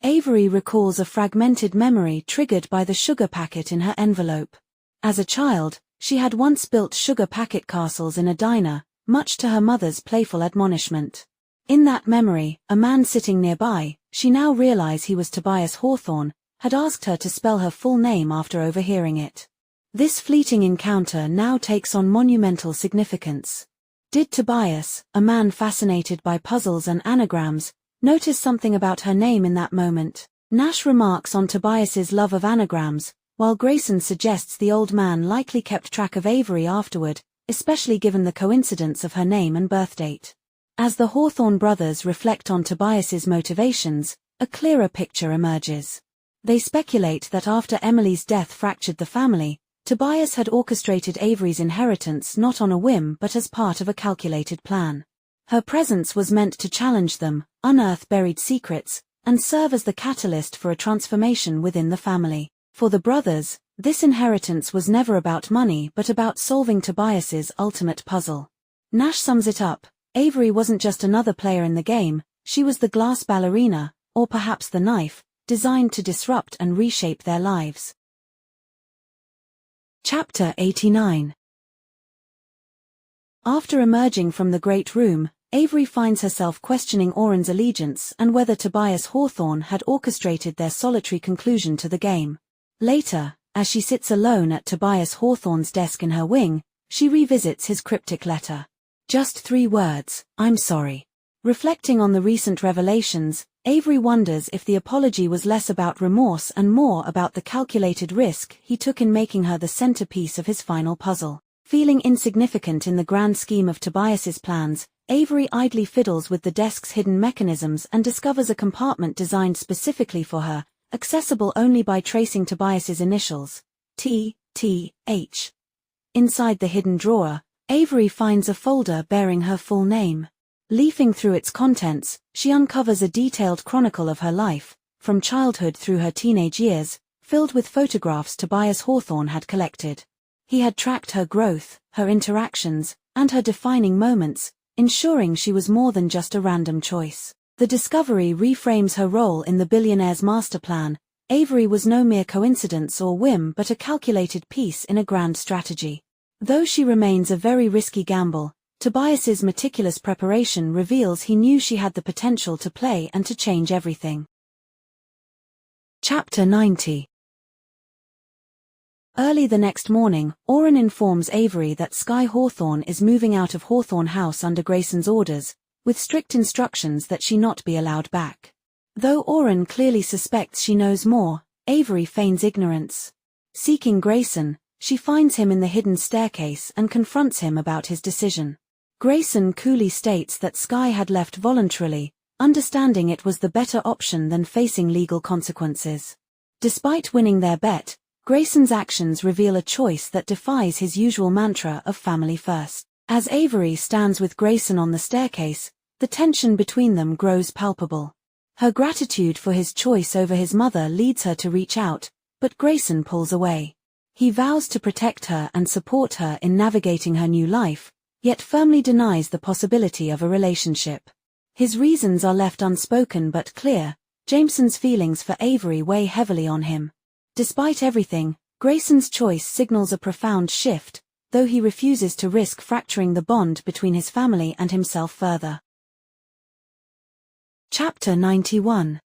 S1: Avery recalls a fragmented memory triggered by the sugar packet in her envelope. As a child, she had once built sugar packet castles in a diner, much to her mother's playful admonishment. In that memory, a man sitting nearby, she now realized he was Tobias Hawthorne, had asked her to spell her full name after overhearing it. This fleeting encounter now takes on monumental significance. Did Tobias, a man fascinated by puzzles and anagrams, notice something about her name in that moment? Nash remarks on Tobias's love of anagrams, while Grayson suggests the old man likely kept track of Avery afterward, especially given the coincidence of her name and birthdate. As the Hawthorne brothers reflect on Tobias's motivations, a clearer picture emerges. They speculate that after Emily's death fractured the family, Tobias had orchestrated Avery's inheritance not on a whim but as part of a calculated plan. Her presence was meant to challenge them, unearth buried secrets, and serve as the catalyst for a transformation within the family. For the brothers, this inheritance was never about money but about solving Tobias's ultimate puzzle. Nash sums it up: Avery wasn't just another player in the game, she was the glass ballerina, or perhaps the knife, designed to disrupt and reshape their lives. Chapter 89. After emerging from the Great Room, Avery finds herself questioning Oren's allegiance and whether Tobias Hawthorne had orchestrated their solitary conclusion to the game. Later, as she sits alone at Tobias Hawthorne's desk in her wing, she revisits his cryptic letter. Just 3 words, "I'm sorry." Reflecting on the recent revelations, Avery wonders if the apology was less about remorse and more about the calculated risk he took in making her the centerpiece of his final puzzle. Feeling insignificant in the grand scheme of Tobias's plans, Avery idly fiddles with the desk's hidden mechanisms and discovers a compartment designed specifically for her, accessible only by tracing Tobias's initials, T.H. Inside the hidden drawer, Avery finds a folder bearing her full name. Leafing through its contents, she uncovers a detailed chronicle of her life, from childhood through her teenage years, filled with photographs Tobias Hawthorne had collected. He had tracked her growth, her interactions, and her defining moments, ensuring she was more than just a random choice. The discovery reframes her role in the billionaire's master plan. Avery was no mere coincidence or whim but a calculated piece in a grand strategy. Though she remains a very risky gamble, Tobias's meticulous preparation reveals he knew she had the potential to play and to change everything. Chapter 90. Early the next morning, Oren informs Avery that Sky Hawthorne is moving out of Hawthorne House under Grayson's orders, with strict instructions that she not be allowed back. Though Oren clearly suspects she knows more, Avery feigns ignorance. Seeking Grayson, she finds him in the hidden staircase and confronts him about his decision. Grayson coolly states that Sky had left voluntarily, understanding it was the better option than facing legal consequences. Despite winning their bet, Grayson's actions reveal a choice that defies his usual mantra of family first. As Avery stands with Grayson on the staircase, the tension between them grows palpable. Her gratitude for his choice over his mother leads her to reach out, but Grayson pulls away. He vows to protect her and support her in navigating her new life, yet firmly denies the possibility of a relationship. His reasons are left unspoken but clear. Jameson's feelings for Avery weigh heavily on him. Despite everything, Grayson's choice signals a profound shift, though he refuses to risk fracturing the bond between his family and himself further. Chapter 91.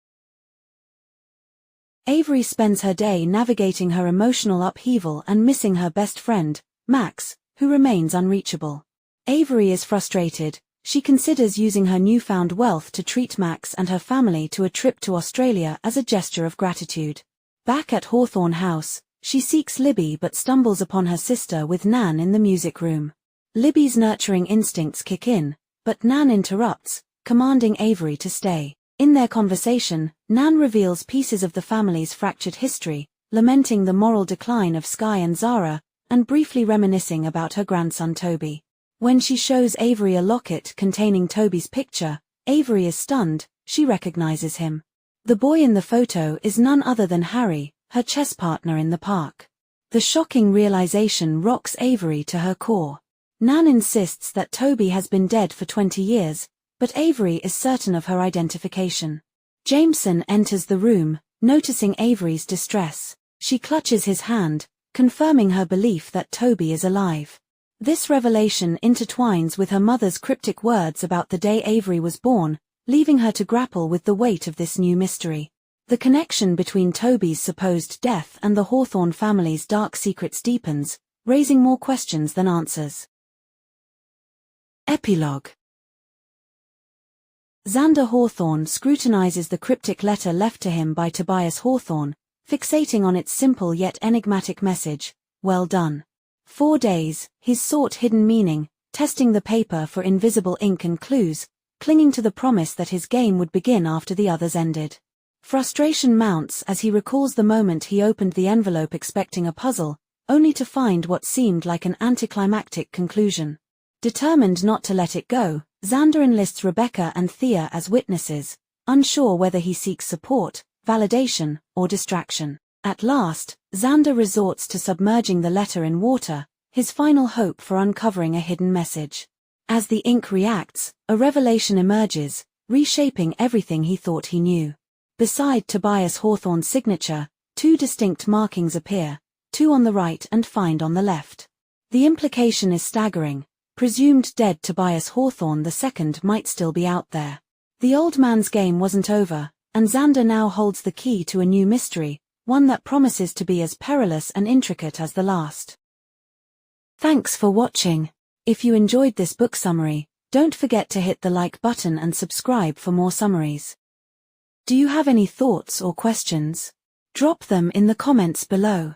S1: Avery spends her day navigating her emotional upheaval and missing her best friend, Max, who remains unreachable. Avery is frustrated. She considers using her newfound wealth to treat Max and her family to a trip to Australia as a gesture of gratitude. Back at Hawthorne House, she seeks Libby but stumbles upon her sister with Nan in the music room. Libby's nurturing instincts kick in, but Nan interrupts, commanding Avery to stay. In their conversation, Nan reveals pieces of the family's fractured history, lamenting the moral decline of Skye and Zara, and briefly reminiscing about her grandson Toby. When she shows Avery a locket containing Toby's picture, Avery is stunned. She recognizes him. The boy in the photo is none other than Harry, her chess partner in the park. The shocking realization rocks Avery to her core. Nan insists that Toby has been dead for 20 years, but Avery is certain of her identification. Jameson enters the room, noticing Avery's distress. She clutches his hand, confirming her belief that Toby is alive. This revelation intertwines with her mother's cryptic words about the day Avery was born, leaving her to grapple with the weight of this new mystery. The connection between Toby's supposed death and the Hawthorne family's dark secrets deepens, raising more questions than answers. Epilogue. Xander Hawthorne scrutinizes the cryptic letter left to him by Tobias Hawthorne, fixating on its simple yet enigmatic message, "Well done." 4 days, he's sought hidden meaning, testing the paper for invisible ink and clues, clinging to the promise that his game would begin after the others ended. Frustration mounts as he recalls the moment he opened the envelope expecting a puzzle, only to find what seemed like an anticlimactic conclusion. Determined not to let it go, Xander enlists Rebecca and Thea as witnesses, unsure whether he seeks support, validation, or distraction. At last, Xander resorts to submerging the letter in water, his final hope for uncovering a hidden message. As the ink reacts, a revelation emerges, reshaping everything he thought he knew. Beside Tobias Hawthorne's signature, 2 distinct markings appear, 2 on the right and Find on the left. The implication is staggering. Presumed dead Tobias Hawthorne II might still be out there. The old man's game wasn't over, and Xander now holds the key to a new mystery, one that promises to be as perilous and intricate as the last. Thanks for watching. If you enjoyed this book summary, don't forget to hit the like button and subscribe for more summaries. Do you have any thoughts or questions? Drop them in the comments below.